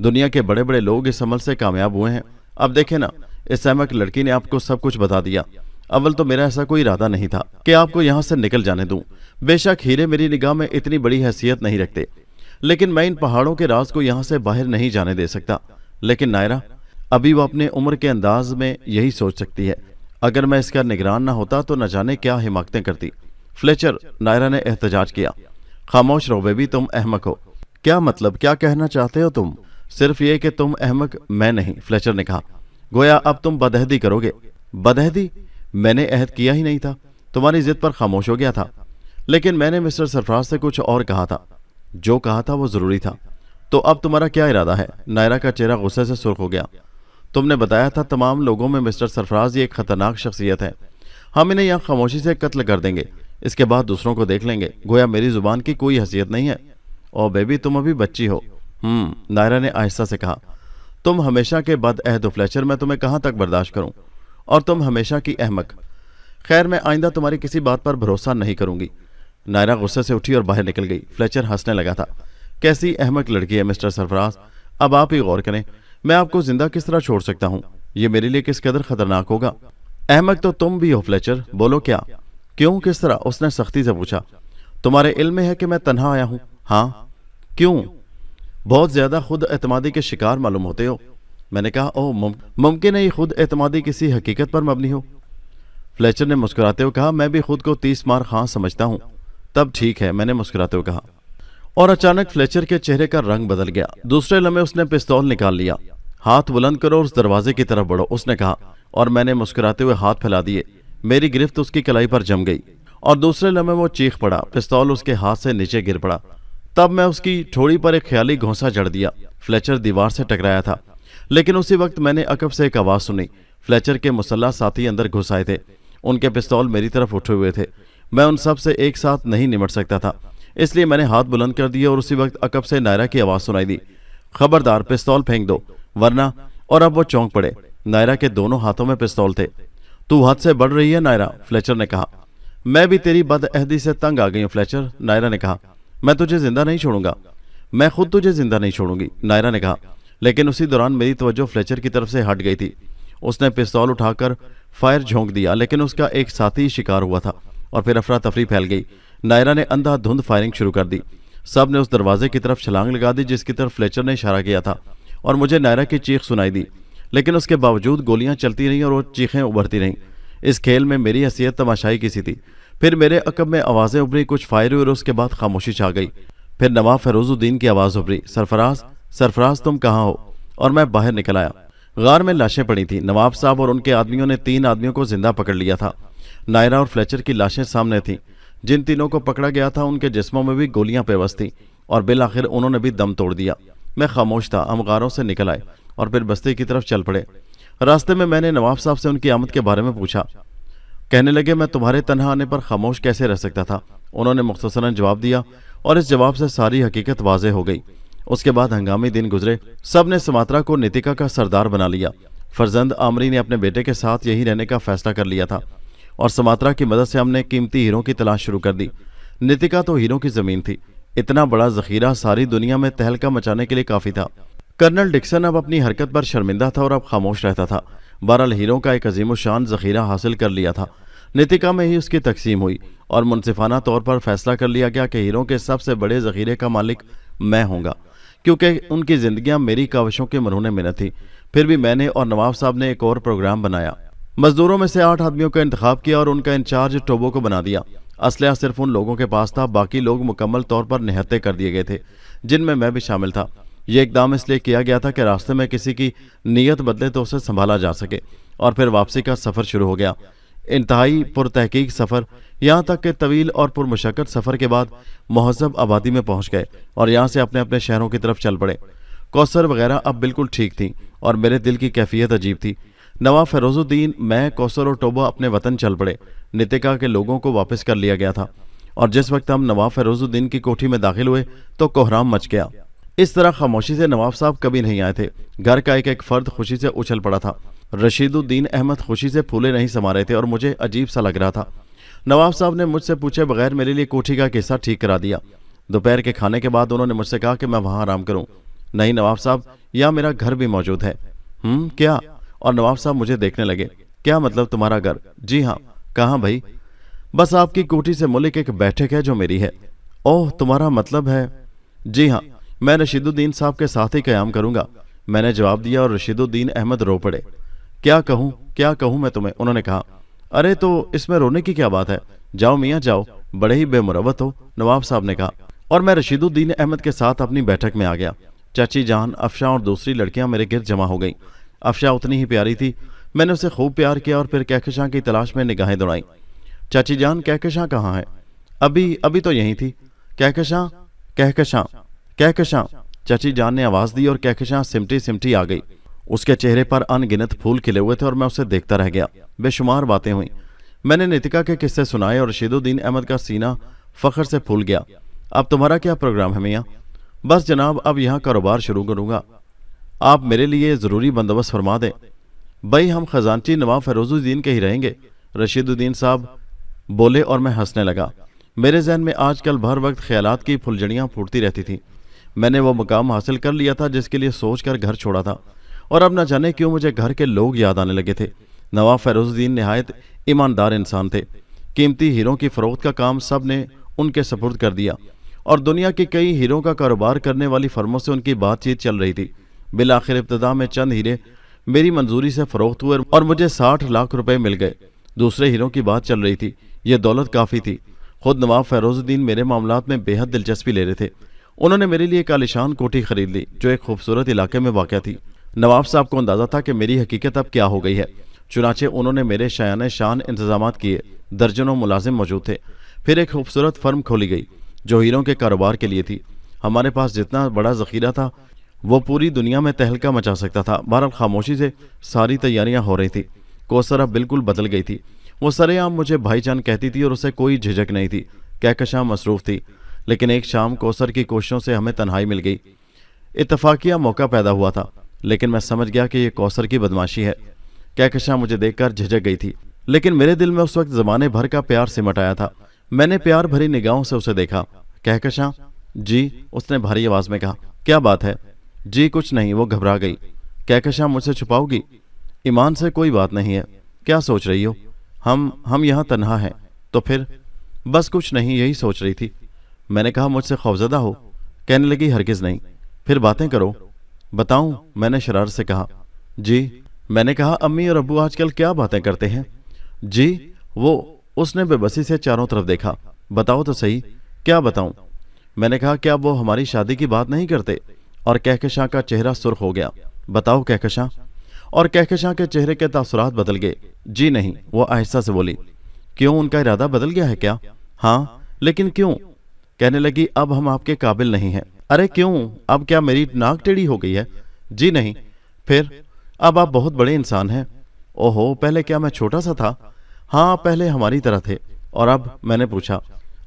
دنیا کے بڑے بڑے لوگ اس عمل سے کامیاب ہوئے ہیں۔ اب دیکھیں نا، اس احمق لڑکی نے آپ کو سب کچھ بتا دیا۔ اول تو میرا ایسا کوئی ارادہ نہیں تھا کہ آپ کو یہاں سے نکل جانے دوں۔ بے شک ہیرے میری نگاہ میں اتنی بڑی حیثیت نہیں رکھتے، لیکن میں ان پہاڑوں کے راز کو یہاں سے باہر نہیں جانے دے سکتا۔ لیکن نائرا، ابھی وہ اپنے عمر کے انداز میں یہی سوچ سکتی ہے۔ اگر میں اس کا نگران نہ ہوتا تو نہ جانے کیا حماقتیں کرتی۔ فلیچر، نائرا نے احتجاج کیا۔ خاموش رہو بیبی، تم احمق ہو۔ کیا مطلب؟ کیا کہنا چاہتے ہو تم؟ صرف یہ کہ تم احمق، میں نہیں، فلیچر نے کہا۔ گویا اب تم بدعہدی کرو گے۔ بدعہدی؟ میں نے عہد کیا ہی نہیں تھا، تمہاری ضد پر خاموش ہو گیا تھا۔ لیکن میں نے مسٹر سرفراز سے کچھ اور کہا تھا، جو کہا تھا وہ ضروری تھا۔ تو اب تمہارا کیا ارادہ ہے؟ نائرا کا چہرہ غصے سے سرخ ہو گیا۔ تم نے بتایا تھا تمام لوگوں میں مسٹر سرفراز یہ ایک خطرناک شخصیت ہے، ہم انہیں یہاں خاموشی سے قتل کر دیں گے، اس کے بعد دوسروں کو دیکھ لیں گے، گویا میری زبان کی کوئی حیثیت نہیں ہے۔ او بیبی، تم ابھی بچی ہو۔ نائرا نے آہستہ سے کہا۔ تم ہمیشہ کے بد عہد ہو فلیچر، میں تمہیں کہاں تک برداشت کروں، اور تم ہمیشہ کی احمق۔ خیر، میں آئندہ تمہاری کسی بات پر بھروسہ نہیں کروں گی۔ نائرا غصے سے اٹھی اور باہر نکل گئی۔ فلیچر ہنسنے لگا تھا۔ کیسی احمق لڑکی ہے مسٹر سرفراز، اب آپ ہی غور کریں، میں آپ کو زندہ کس طرح چھوڑ سکتا ہوں؟ یہ میرے لیے کس قدر خطرناک ہوگا۔ احمق تو تم بھی ہو فلیچر، بولو کیا؟ کیوں، کس طرح؟ اس نے سختی سے پوچھا۔ تمہارے علم میں ہے کہ میں تنہا آیا ہوں؟ ہاں۔ کیوں؟ بہت زیادہ خود اعتمادی کے شکار معلوم ہوتے ہو۔ میں نے کہا، اوہ، ممکن ہے یہ خود اعتمادی کسی حقیقت پر مبنی ہو؟ فلیچر نے مسکراتے ہوئے کہا، میں بھی خود کو 30 مار خاں سمجھتا ہوں۔ تب ٹھیک ہے، میں نے مسکراتے ہوئے کہا۔ اور اچانک فلیچر کے چہرے کا رنگ بدل گیا۔ دوسرے لمحے اس نے پستول نکال لیا۔ ہاتھ بلند کرو اور اس دروازے کی طرف بڑھو، اس نے کہا، اور میں نے مسکراتے ہوئے ہاتھ پھیلا دیے۔ میری گرفت اس کی کلائی پر جم گئی اور دوسرے لمحے وہ چیخ پڑا۔ پستول اس کے ہاتھ سے نیچے گر پڑا۔ تب میں اس کی ٹھوڑی پر ایک خیالی گھونسا جڑ دیا۔ فلیچر دیوار سے ٹکرایا تھا، لیکن اسی وقت میں نے عقب سے ایک آواز سنی۔ فلیچر کے مسلح ساتھی اندر گھس آئے تھے، ان کے پستول میری طرف اٹھے ہوئے تھے۔ میں ان سب سے ایک ساتھ نہیں نمٹ سکتا تھا، اس لیے میں نے ہاتھ بلند کر دیا اور اسی وقت عقب سے نائرا کی آواز سنائی دی، خبردار پستول پھینک دو ورنہ۔ اور اب وہ چونک پڑے۔ نائرا کے دونوں ہاتھوں میں پستول تھے۔ تو حد سے بڑھ رہی ہے نائرا، فلیچر نے کہا۔ میں بھی تیری بد عہدی سے تنگ آ گئی ہوں فلیچر، نائرا نے کہا۔ میں تجھے زندہ نہیں چھوڑوں گا۔ میں خود تجھے زندہ نہیں چھوڑوں گی، نائرا نے کہا۔ لیکن اسی دوران میری توجہ فلیچر کی طرف سے ہٹ گئی تھی۔ اس نے پستول اٹھا کر فائر جھونک دیا، لیکن اس کا ایک ساتھی شکار ہوا تھا اور پھر افراتفری پھیل گئی۔ نائرا نے اندھا دھند فائرنگ شروع کر دی۔ سب نے اس دروازے کی طرف چھلانگ لگا دی جس کی طرف فلیچر نے اشارہ کیا تھا، اور مجھے نائرا کی چیخ سنائی دی، لیکن اس کے باوجود گولیاں چلتی رہیں اور وہ چیخیں ابھرتی رہیں۔ اس کھیل میں میری حیثیت تماشائی کی سی تھی۔ پھر میرے عقب میں آوازیں ابھری، کچھ فائر ہوئی اور اس کے بعد خاموشی چھا گئی۔ پھر نواب فیروز الدین کی آواز ابھری، سرفراز، سرفراز تم کہاں ہو؟ اور میں باہر نکل آیا۔ غار میں لاشیں پڑی تھیں۔ نواب صاحب اور ان کے آدمیوں نے 3 آدمیوں کو زندہ پکڑ لیا تھا۔ نائرا اور فلیچر کی لاشیں سامنے تھیں۔ جن تینوں کو پکڑا گیا تھا ان کے جسموں میں بھی گولیاں پیوست تھیں اور بالآخر انہوں نے بھی دم توڑ دیا۔ میں خاموش تھا۔ ہم غاروں سے نکل آئے اور پھر بستی کی طرف چل پڑے۔ راستے میں نے نواب صاحب سے ان کی آمد کے بارے میں پوچھا۔ کہنے لگے میں تمہارے تنہا آنے پر خاموش کیسے رہ سکتا تھا۔ انہوں نے مختصراً جواب دیا اور اس جواب سے ساری حقیقت واضح ہو گئی۔ اس کے بعد ہنگامی دن گزرے، سب نے سماترا کو نیتکا کا سردار بنا لیا۔ فرزند آمری نے اپنے بیٹے کے ساتھ یہی رہنے کا فیصلہ کر لیا تھا اور سماترا کی مدد سے ہم نے قیمتی ہیروں کی تلاش شروع کر دی۔ نیتکا تو ہیروں کی زمین تھی، اتنا بڑا ذخیرہ ساری دنیا میں تہلکہ مچانے کے لیے کافی تھا۔ کرنل ڈکسن اب اپنی حرکت پر شرمندہ تھا اور اب خاموش رہتا تھا۔ بہرحال ہیروں کا ایک عظیم الشان ذخیرہ حاصل کر لیا تھا۔ نیتکا میں ہی اس کی تقسیم ہوئی اور منصفانہ طور پر فیصلہ کر لیا گیا کہ ہیروں کے سب سے بڑے ذخیرے کا مالک میں ہوں گا، کیونکہ ان کی زندگیاں میری کاوشوں کے مرہون منت تھی۔ پھر بھی میں نے اور نواب صاحب نے ایک اور پروگرام بنایا۔ مزدوروں میں سے 8 آدمیوں کا انتخاب کیا اور ان کا انچارج ٹوبو کو بنا دیا۔ اسلحہ صرف ان لوگوں کے پاس تھا، باقی لوگ مکمل طور پر نہتے کر دیے گئے تھے، جن میں بھی شامل تھا۔ یہ اقدام اس لیے کیا گیا تھا کہ راستے میں کسی کی نیت بدلے تو اسے سنبھالا جا سکے۔ اور پھر واپسی کا سفر شروع ہو گیا، انتہائی پرتحقیق سفر، یہاں تک کہ طویل اور پرمشقت سفر کے بعد مہذب آبادی میں پہنچ گئے اور یہاں سے اپنے اپنے شہروں کی طرف چل پڑے۔ کوثر وغیرہ اب بالکل ٹھیک تھیں اور میرے دل کی کیفیت عجیب تھی۔ نواب فیروز الدین، میں، کوثر اور ٹوبو اپنے وطن چل پڑے۔ نیتکا کے لوگوں کو واپس کر لیا گیا تھا اور جس وقت ہم نواب فیروز الدین کی کوٹھی میں داخل ہوئے تو کوہرام مچ گیا۔ اس طرح خاموشی سے نواب صاحب کبھی نہیں آئے تھے۔ گھر کا ایک فرد خوشی سے اچھل پڑا تھا۔ رشید الدین احمد خوشی سے پھولے نہیں سما رہے تھے اور مجھے عجیب سا لگ رہا تھا۔ نواب صاحب نے مجھ سے پوچھے بغیر میرے لیے کوٹھی کا قصہ ٹھیک کرا دیا۔ دوپہر کے کھانے کے بعد انہوں نے مجھ سے کہا کہ میں وہاں آرام کروں۔ نہیں نواب صاحب، یہاں میرا گھر بھی موجود ہے۔ کیا؟ اور نواب صاحب مجھے دیکھنے لگے۔ کیا مطلب تمہارا گھر؟ جی ہاں۔ کہاں بھائی؟ بس آپ کی کوٹھی سے ملک ایک بیٹھک ہے جو میری ہے۔ اوہ، تمہارا مطلب ہے؟ جی ہاں، میں رشید الدین صاحب کے ساتھ ہی قیام کروں گا، میں نے جواب دیا اور رشید الدین احمد رو پڑے۔ کیا کہوں میں تمہیں؟ انہوں نے کہا۔ ارے تو اس میں رونے کی کیا بات ہے؟ جاؤ میاں جاؤ، بڑے ہی بے مروت ہو، نواب صاحب نے کہا، اور میں رشید الدین احمد کے ساتھ اپنی بیٹھک میں آ گیا۔ چاچی جان، افشاں اور دوسری لڑکیاں میرے گرد جمع ہو گئیں۔ افشاں اتنی ہی پیاری تھی، میں نے اسے خوب پیار کیا اور پھر کہکشاں کی تلاش میں نگاہیں دوڑائیں۔ چاچی جان، کہکشاں کہاں ہے؟ ابھی تو یہیں تھی۔ کہکشاں کہکشاں کہکشاں، چاچی جان نے آواز دی اور کہکشاں سمٹی آ گئی۔ اس کے چہرے پر ان گنت پھول کھلے ہوئے تھے اور میں اسے دیکھتا رہ گیا۔ بے شمار باتیں ہوئیں، میں نے نیتکا کے قصے سنائے اور رشید الدین احمد کا سینہ فخر سے پھول گیا۔ اب تمہارا کیا پروگرام ہے میاں؟ بس جناب، اب یہاں کاروبار شروع کروں گا، آپ میرے لیے ضروری بندوبست فرما دیں۔ بھائی ہم خزانچی نواب فیروز الدین کے ہی رہیں گے، رشید الدین صاحب بولے اور میں ہنسنے لگا۔ میرے ذہن میں آج کل بھر وقت خیالات کی پھلجھڑیاں پھوٹتی رہتی تھیں۔ میں نے وہ مقام حاصل کر لیا تھا جس کے لیے سوچ کر گھر چھوڑا تھا، اور اب نہ جانے کیوں مجھے گھر کے لوگ یاد آنے لگے تھے۔ نواب فیروز الدین نہایت ایماندار انسان تھے۔ قیمتی ہیروں کی فروخت کا کام سب نے ان کے سپرد کر دیا اور دنیا کی کئی ہیروں کا کاروبار کرنے والی فرموں سے ان کی بات چیت چل رہی تھی۔ بالآخر ابتدا میں چند ہیرے میری منظوری سے فروخت ہوئے اور مجھے 60 لاکھ روپے مل گئے۔ دوسرے ہیروں کی بات چل رہی تھی، یہ دولت کافی تھی۔ خود نواب فیروز الدین میرے معاملات میں بے حد دلچسپی لے رہے تھے۔ انہوں نے میرے لیے ایک عالیشان کوٹھی خرید لی جو ایک خوبصورت علاقے میں واقع تھی۔ نواب صاحب کو اندازہ تھا کہ میری حقیقت اب کیا ہو گئی ہے، چنانچہ انہوں نے میرے شایان شان انتظامات کیے۔ درجنوں ملازم موجود تھے۔ پھر ایک خوبصورت فرم کھولی گئی جو ہیروں کے کاروبار کے لیے تھی۔ ہمارے پاس جتنا بڑا ذخیرہ تھا وہ پوری دنیا میں تہلکہ مچا سکتا تھا۔ بہرحال خاموشی سے ساری تیاریاں ہو رہی تھی۔ کوثر اب بالکل بدل گئی تھی۔ وہ سرے عام مجھے بھائی جان کہتی تھی اور اسے کوئی جھجک نہیں تھی۔ کہکشاں مصروف تھی، لیکن ایک شام کوثر کی کوششوں سے ہمیں تنہائی مل گئی۔ اتفاقیہ موقع پیدا ہوا تھا، لیکن میں سمجھ گیا کہ یہ کوثر کی بدماشی ہے۔ کہکشاں مجھے دیکھ کر جھجک گئی تھی، لیکن میرے دل میں اس وقت زمانے بھر کا پیار سمٹ آیا تھا۔ میں نے پیار بھری نگاہوں سے اسے دیکھا۔ کہکشاں؟ جی، اس نے بھاری آواز میں کہا۔ کیا بات ہے؟ جی کچھ نہیں، وہ گھبرا گئی۔ کہکشاں مجھ سے چھپاؤ گی؟ ایمان سے کوئی بات نہیں ہے۔ کیا سوچ رہی ہو؟ ہم یہاں تنہا ہیں۔ تو پھر؟ بس کچھ نہیں، یہی سوچ رہی تھی۔ میں نے کہا مجھ سے خوفزدہ ہو؟ کہنے لگی ہرگز نہیں۔ پھر باتیں کرو۔ بتاؤں؟ میں نے شرارت سے کہا۔ جی، میں نے کہا امی اور ابو آج کل کیا باتیں کرتے ہیں؟ جی، اس نے بے بسی سے چاروں طرف دیکھا۔ بتاؤ تو صحیح، کیا بتاؤں؟ میں نے کہا کیا وہ ہماری شادی کی بات نہیں کرتے؟ اور کہکشاں کا چہرہ سرخ ہو گیا۔ بتاؤ کہکشاں؟ اور کہکشاں کے چہرے کے تاثرات بدل گئے۔ جی نہیں، وہ آہستہ سے بولی۔ کیوں، ان کا ارادہ بدل گیا ہے کیا؟ ہاں، لیکن کیوں؟ کہنے لگی اب ہم آپ کے قابل نہیں ہیں۔ ارے کیوں؟ اب کیا میری ناک ٹیڑھی ہو گئی ہے؟ جی نہیں۔ پھر؟ अब आप बहुत बड़े इंसान हैं। ओहो, पहले क्या मैं छोटा सा था? हाँ, पहले हमारी तरह थे। और अब? मैंने पूछा।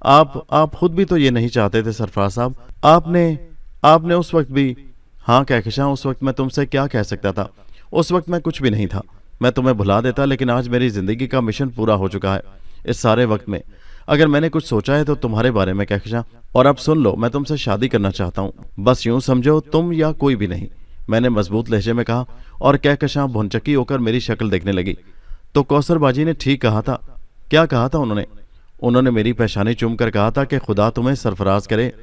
आप खुद भी तो ये नहीं चाहते थे सरफराज साहब। आपने आपने उस वक्त भी। हाँ कहकशां, उस वक्त मैं तुमसे क्या कह सकता था? उस वक्त मैं कुछ भी नहीं था। मैं तुम्हें भुला देता, लेकिन आज मेरी जिंदगी का मिशन पूरा हो चुका है। इस सारे वक्त में अगर मैंने कुछ सोचा है तो तुम्हारे बारे में कहकशां। और अब सुन लो, मैं तुमसे शादी करना चाहता हूँ। बस यूं समझो, तुम या कोई भी नहीं, मैंने मजबूत लहजे में कहा। और कहकशां भुनचक्की होकर मेरी शक्ल देखने लगी। तो कौसर बाजी ने ठीक कहा था। क्या कहा था उन्होंने? उन्होंने मेरी पेशानी चूम कर कहा था कि खुदा तुम्हें सरफराज करे।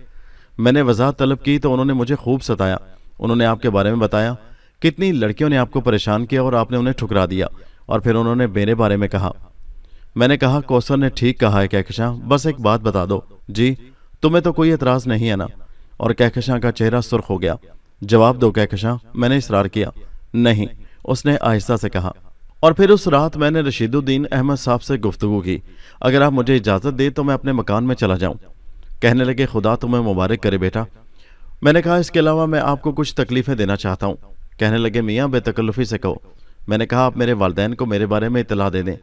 मैंने वजाहत तलब की तो उन्होंने मुझे खूब सताया। उन्होंने आपके बारे में बताया, कितनी लड़कियों ने आपको परेशान किया और आपने उन्हें ठुकरा दिया। और फिर उन्होंने मेरे बारे में कहा। मैंने कहा, कौसर ने ठीक कहा है कहकशां, बस एक बात बता दो। जी, तुम्हें तो कोई एतराज नहीं है ना? और कहकशां का चेहरा सुर्ख हो गया। जवाब दो कहकशां, मैंने इसरार किया। नहीं, उसने आहिस्ता से कहा। और फिर उस रात मैंने रशीदुद्दीन अहमद साहब से गुफ्तगू की। अगर आप मुझे इजाज़त दे तो मैं अपने मकान में चला जाऊं। कहने लगे, खुदा तुम्हें मुबारक करे बेटा। मैंने कहा, इसके अलावा मैं आपको कुछ तकलीफ़ें देना चाहता हूँ। कहने लगे, मियाँ बेतकल्लुफ़ी से कहो। मैंने कहा, आप मेरे वालिदैन को मेरे बारे में इतला दे दें।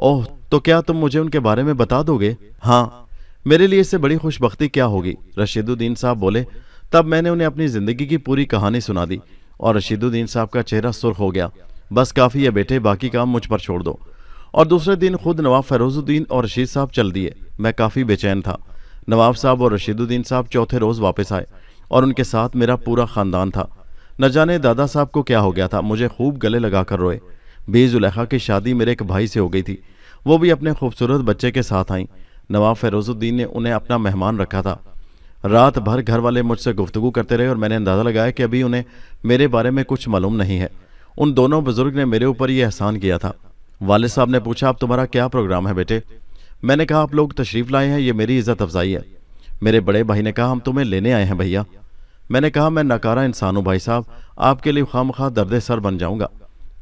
ओह, तो क्या तुम मुझे उनके बारे में बता दोगे? हाँ, मेरे लिए इससे बड़ी खुशबख्ती क्या होगी? रशीदुद्दीन साहब बोले। तब मैंने उन्हें अपनी ज़िंदगी की पूरी कहानी सुना दी और रशीदुद्दीन साहब का चेहरा सुर्ख हो गया। बस काफ़ी है बेटे, बाकी काम मुझ पर छोड़ दो। और दूसरे दिन खुद नवाब फैरोजुद्दीन और रशीद साहब चल दिए। मैं काफ़ी बेचैन था। नवाब साहब और रशीदुद्दीन साहब चौथे रोज़ वापस आए और उनके साथ मेरा पूरा ख़ानदान था। न जाने दादा साहब को क्या हो गया था, मुझे खूब गले लगा कर रोए। बी जुलेखा की शादी मेरे एक भाई से हो गई थी। वो भी अपने खूबसूरत बच्चे के साथ आई। नवाब फैरोजुद्दीन ने उन्हें अपना मेहमान रखा था। रात भर घर वाले मुझसे गुफ्तगू करते रहे और मैंने अंदाज़ा लगाया कि अभी उन्हें मेरे बारे में कुछ मालूम नहीं है। उन दोनों बुजुर्ग ने मेरे ऊपर यह एहसान किया था। वालिद साहब ने पूछा, अब तुम्हारा क्या प्रोग्राम है बेटे? मैंने कहा, आप लोग तशरीफ़ लाए हैं, ये मेरी इज़्ज़त अफजाई है। मेरे बड़े भाई ने कहा, हम तुम्हें लेने आए हैं भैया। मैंने कहा, मैं नकारा इंसान हूँ भाई साहब, आपके लिए खामखा दर्द सर बन जाऊँगा।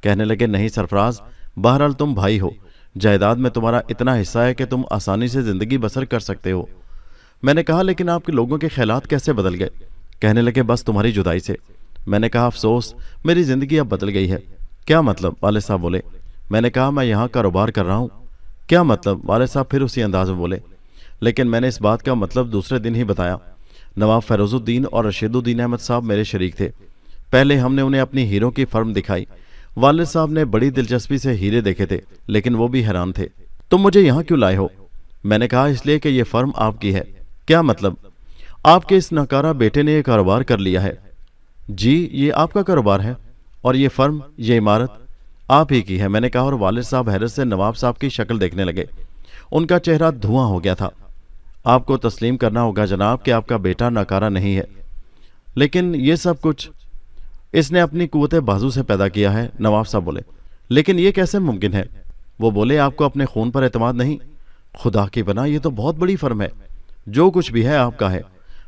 कहने लगे, नहीं सरफराज, बहरहाल तुम भाई हो, जायदाद में तुम्हारा इतना हिस्सा है कि तुम आसानी से ज़िंदगी बसर कर सकते हो। मैंने कहा, लेकिन आपके लोगों के ख्यालात कैसे बदल गए? कहने लगे, बस तुम्हारी जुदाई से। मैंने कहा, अफसोस, मेरी ज़िंदगी अब बदल गई है। क्या मतलब? वाले साहब बोले। मैंने कहा, मैं यहाँ कारोबार कर रहा हूँ। क्या मतलब? वाले साहब फिर उसी अंदाज में बोले। लेकिन मैंने इस बात का मतलब दूसरे दिन ही बताया। नवाब फैरोजुद्दीन और रशीदुद्दीन अहमद साहब मेरे शरीक थे। पहले हमने उन्हें अपनी हीरों की फर्म दिखाई। वालिद साहब ने बड़ी दिलचस्पी से हीरे देखे थे, लेकिन वो भी हैरान थे। तुम मुझे यहाँ क्यों लाए हो? मैंने कहा, इसलिए कि यह फर्म आपकी है। क्या मतलब? आपके इस नकारा बेटे ने यह कारोबार कर लिया है। जी, ये आपका कारोबार है और ये फर्म, ये इमारत आप ही की है। मैंने कहा, और वालिद साहब हैरत से नवाब साहब की शक्ल देखने लगे। उनका चेहरा धुआं हो गया था। आपको तस्लीम करना होगा जनाब कि आपका बेटा नकारा नहीं है, लेकिन ये सब कुछ इसने अपनी कुव्वत बाजू से पैदा किया है। नवाब साहब बोले, लेकिन ये कैसे मुमकिन है? वो बोले, आपको अपने खून पर एतमाद नहीं? खुदा की पनाह, ये तो बहुत बड़ी फर्म है, जो कुछ भी है आपका है।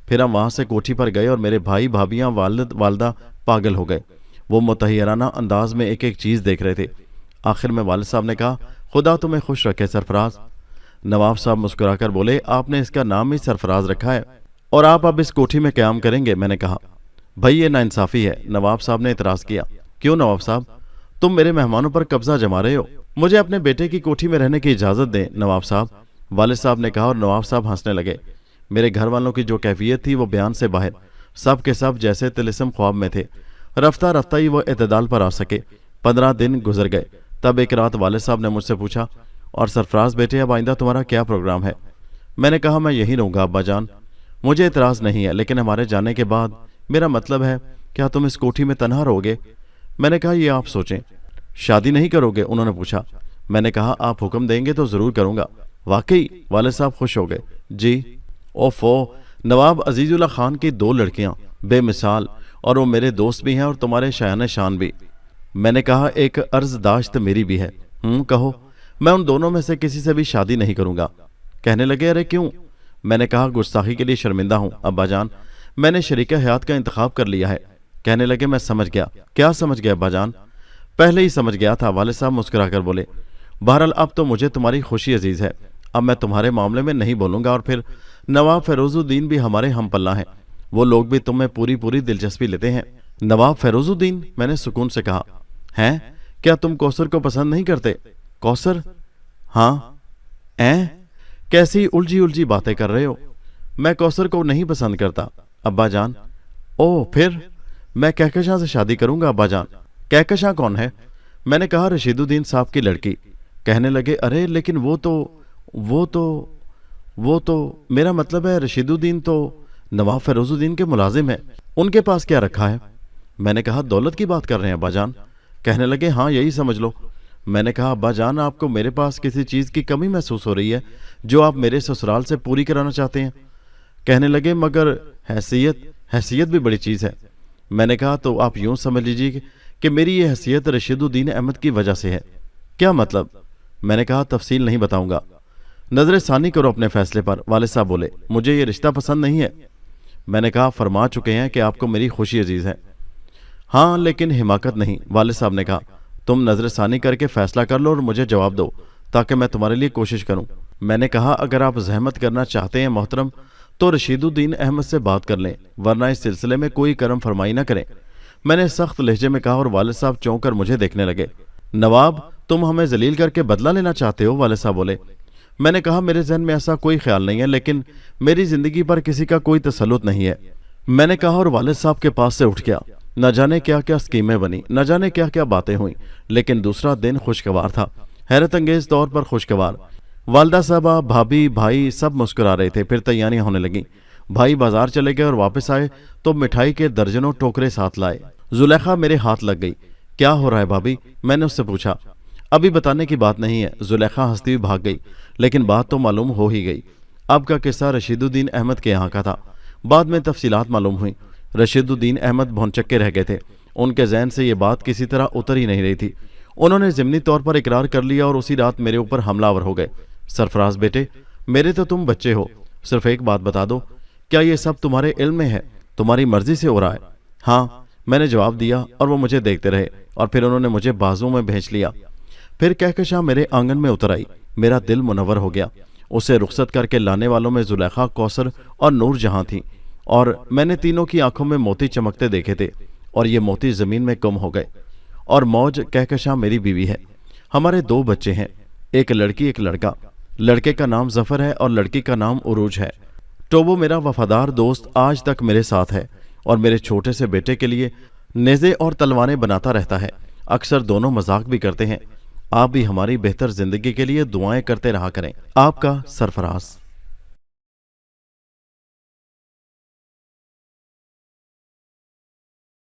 फिर हम वहाँ से कोठी पर गए और मेरे भाई भाभियाँ, वालिद वालदा पागल हो गए। वो मुतहयराना अंदाज में एक एक चीज़ देख रहे थे। आखिर में वालिद साहब ने कहा, खुदा तुम्हें खुश रखे सरफराज। नवाब साहब मुस्कुराकर बोले, आपने इसका नाम ही सरफराज रखा है और आप अब इस कोठी में क़याम करेंगे? मैंने कहा, भाई ये नाइंसाफ़ी है। नवाब साहब ने इतराज़ किया। क्यों नवाब साहब, तुम मेरे मेहमानों पर कब्जा जमा रहे हो। मुझे अपने बेटे की कोठी में रहने की इजाज़त दें नवाब साहब, वालिद साहब ने कहा। और नवाब साहब हंसने लगे। मेरे घर वालों की जो कैफियत थी वो बयान से बाहर। सब के सब जैसे तिलिस्म ख्वाब में थे। रफ्ता रफ्ता ही वो एतदाल पर आ सके। 15 दिन गुजर गए। तब एक रात वालिद साहब ने मुझसे पूछा, और सरफराज बेटे, अब आइंदा तुम्हारा क्या प्रोग्राम है? मैंने कहा, मैं यहीं रहूँगा अब्बा जान, मुझे इतराज़ नहीं है, लेकिन हमारे जाने के बाद, मेरा मतलब है, क्या तुम इस कोठी में तन्हा रहोगे? मैंने कहा, ये आप सोचें। शादी नहीं करोगे? उन्होंने पूछा। मैंने कहा, आप हुक्म देंगे तो ज़रूर करूँगा। वाकई? वालिद साहब खुश हो गए। जी। ओफो, नवाब अजीजुल्ला खान की 2 लड़कियाँ बेमिसाल, और वो मेरे दोस्त भी हैं और तुम्हारे शायान शान भी। मैंने कहा, एक अर्ज़दाश्त मेरी भी है। कहो। मैं उन दोनों में से किसी से भी शादी नहीं करूँगा। कहने लगे, अरे क्यों? मैंने कहा, गुस्ताखी के लिए शर्मिंदा हूँ अब्बा जान, मैंने शरीक हयात का इंतखाब कर लिया है। कहने लगे, मैं समझ गया। क्या समझ गया अब्बा जान? पहले ही समझ गया था। वालिद साहब मुस्कुराकर बोले, बहरहाल अब तो मुझे तुम्हारी खुशी अजीज़ है। अब मैं तुम्हारे मामले में नहीं बोलूँगा। और फिर नवाब फैरोजुद्दीन भी हमारे हम पल्ला हैं। वो लोग भी तुम्हें पूरी दिलचस्पी लेते हैं। नवाब फैरोजुद्दीन? मैंने सुकून से कहा। हैं, क्या तुम कौसर को पसंद नहीं करते? कौसर? हाँ। कैसी उलझी उलझी बातें कर रहे हो? मैं कौसर को नहीं पसंद करता अब्बा जान। ओह, फिर? मैं कहकशां से शादी करूंगा अब्बा जान। कहकशां कौन है? मैंने कहा रशीदुद्दीन साहब की लड़की। कहने लगे अरे लेकिन वो तो मेरा मतलब है रशीदुद्दीन तो नवाब फिरोजुद्दीन के मुलाजिम है, उनके पास क्या रखा है? मैंने कहा दौलत की बात कर रहे हैं अब्बा जान। कहने लगे हाँ यही समझ लो। मैंने कहा अब्बा जान आपको मेरे पास किसी चीज़ की कमी महसूस हो रही है जो आप मेरे ससुराल से पूरी कराना चाहते हैं? कहने लगे मगर हैसियत भी बड़ी चीज़ है। मैंने कहा तो आप यूं समझ लीजिए कि मेरी ये हैसियत रशीदुद्दीन अहमद की वजह से है। क्या मतलब? मैंने कहा तफसील नहीं बताऊंगा। नजर सानी करो अपने फैसले पर। वालिद साहब बोले मुझे ये रिश्ता पसंद नहीं है। मैंने कहा फरमा चुके हैं कि आपको मेरी खुशी अजीज है। हाँ लेकिन हिमाकत नहीं। वालिद साहब ने कहा तुम नजर सानी करके फैसला कर लो और मुझे जवाब दो ताकि मैं तुम्हारे लिए कोशिश करूं। मैंने कहा अगर आप जहमत करना चाहते हैं मोहतरम तो रशीदुद्दीन अहमद से बात कर लें, वरना इस सिलसिले में कोई करम फरमाई ना करें। मैंने सख्त लहजे में कहा और वालिद साहब चौंक कर मुझे देखने लगे। नवाब तुम हमें जलील करके बदला लेना चाहते हो? वालिद साहब बोले। मैंने कहा मेरे जहन में ऐसा कोई ख्याल नहीं है, लेकिन मेरी जिंदगी पर किसी का कोई तसल्लुत नहीं है। मैंने कहा और वालिद साहब के पास से उठ गया। न जाने क्या क्या स्कीमें बनी, न जाने क्या क्या बातें हुई, लेकिन दूसरा दिन खुशगवार था, हैरत अंगेज तौर पर खुशगवार। वालदा साहबा, भाभी, भाई सब मुस्कुरा रहे थे। फिर तैयारियां होने लगी। भाई बाजार चले गए और वापस आए तो मिठाई के दर्जनों टोकरे साथ लाए। जुलेखा मेरे हाथ लग गई। क्या हो रहा है भाभी? मैंने उससे पूछा। अभी बताने की बात नहीं है। जुलेखा हंसती हुई भाग गई, लेकिन बात तो मालूम हो ही गई। अब का किस्सा रशीदुद्दीन अहमद के यहाँ का था। बाद में तफसीलात मालूम हुई। रशीदुद्दीन अहमद भौंचक्के रह गए थे। उनके जहन से ये बात किसी तरह उतर ही नहीं रही थी। उन्होंने ज़िमनी तौर पर इकरार कर लिया और उसी रात मेरे ऊपर हमलावर हो गए। सरफराज बेटे, मेरे तो तुम बच्चे हो, सिर्फ एक बात बता दो, क्या ये सब तुम्हारे इल्म में है? तुम्हारी मर्जी से हो रहा है? हाँ, मैंने जवाब दिया और वो मुझे देखते रहे और फिर उन्होंने मुझे बाजुओं में भेज लिया। फिर कहकशां मेरे आंगन में उतर आई। मेरा दिल मुनव्वर हो गया। उसे रुखसत करके लाने वालों में जुलेखा, कौसर और नूर जहां थी, और मैंने तीनों की आंखों में मोती चमकते देखे थे और ये मोती जमीन में गुम हो गए। और मौज कहकशां मेरी बीवी है। हमारे 2 बच्चे हैं, एक लड़की एक लड़का। लड़के का नाम जफर है और लड़की का नाम उरूज है। टोबो मेरा वफादार दोस्त आज तक मेरे साथ है और मेरे छोटे से बेटे के लिए नेज़े और तलवारें बनाता रहता है। अक्सर दोनों मजाक भी करते हैं। आप भी हमारी बेहतर जिंदगी के लिए दुआएं करते रहा करें। आपका सरफराज।